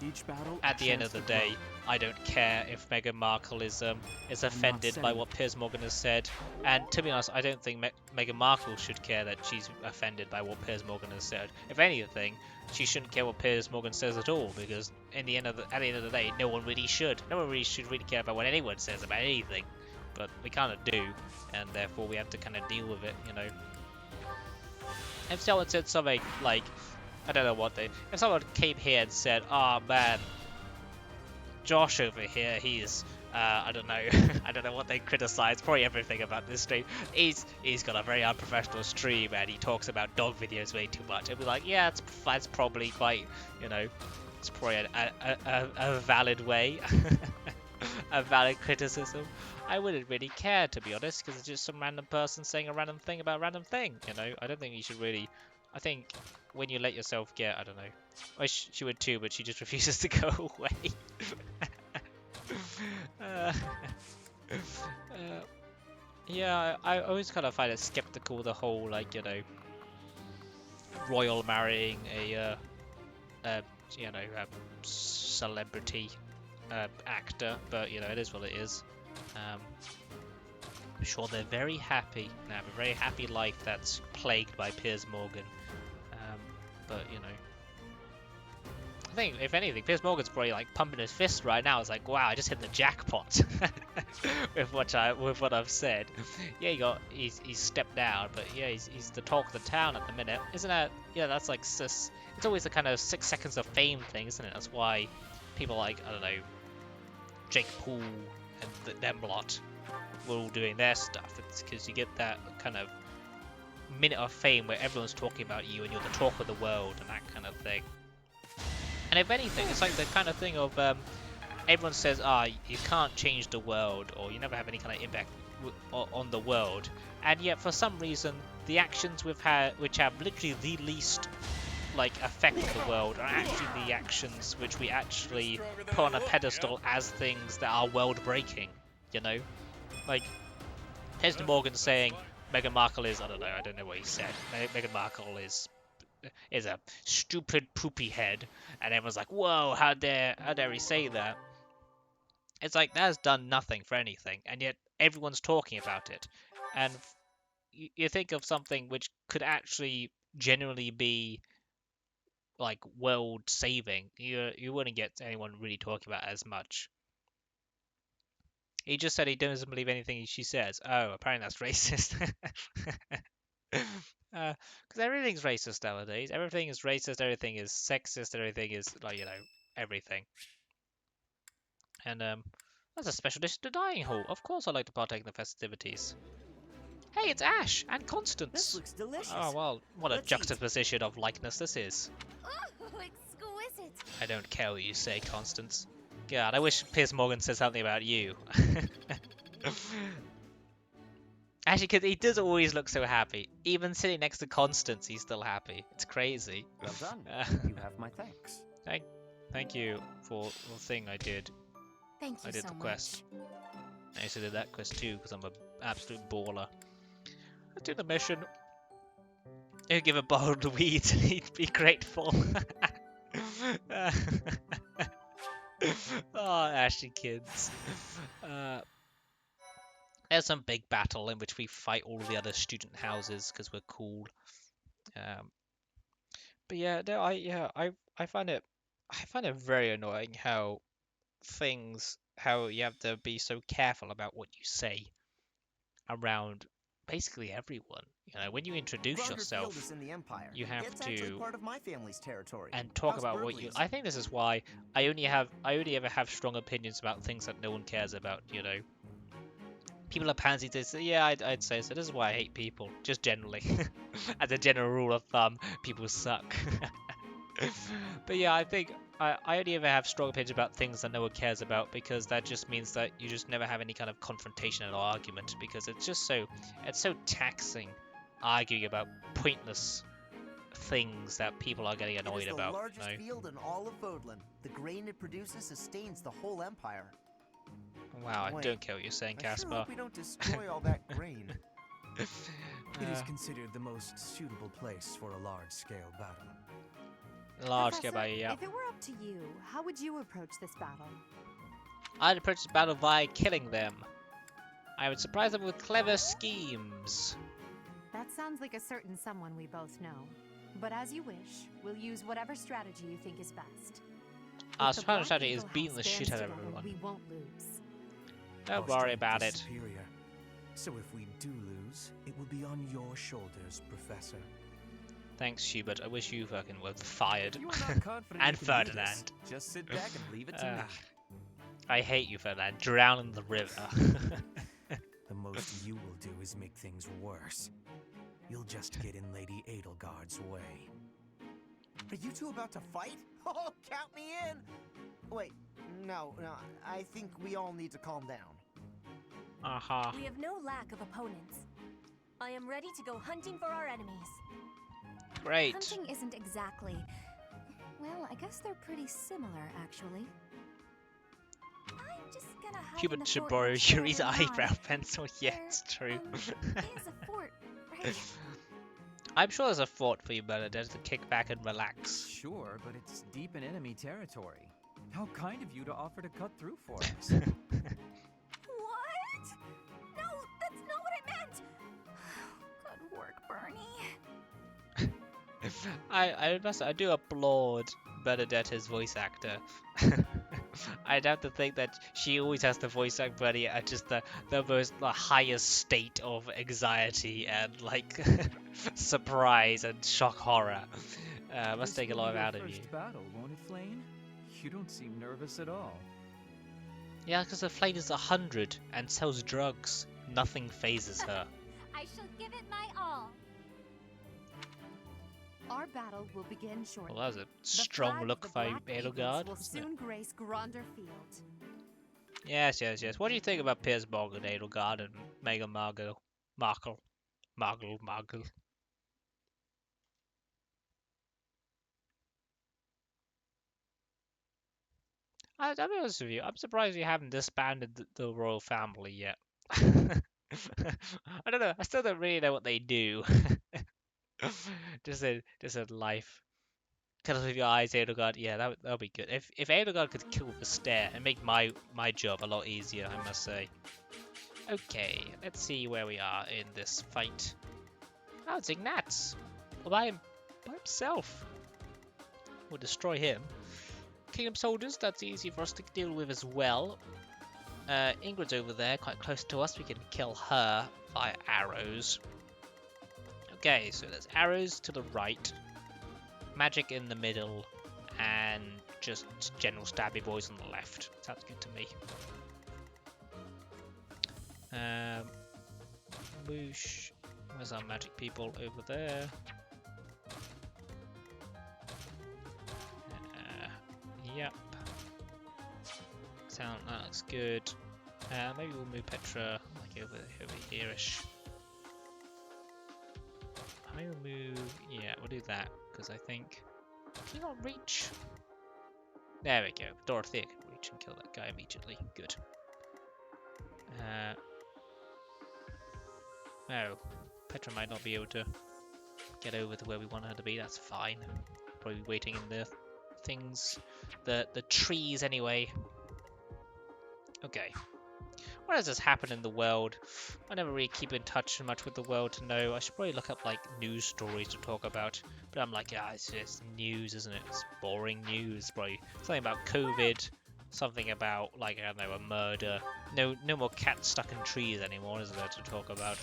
S15: each battle
S1: at the end of the day, I don't care if Meghan Markle is offended by what Piers Morgan has said. And to be honest, I don't think Meghan Markle should care that she's offended by what Piers Morgan has said. If anything, she shouldn't care what Piers Morgan says at all, because at the end of the day, no one really should. No one really should care about what anyone says about anything. But we kind of do, and therefore we have to kind of deal with it, you know. If someone said something like, I don't know what if someone came here and said, "Oh man, Josh over here, he's I don't know what they criticize, probably everything about this stream. He's got a very unprofessional stream and he talks about dog videos way too much." I'd be like, yeah, that's probably quite, you know, it's probably a valid way, a valid criticism. I wouldn't really care, to be honest, because it's just some random person saying a random thing about a random thing, you know. I don't think you should really, I think when you let yourself get, I don't know, I wish she would too, but she just refuses to go away. Yeah, I always kind of find it skeptical, the whole, like, you know, royal marrying a you know, a celebrity actor, but, you know, it is what it is. I'm sure they're very happy and have a very happy life that's plagued by Piers Morgan. But, you know, I think, if anything, Piers Morgan's probably like pumping his fist right now. It's like, wow, I just hit the jackpot with what I've said. Yeah, he's stepped down, but yeah, he's the talk of the town at the minute, isn't it? Yeah, that's like it's always the kind of 6 seconds of fame thing, isn't it? That's why people like, I don't know, Jake Paul and them lot were all doing their stuff. It's because you get that kind of minute of fame where everyone's talking about you and you're the talk of the world and that kind of thing. And if anything, it's like the kind of thing of everyone says, you can't change the world, or you never have any kind of impact on the world, and yet for some reason the actions we've had, which have literally the least like effect on the world, are actually the actions which we actually put on a pedestal as things that are world breaking. You know, like Tesla Morgan saying Meghan Markle is, I don't know what he said. Meghan Markle is a stupid poopy head, and everyone's like, whoa, how dare he say that? It's like, that has done nothing for anything, and yet everyone's talking about it. And you think of something which could actually generally be like world saving, you wouldn't get anyone really talking about it as much. He just said he doesn't believe anything she says. Oh, apparently that's racist. Because everything's racist nowadays. Everything is racist, everything is sexist, everything is, like, you know, everything. And that's a special dish to the dining hall. Of course I'd like to partake in the festivities. Hey, it's Ash and Constance.
S9: This looks delicious.
S1: Oh, well, what a
S9: Let's
S1: juxtaposition of likeness this is.
S3: Oh, exquisite.
S1: I don't care what you say, Constance. God, I wish Piers Morgan said something about you. Actually, because he does always look so happy. Even sitting next to Constance, he's still happy. It's crazy.
S20: Well done. You have my thanks.
S1: Thank you for the thing I did.
S3: Thank you
S1: I did
S3: so
S1: the quest. I also did that quest too, because I'm an absolute baller. Let's do the mission. He'll give a bottle of weed and he'd be grateful. Oh, Ashley kids. There's some big battle in which we fight all the other student houses because we're cool. But yeah, no, I find it very annoying how you have to be so careful about what you say around basically everyone. You know, when you introduce yourself,
S7: is in the Empire.
S1: you have
S7: it's
S1: to
S7: actually part of my family's territory.
S1: and talk
S7: House
S1: about what you.
S7: Burghley's.
S1: I think this is why I only ever have strong opinions about things that no one cares about. You know, people are pansies. They say, yeah, I'd say so. This is why I hate people, just generally. As a general rule of thumb, people suck. But yeah, I think I only ever have strong opinions about things that no one cares about, because that just means that you just never have any kind of confrontation or argument, because it's so taxing arguing about pointless things that people are getting annoyed about.
S7: It is the largest field in all of Fodlan. The grain it produces sustains the whole empire.
S1: Wow, I
S7: Wait,
S1: don't care what you're saying,
S7: I sure
S1: Caspar.
S7: hope we don't destroy all that grain.
S6: It is considered the most suitable place for a large-scale battle.
S1: Large scale battle, yeah.
S8: If it were up to you, how would you approach this battle?
S1: I'd approach the battle by killing them. I would surprise them with clever schemes.
S8: That sounds like a certain someone we both know. But as you wish, we'll use whatever strategy you think is best.
S1: Our
S8: If the
S1: final
S8: Black
S1: strategy is
S8: Eagle
S1: beating
S8: House
S1: the shit out of
S8: bands together,
S1: everyone.
S8: We won't lose.
S1: Don't
S6: Our
S1: worry
S6: strength
S1: about
S6: is
S1: it.
S6: superior. So if we do lose, it will be on your shoulders, Professor.
S1: Thanks, Hubert. I wish you fucking were fired.
S6: If you are not confident
S1: And
S6: you can do this,
S1: Ferdinand.
S6: just sit back and leave it to me.
S1: I hate you, Ferdinand. Drown in the river.
S6: The most you will do is make things worse. You'll just get in Lady Edelgard's way.
S7: Are you two about to fight? Oh, count me in! Wait, no, I think we all need to calm down.
S3: We have no lack of opponents. I am ready to go hunting for our enemies.
S1: Great.
S3: Hunting isn't exactly... Well, I guess they're pretty similar, actually. I'm just gonna hide in
S1: Hubert
S3: the
S1: should
S3: fort
S1: borrow
S3: and share
S1: Yuri's
S3: and hide.
S1: eyebrow pencil. Yeah, it's true.
S3: Is a fort, right?
S1: I'm sure there's a fort for you, Bernadette, to kick back and relax.
S10: Sure, but it's deep in enemy territory. How kind of you to offer to cut through for us.
S3: What? No, that's not what I meant! Good work, Bernie.
S1: I do applaud Bernadette's voice actor. I'd have to think that she always has to voice act Bernie at just the most highest state of anxiety and like surprise and shock horror. Must take a lot out of you.
S10: Battle, won't it, Flame? You don't seem nervous at all.
S1: Yeah, because the flame is 100 and sells drugs. Nothing phases her.
S3: I shall give it my all.
S19: Our battle will begin shortly.
S1: Well, that was a strong look by Edelgard,
S19: will
S1: wasn't it?
S19: soon grace Gronder Field.
S1: Yes, yes, yes. What do you think about Piers Morgan, Edelgard, and Meghan Markle? Markle. I'll be honest with you, I'm surprised you haven't disbanded the royal family yet. I don't know, I still don't really know what they do. just a life. Tell us with your eyes, Edelgard. Yeah, that'll be good. If Edelgard could kill with a stare and make my job a lot easier, I must say. Okay, let's see where we are in this fight. Oh, it's Ignatz. All by himself. We'll destroy him. Kingdom soldiers, that's easy for us to deal with as well. Ingrid's over there, quite close to us. We can kill her via arrows. Okay, so there's arrows to the right, magic in the middle, and just general stabby boys on the left. Sounds good to me. Whoosh. Where's our magic people? Over there. Yep. That looks good. Maybe we'll move Petra like over here-ish. Maybe we'll move. Yeah, we'll do that because I think. Can you not reach? There we go. Dorothea can reach and kill that guy immediately. Good. Oh, Petra might not be able to get over to where we want her to be. That's fine. Probably waiting in the things, the trees anyway. Okay. What has this happened in the world? I never really keep in touch much with the world to know. I should probably look up like news stories to talk about. But I'm like, yeah, it's just news, isn't it? It's boring news. Probably something about COVID. Something about like, I don't know, a murder. No more cats stuck in trees anymore, is there, to talk about?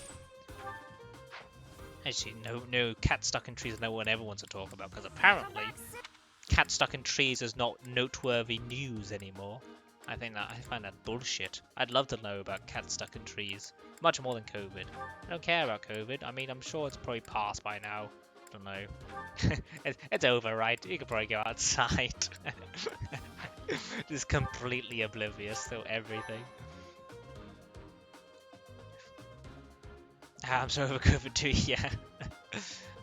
S1: Actually, no cats stuck in trees is no one ever wants to talk about, because apparently cats stuck in trees is not noteworthy news anymore. I find that bullshit. I'd love to know about cats stuck in trees, much more than COVID. I don't care about COVID. I mean, I'm sure it's probably passed by now. I don't know. It's over, right? You can probably go outside. Just completely oblivious to everything. I'm so over COVID too, yeah.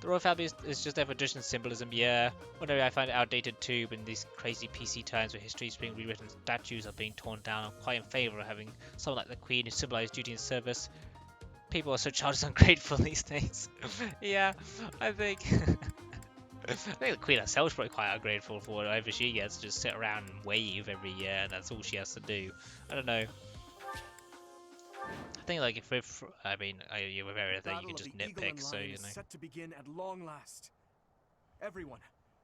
S1: The royal family is just there for tradition and symbolism, yeah. Whenever I find it outdated too, but in these crazy PC times where history is being rewritten, statues are being torn down, I'm quite in favour of having someone like the Queen who symbolises duty and service. People are so childish and ungrateful these days. Yeah, I think... I think the Queen herself is probably quite ungrateful for whatever she gets, just sit around and wave every year, and that's all she has to do. I don't know. I think like if I mean, with everything you can just nitpick, so you know.
S15: Set to begin at long last. Everyone,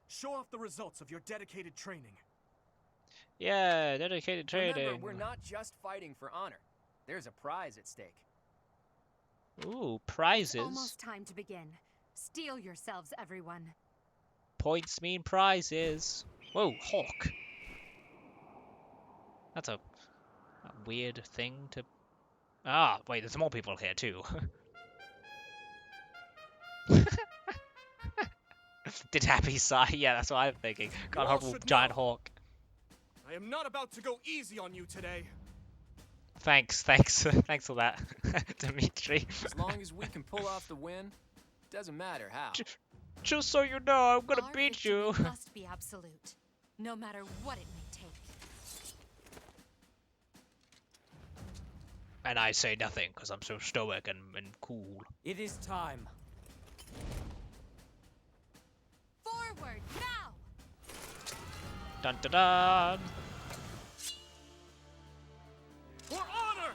S15: show off the results of your dedicated training.
S1: Yeah, dedicated training.
S13: Remember, we're not just fighting for honor. There's a prize at stake.
S1: Ooh, prizes.
S19: It's almost time to begin. Steel yourselves, everyone.
S1: Points mean prizes. Whoa, hawk. That's a weird thing to... Ah, wait, there's more people here too. Did Happy sigh? Yeah, that's what I'm thinking. Got a horrible giant hawk.
S15: I am not about to go easy on you today.
S1: Thanks for that, Dimitri.
S13: As long as we can pull off the win, doesn't matter how.
S1: Just so you know, I'm gonna beat you.
S19: Must be absolute, no matter what it may take.
S1: And I say nothing because I'm so stoic and cool.
S20: It is time.
S19: Forward now.
S1: Dun dun dun.
S15: For honor.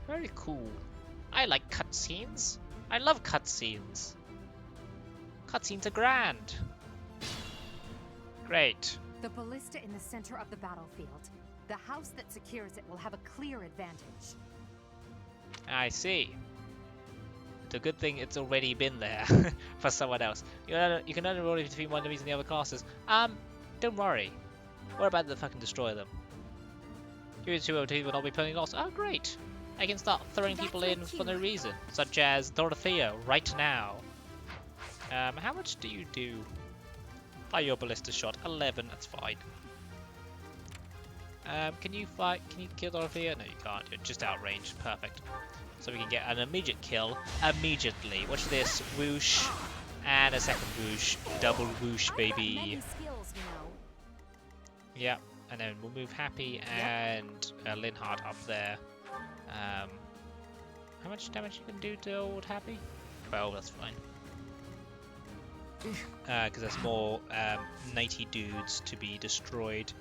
S1: Very cool. I like cutscenes. I love cutscenes. Cutscenes are grand. Great.
S19: The ballista in the center of the battlefield. The house that secures it will have a clear advantage.
S1: I see. It's a good thing it's already been there for someone else. You can only roll between one enemies and the other classes. Don't worry. We're about to fucking destroy them. You two will not be pulling loss. Oh, great. I can start throwing people in for no reason, such as Dorothea right now. How much do you do? Fire your ballista shot. 11. That's fine. Can you kill Dorothea? No, you can't. You're just outranged. Perfect. So we can get an immediate kill immediately. Watch this. Whoosh. And a second whoosh. Double whoosh, baby. Yep. And then we'll move Happy and Linhardt up there. How much damage you can do to old Happy? 12, that's fine. Because there's more knighty dudes to be destroyed.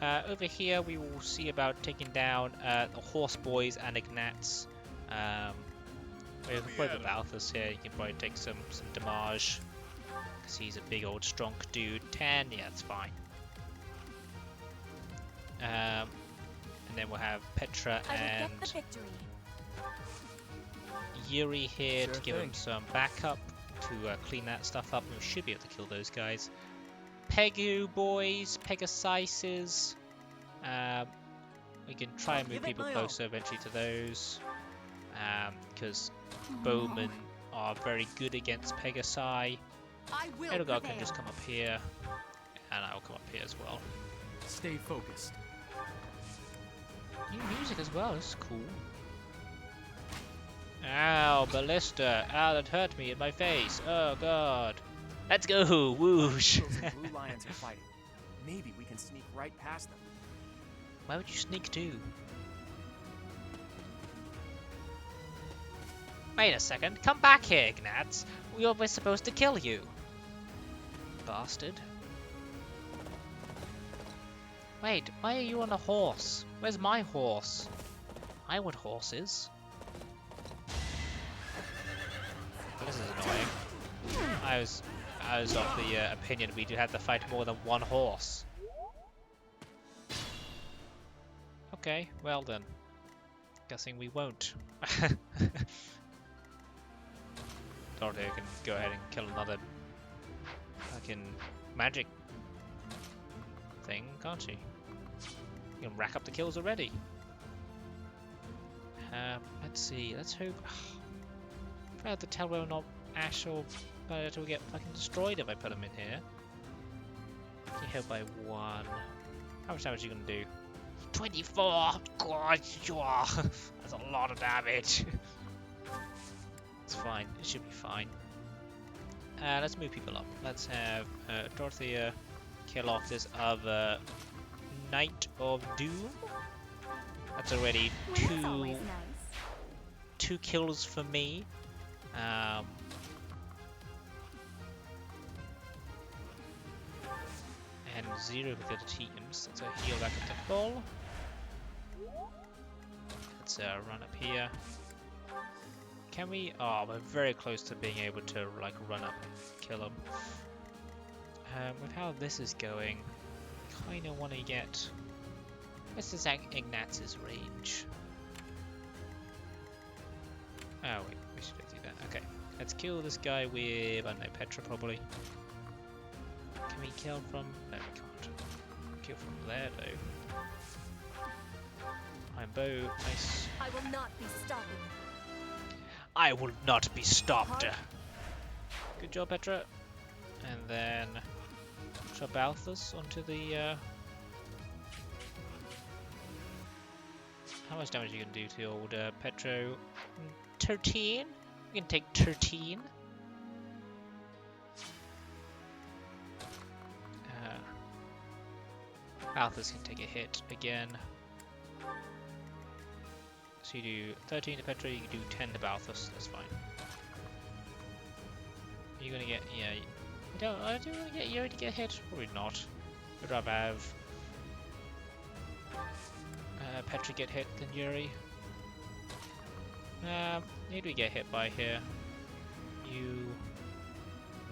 S1: Over here we will see about taking down the Horse Boys and Ignatz. We have probably Balthus here, you can probably take some damage. Because he's a big old strong dude. 10, yeah, that's fine. And then we'll have Petra and Yuri here to give him some backup to clean that stuff up. We should be able to kill those guys. Pegu boys, Pegasises. We can try and move people closer eventually to those. Because bowmen are very good against Pegasi. Edelgard can just come up here. And I'll come up here as well.
S15: Stay focused.
S1: New music as well, this is cool. Ow, ballista. Ow, that hurt me in my face. Oh god. Let's go, whoosh.
S13: Blue lions are fighting. Maybe we can sneak right past them.
S1: Why would you sneak too? Wait a second, come back here, Ignatz. We were supposed to kill you. Bastard. Wait, why are you on a horse? Where's my horse? I want horses. This is annoying. I was of the opinion we had to fight more than one horse. Okay, well then. Guessing we won't. Dorothea can go ahead and kill another fucking magic thing, can't she? You can rack up the kills already. Let's see, let's hope. I have to tell whether or not Ash or Bayonetta will get fucking destroyed if I put them in here. Get hit by 1. How much damage are you gonna do? 24! God, that's a lot of damage. It's fine, it should be fine. Let's move people up. Let's have Dorothea kill off this other Knight of Doom. That's already two kills for me. And 0 for the other teams. Let's heal back up to full. Let's run up here. Can we? Oh, we're very close to being able to like run up and kill them. With how this is going, kind of want to get. This is Ignatz's range. Oh wait, we should do that. Okay, let's kill this guy with, I don't know, Petra probably. Can we kill from? No, we can't. Kill from there though. I'm bow. Nice.
S3: I will not be stopping.
S1: I will not be stopped. Good job, Petra. And then drop Balthus onto the. How much damage you can do to old Petro? 13? We can take 13. Balthus can take a hit again. So you do 13 to Petra, you can do 10 to Balthus, that's fine. You're gonna get, yeah, I do want to get Yuri to get hit, probably not. I'd rather have Petra get hit than Yuri. Who do we get hit by here? You,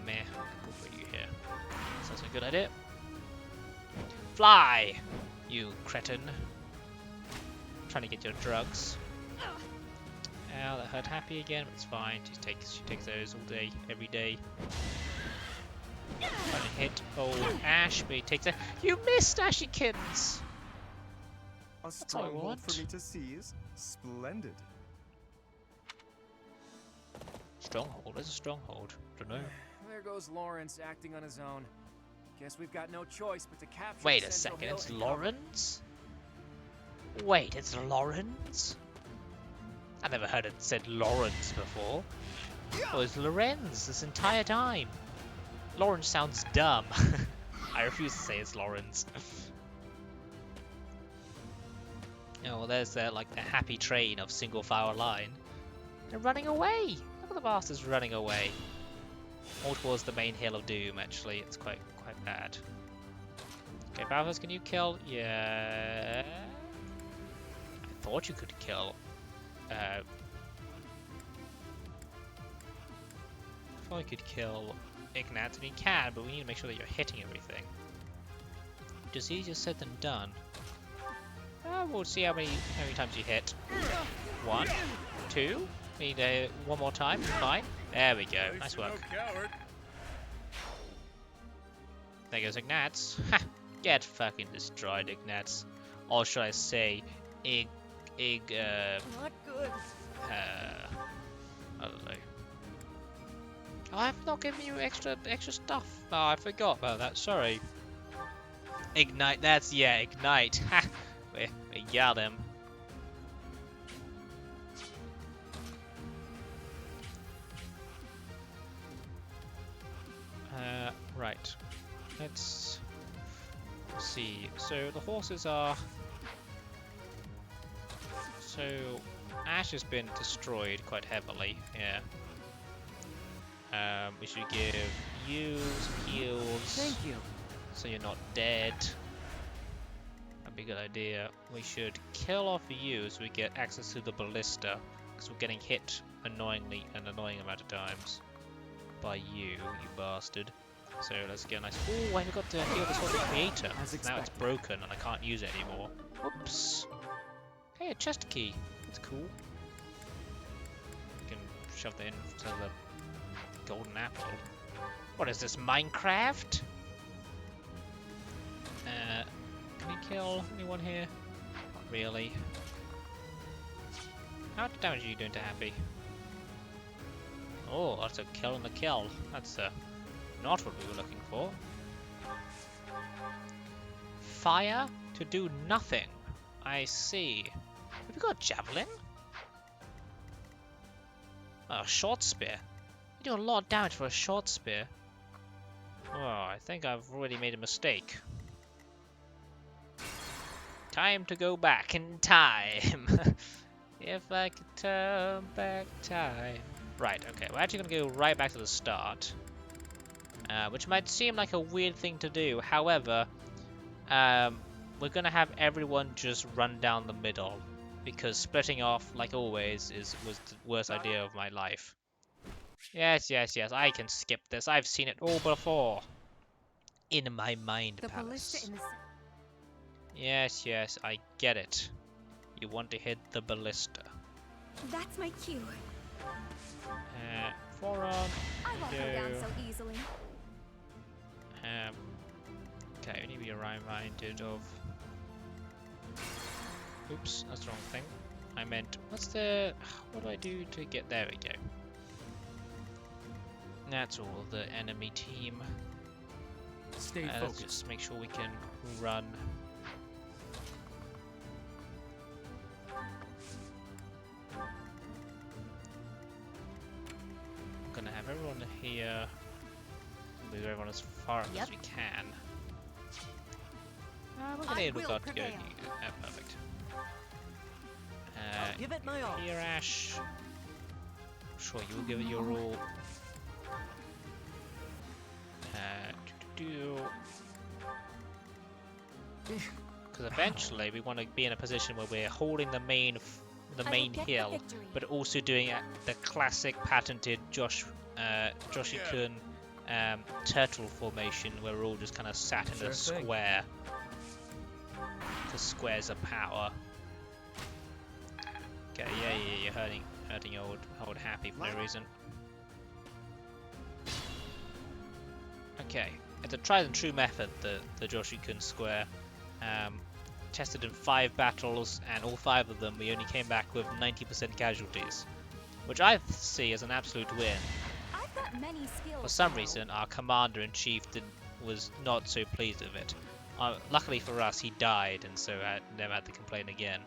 S1: meh, go for you here. Sounds like a good idea. Fly, you cretin. Trying to get your drugs. Ow, that hurt Happy again, but it's fine. She takes those all day, every day. Trying to hit old Ash, but he takes it. You missed, Ashykins!
S4: A stronghold for me to seize? Splendid.
S1: Stronghold? Where's a stronghold? Don't know.
S13: There goes Lawrence acting on his own. Guess we've got no choice but to capture.
S1: Wait a second, it's Lawrence? Wait, it's Lawrence? I never heard it said Lawrence before. Oh, it's Lorenz this entire time. Lawrence sounds dumb. I refuse to say it's Lawrence. Oh, well, there's like the happy train of single file line. They're running away! Look at the bastards running away. More towards the main hill of doom, actually. It's quite bad. Okay, Balthus, can you kill? Yeah. I thought you could kill. I thought you could kill Ignat, and you can, but we need to make sure that you're hitting everything. Which is easier said than done. We'll see how many times you hit. 1, 2. We need one more time. Fine. There we go. Nice work. There goes Ignatz. Ha! Get fucking destroyed, Ignatz. Or should I say, Not good. I don't know. Oh, I've not given you extra stuff. Oh, I forgot about that. Sorry. Ignite. Yeah, ignite. Ha! We got him. Right. Let's see. So the horses are. So Ash has been destroyed quite heavily. Yeah. We should give you some heals.
S18: Thank you.
S1: So you're not dead. That'd be a good idea. We should kill off you so we get access to the ballista, because we're getting hit annoyingly an annoying amount of times by you bastard. So let's get a nice. Oh, I forgot to heal this one creator. Now it's broken and I can't use it anymore. Whoops. Hey, a chest key. That's cool. You can shove that into the golden apple. What is this, Minecraft? Can we kill anyone here? Not really. How much damage are you doing to Happy? Oh, that's a kill and a kill. That's not what we were looking for. Fire to do nothing. I see. Have we got a javelin? Oh, a short spear. You do a lot of damage for a short spear. Oh, I think I've already made a mistake. Time to go back in time. If I could turn back time. Right, okay, we're actually going to go right back to the start. Which might seem like a weird thing to do. However, we're going to have everyone just run down the middle. Because splitting off, like always, was the worst idea of my life. Yes, I can skip this. I've seen it all before. In my mind palace. Yes, I get it. You want to hit the ballista.
S9: That's my cue.
S1: Forearm.
S3: I won't go down so easily.
S1: Okay, we need to be reminded of. Oops, that's the wrong thing. I meant, what do I do to get, there we go. That's all the enemy team.
S15: Stay focused.
S1: Let's just make sure we can run. I'm gonna have everyone here. Move everyone as far up as we can. We're gonna need to go. Perfect.
S18: Give it my all.
S1: Here, Ash. Sure, you'll give it your all. Because eventually we want to be in a position where we're holding the main hill, but also doing the classic patented Joshi-kun turtle formation, where we're all just kind of sat in a square. The squares of power. Okay, you're hurting old Happy for no reason. Okay, it's a tried and true method, the Joshikun Square. Tested in 5 battles, and all 5 of them we only came back with 90% casualties, which I see as an absolute win.
S5: I've got many skills.
S1: For some reason, our commander-in-chief was not so pleased with it. Luckily for us, he died, and so I never had to complain again.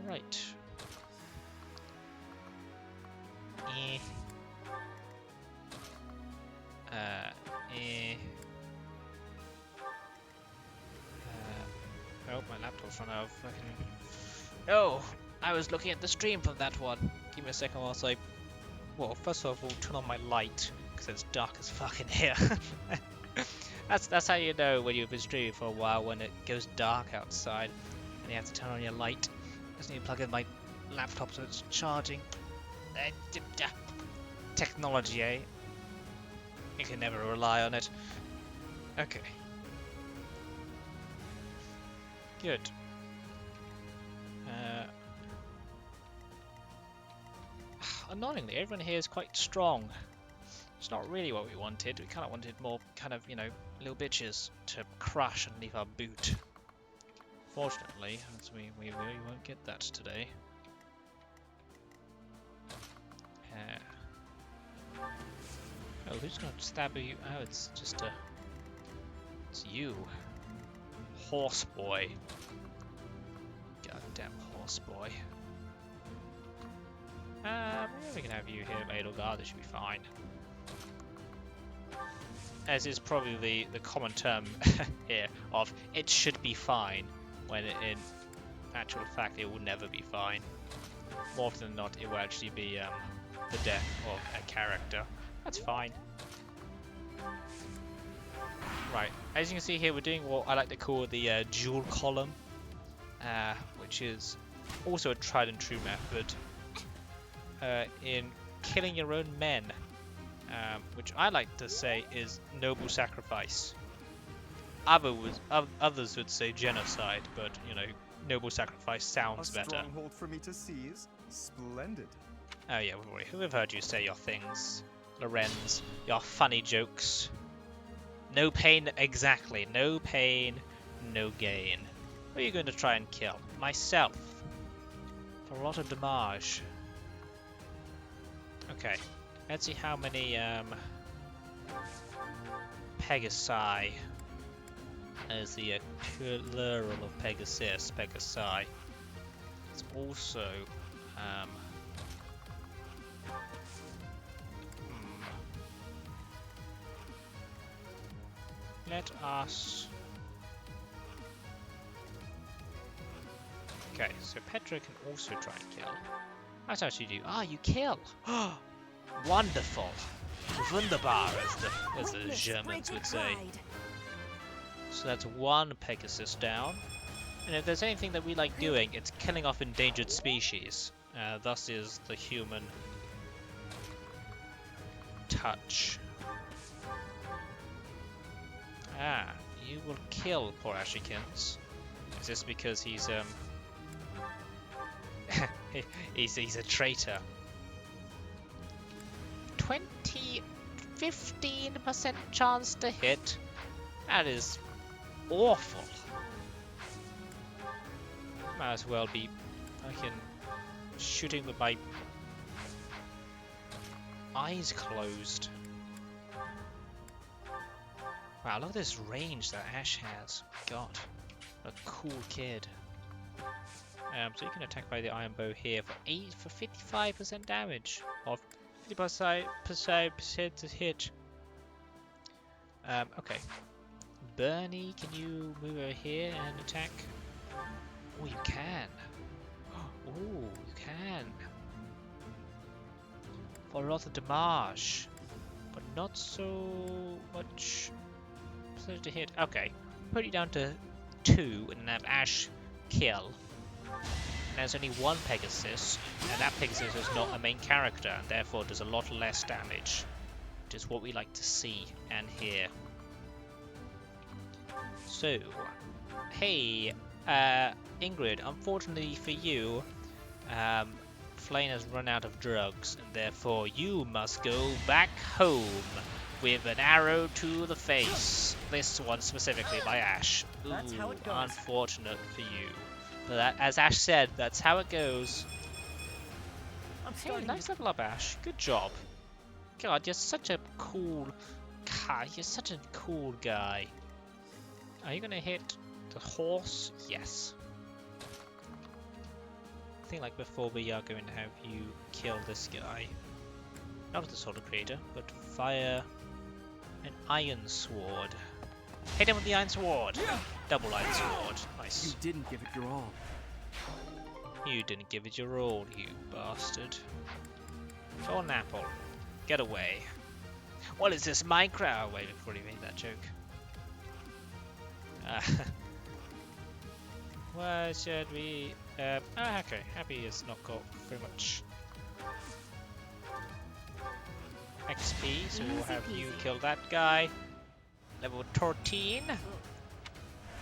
S1: Right. Oh, my laptop's run out of fucking... Oh, I was looking at the stream from that one. Give me a second whilst I... Well, first of all, turn on my light, because it's dark as fuck in here. That's how you know when you've been streaming for a while, when it goes dark outside, and you have to turn on your light. I just need to plug in my laptop so it's charging. Technology, eh? You can never rely on it. Okay. Good. Annoyingly, everyone here is quite strong. It's not really what we wanted. We kind of wanted more kind of, you know, little bitches to crush underneath our boot. Fortunately, as we really won't get that today. Oh, who's gonna stab you? Oh, it's just a... It's you. Horse boy. Goddamn horse boy. Maybe we can have you here, Edelgard. This should be fine. As is probably the common term here of it should be fine, when in actual fact it will never be fine. More often than not, it will actually be the death of a character. That's fine. Right, as you can see here, we're doing what I like to call the dual column, which is also a tried and true method in killing your own men, which I like to say is noble sacrifice. Others would say genocide, but you know, noble sacrifice sounds better.
S4: A stronghold for me to seize. Splendid.
S1: Oh yeah, we've heard you say your things, Lorenz, your funny jokes. No pain, exactly. No pain, no gain. Who are you going to try and kill? Myself. For a lot of damage. Okay, let's see how many Pegasi, as the plural of Pegasus, Pegasi. It's also let us... Okay, so Petra can also try and kill. That's how you do. Ah, you kill! Wonderful! Wunderbar, as the Germans would say. So that's one Pegasus down. And if there's anything that we like doing, it's killing off endangered species. Thus is the human touch. Ah, you will kill poor Ashikins. Is this because he's he's a traitor? 15% chance to hit. That is awful. Might as well be fucking shooting with my eyes closed. Wow, look at this range that Ash has. God, what a cool kid. So you can attack by the iron bow here for 55% damage, or 50% to hit. Okay. Bernie, can you move over here and attack? Oh, you can. Oh, you can. For a lot of damage, but not so much percentage to hit. Okay, put it down to 2 and then have Ash kill. And there's only one Pegasus, and that Pegasus is not a main character, and therefore does a lot less damage, which is what we like to see and hear. So, hey, Ingrid, unfortunately for you, Flame has run out of drugs, and therefore you must go back home with an arrow to the face. This one specifically by Ash. Ooh,
S11: That's how it goes.
S1: Unfortunate for you. But that, as Ash said, that's how it goes. Hey, nice level up, Ash. Good job. God, you're such a cool guy. You're such a cool guy. Are you gonna hit the horse? Yes. I think like before we are going to have you kill this guy. Not the Solar Creator, but fire an Iron Sword. Hit him with the Iron Sword! Double Iron Sword. Nice.
S11: You didn't give it your all.
S1: You didn't give it your all, you bastard. Golden Apple. Get away. What is this, Minecraft? Wait, before you made that joke. Where should we... okay, Happy has not got very much XP, so we'll have you kill that guy. Level 13.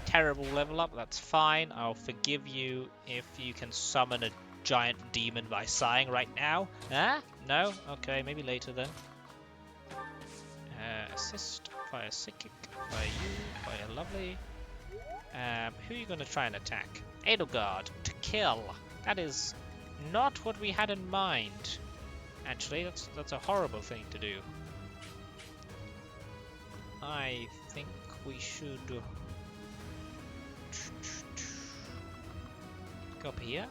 S1: Terrible level up, that's fine. I'll forgive you if you can summon a giant demon by sighing right now. Huh? No? Okay, maybe later then. Assist, fire psychic, fire you, fire lovely. Who are you going to try and attack? Edelgard, to kill. That is not what we had in mind. Actually, that's a horrible thing to do. I think we should go up here.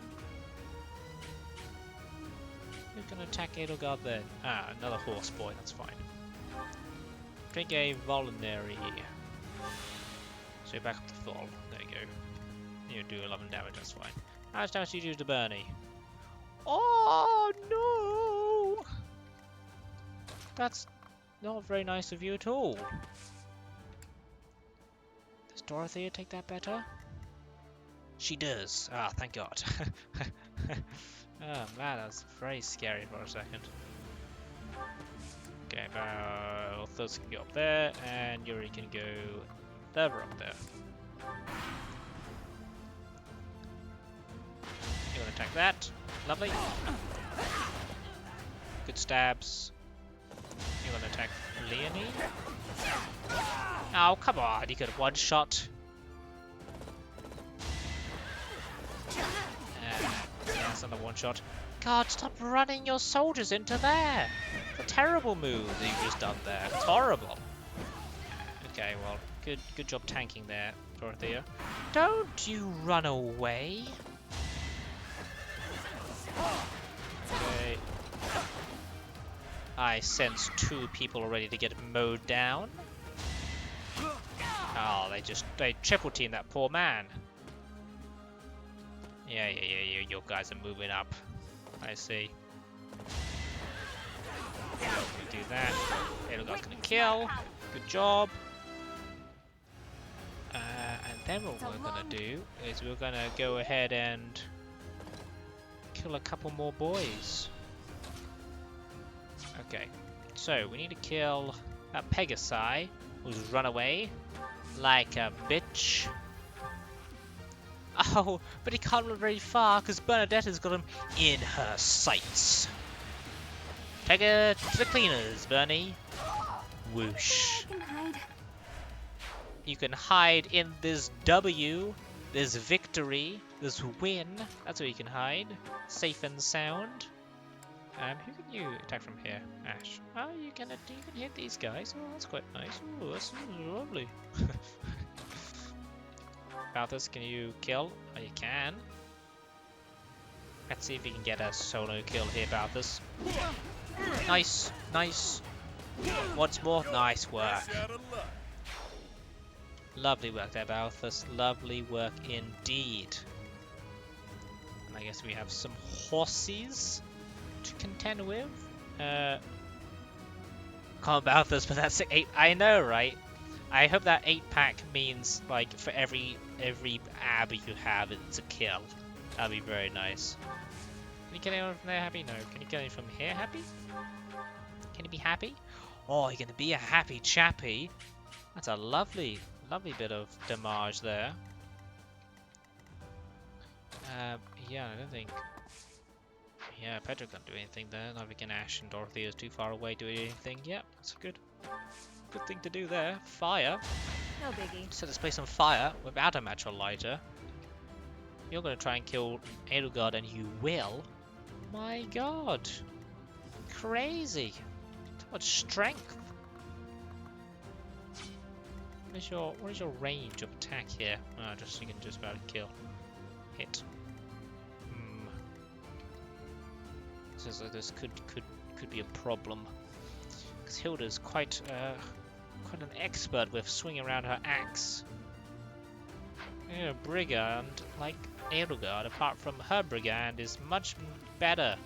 S1: Who's going to attack Edelgard then? Ah, another horse boy, that's fine. Drink a Voluntary. So back up the fall. There you go. You do 11 damage, that's fine. How much damage do you do to Bernie? Oh no! That's not very nice of you at all. Does Dorothea take that better? She does. Ah, thank God. Oh man, that's very scary for a second. Okay, Balthus can go up there, and Yuri can go further up there. You want to attack that? Lovely. Good stabs. You want to attack Leonie? Oh, come on, you could have one shot. Yeah, it's another one shot. God, stop running your soldiers into there! It's a terrible move that you've just done there. It's horrible. Okay, well, good job tanking there, Dorothea. Don't you run away! Okay. I sense two people are ready to get mowed down. Oh, they triple team that poor man. Yeah, your guys are moving up. I see. We do that. Edelgard's gonna kill. Good job. And then what we're gonna do is we're gonna go ahead and kill a couple more boys. Okay, so we need to kill that Pegasi who's run away like a bitch. Oh, but he can't run very far because Bernadetta's got him in her sights. Take her to the cleaners, Bernie. Whoosh. You can hide in this W, this victory, this win. That's where you can hide. Safe and sound. Who can you attack from here? Ash. Oh, you can hit these guys. Oh, that's quite nice. Oh, that's lovely. Balthus, can you kill? Oh, you can. Let's see if we can get a solo kill here, Balthus. Nice, nice. Once more, nice work. Lovely work there, Balthus. Lovely work indeed. And I guess we have some horses to contend with. Come on, Balthus, but that's 8. I know, right? I hope that 8-pack means, like, for every ab you have, it's a kill. That'd be very nice. Can you kill anyone from there, Happy? No. Can you kill anyone from here, Happy? Can you be happy? Oh, you're gonna be a happy chappy. That's a lovely bit of damage there. Yeah, I don't think... Yeah, Pedro can't do anything there. Neither can Ash, and Dorothy is too far away to do anything. Yeah, that's a good thing to do there. Fire.
S5: No biggie.
S1: Set this place on fire without a match or lighter. You're gonna try and kill Edelgard, and you will? My god. Crazy. Too much strength. What is your range of attack here? Oh, you can just about kill. Hit. This could be a problem. Because Hilda's quite an expert with swinging around her axe. Yeah, brigand, like Edelgard, apart from her brigand, is much better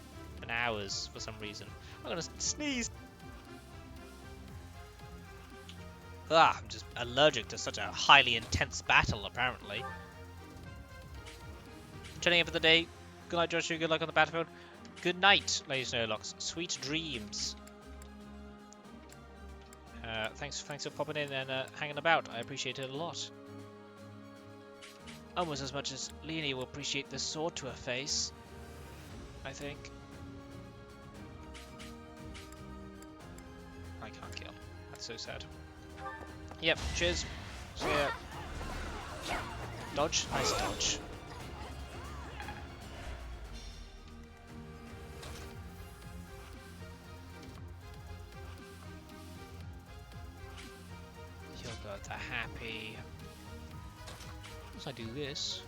S1: than ours for some reason. I'm gonna sneeze. I'm just allergic to such a highly intense battle, apparently. Turning in for the day. Good night, Joshua. Good luck on the battlefield. Good night, Lady Snowlocks. Sweet dreams. Thanks for popping in and hanging about. I appreciate it a lot. Almost as much as Leonie will appreciate this sword to her face, I think. I can't kill. That's so sad. Yep, cheers. See ya. Dodge. Nice dodge. You're happy. Once I do this,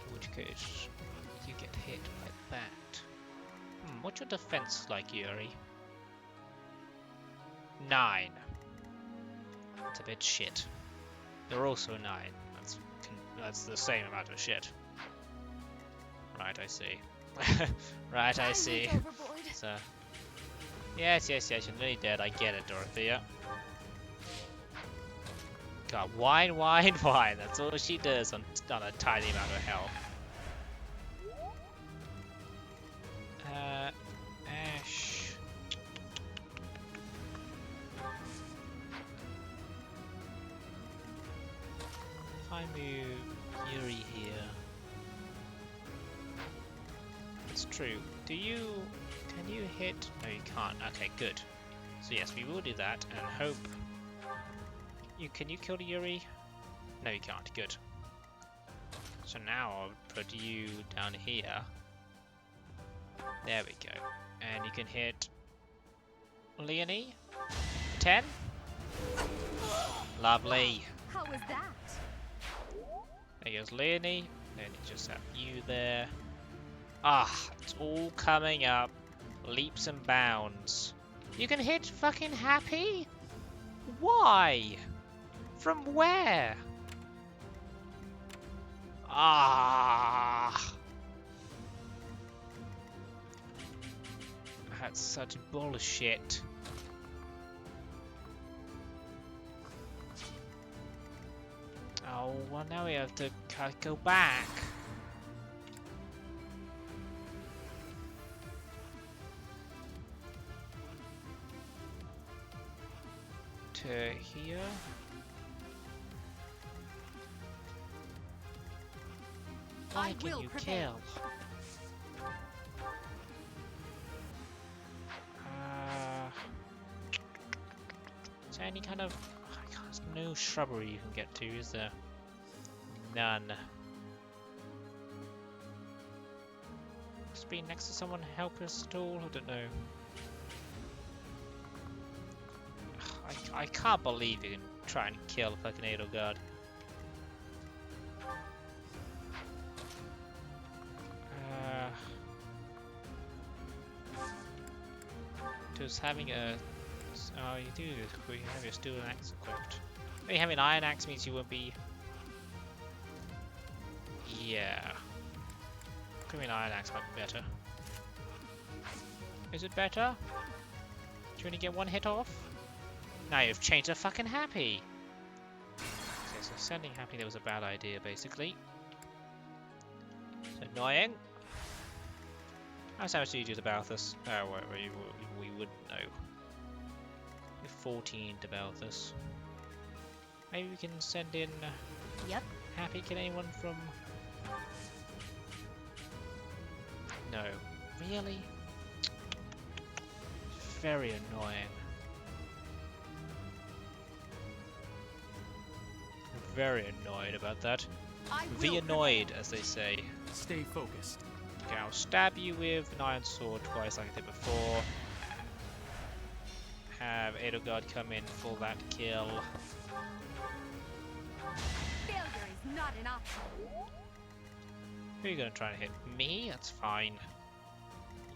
S1: in which case you get hit like that. What's your defense like, Yuri? 9. That's a bit shit. You're also 9. That's the same amount of shit. Right, I see. Right, I see. So, yes, you're nearly dead. I get it, Dorothea. God, whine. That's all she does on a tiny amount of health. Ash. If I move Yuri here, it's true. Can you hit? No, you can't. Okay, good. So yes, we will do that and hope. Can you kill Yuri? No, you can't. Good. So now I'll put you down here. There we go. And you can hit Leonie. 10. Lovely.
S19: How was that?
S1: There goes Leonie. Then you just have you there. It's all coming up. Leaps and bounds. You can hit fucking Happy? Why? From where? That's such bullshit. Oh, well now we have to go back. To here. Why can you kill? Is there any kind of... There's no shrubbery you can get to, is there? None. Must be next to someone help us at all? I don't know. I can't believe you can try and kill fucking Edelgard. Just having a... Oh, you do have your steel axe equipped. Maybe having an iron axe means you won't be... Yeah. Maybe an iron axe might be better. Is it better? Do you only get one hit off? Now you've changed to fucking Happy! Okay, so sending Happy there was a bad idea, basically. It's annoying. How much do you do to Balthus? Oh, we wouldn't know. You're 14 to Balthus. Maybe we can send in
S5: Yep.
S1: Happy, can anyone from... No. Really? Very annoying. Very annoyed about that. Be annoyed, as they say.
S15: Stay focused.
S1: Okay, I'll stab you with an iron sword twice like I did before. Have Edelgard come in for that kill.
S8: Failure is not an option.
S1: Who are you gonna try and hit? Me? That's fine.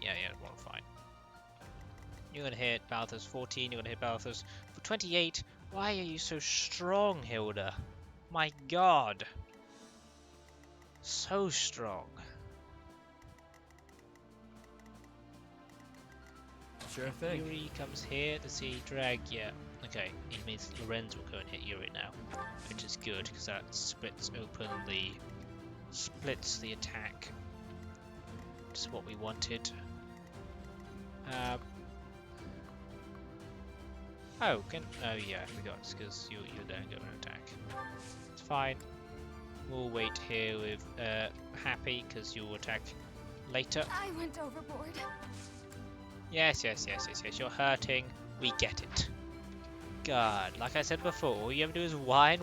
S1: Yeah, well, fine. You're gonna hit Balthus 14, you're gonna hit Balthus for 28. Why are you so strong, Hilda? My god. So strong.
S10: Sure thing.
S1: Yuri comes here to see drag. Yeah. Okay, it means Lorenz will go and hit Yuri now, which is good because that splits the attack. Which is what we wanted. Oh yeah, I forgot. It's because you don't go and attack. It's fine. We'll wait here with Happy because you'll attack later.
S8: I went overboard.
S1: Yes. You're hurting. We get it. God, like I said before, all you have to do is whine,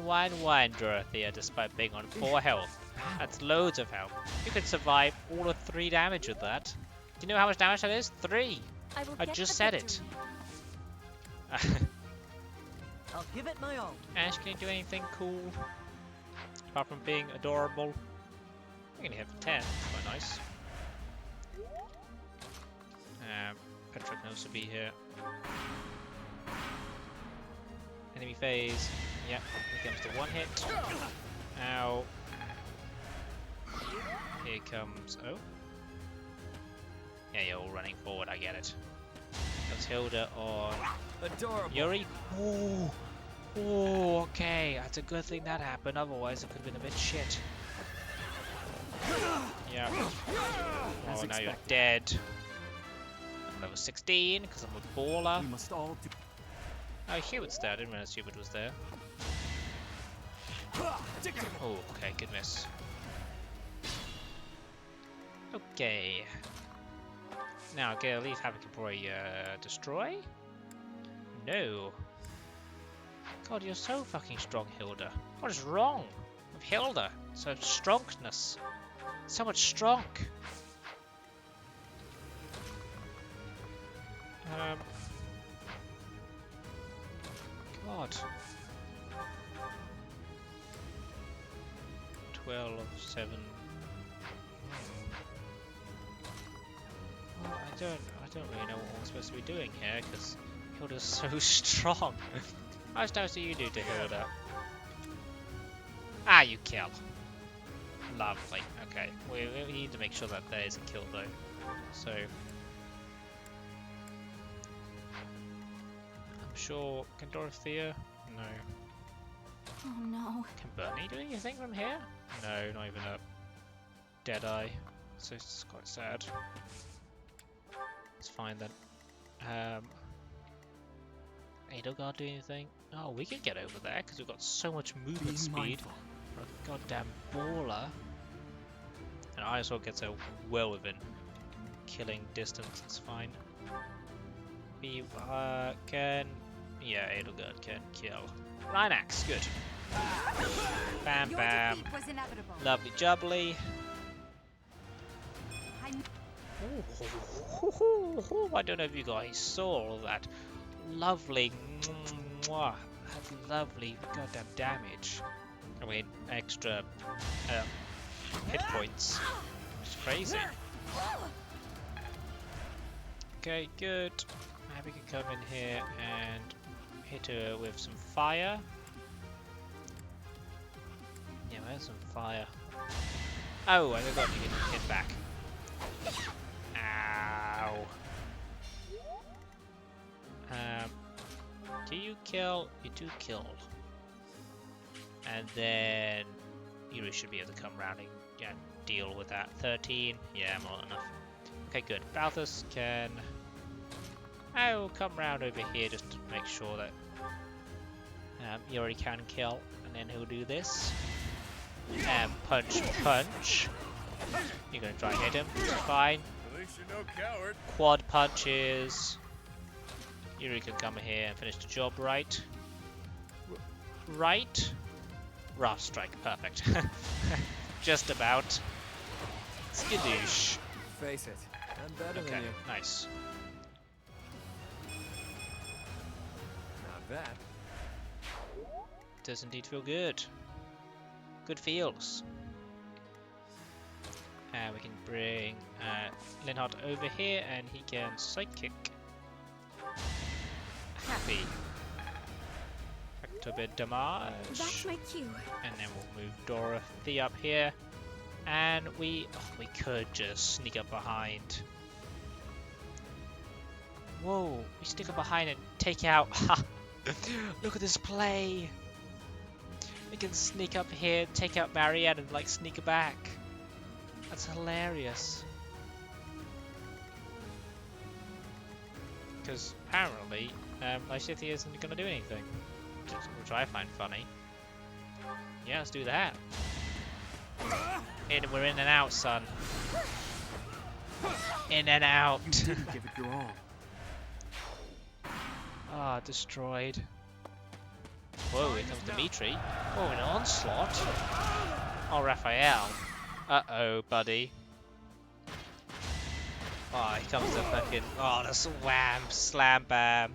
S1: Dorothea, despite being on 4 health. That's loads of health. You could survive all of 3 damage with that. Do you know how much damage that is? 3! I just said it.
S18: I'll give it my all.
S1: Ash, can you do anything cool? Apart from being adorable? We're gonna hit for 10. That's quite nice. Petra can also be here. Enemy phase. Yep, here comes the 1 hit. Ow. Here comes... Oh. Yeah, you're all running forward, I get it. Comes Hilda on...
S10: Adorable.
S1: Yuri. Oh, okay. That's a good thing that happened, otherwise it could have been a bit shit. Yeah. Oh, now you're dead. I'm level 16 because I'm a baller.
S2: We must all do.
S1: Oh, Hubert's there. I didn't realize Hubert was there. Oh, okay, good miss. Okay. Now, okay, at least Havoc can probably destroy? No. God, you're so fucking strong, Hilda. What is wrong with Hilda? So strongness. So much strong. God. 12, 7. Well, I don't really know what I'm supposed to be doing here because Hilda's so strong. How much damage do you do to Hilda? Ah, you kill. Lovely. Okay, we need to make sure that there is a kill though. So I'm sure. Can Dorothea? No.
S5: Oh no.
S1: Can Bernie do anything from here? No, not even a Deadeye. So it's quite sad. It's fine then. Edelgard do anything? Oh, we can get over there because we've got so much movement speed. We're a goddamn baller. And ISO gets her well within killing distance. It's fine. We can... Yeah, Edelgard can kill. Rhinax, good. Bam, bam. Lovely jubbly. I don't know if you guys saw all that lovely, that's lovely goddamn damage. I mean, extra hit points. It's crazy. Okay, good. Now we can come in here and hit her with some fire. Yeah, where's some fire? Oh, I forgot you can hit back. Ow. Do you kill? You do kill. And then Yuri should be able to come around and deal with that. 13. Yeah, more than enough. Okay, good. Balthus can... I will come round over here just to make sure that Yuri can kill. And then he'll do this. And punch, punch. You're gonna try and hit him. Fine.
S16: At least you're no coward.
S1: Quad punches. Yuri can come here and finish the job right. Right? Rough strike, perfect. Just about. Skadoosh.
S10: Face it, I'm better
S1: Okay,
S10: than you.
S1: nice.
S10: Now that
S1: Does indeed feel good. Good feels. And we can bring Linhardt over here and he can sidekick. Happy. Back to a bit damage.
S8: That's my cue.
S1: And then we'll move Dorothy up here. And we could just sneak up behind. Whoa, we sneak up behind and take out. Look at this play. We can sneak up here, take out Marianne and like sneak her back. That's hilarious. Because apparently Lysithea isn't going to do anything. Which I find funny. Yeah, let's do that. We're in and out, son. In and out.
S2: You didn't give it your all.
S1: Ah, destroyed. Whoa, here comes Dimitri. Oh, an onslaught. Oh, Raphael. Uh-oh, buddy. Oh, here comes the fucking... Oh, the swam, slam, bam.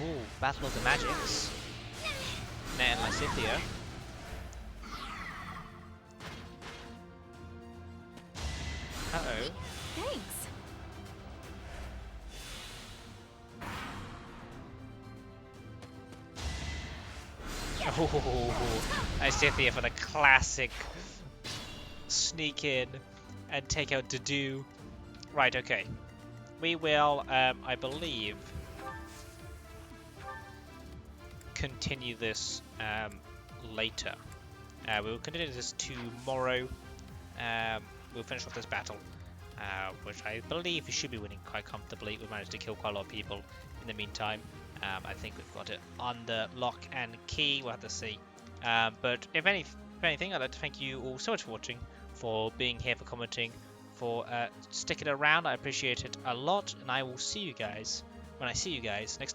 S1: Ooh, Battle of the Magics. Net and Lysithea. Uh-oh.
S8: Thanks.
S1: Oh, Lysithea for the classic sneak in and take out Dedue. Right, okay. We will, I believe, continue this later. We will continue this tomorrow. We'll finish off this battle, which I believe we should be winning quite comfortably. We've managed to kill quite a lot of people in the meantime. I think we've got it under lock and key. We'll have to see. But if anything, I'd like to thank you all so much for watching, for being here, for commenting, for sticking around. I appreciate it a lot, and I will see you guys when I see you guys next time.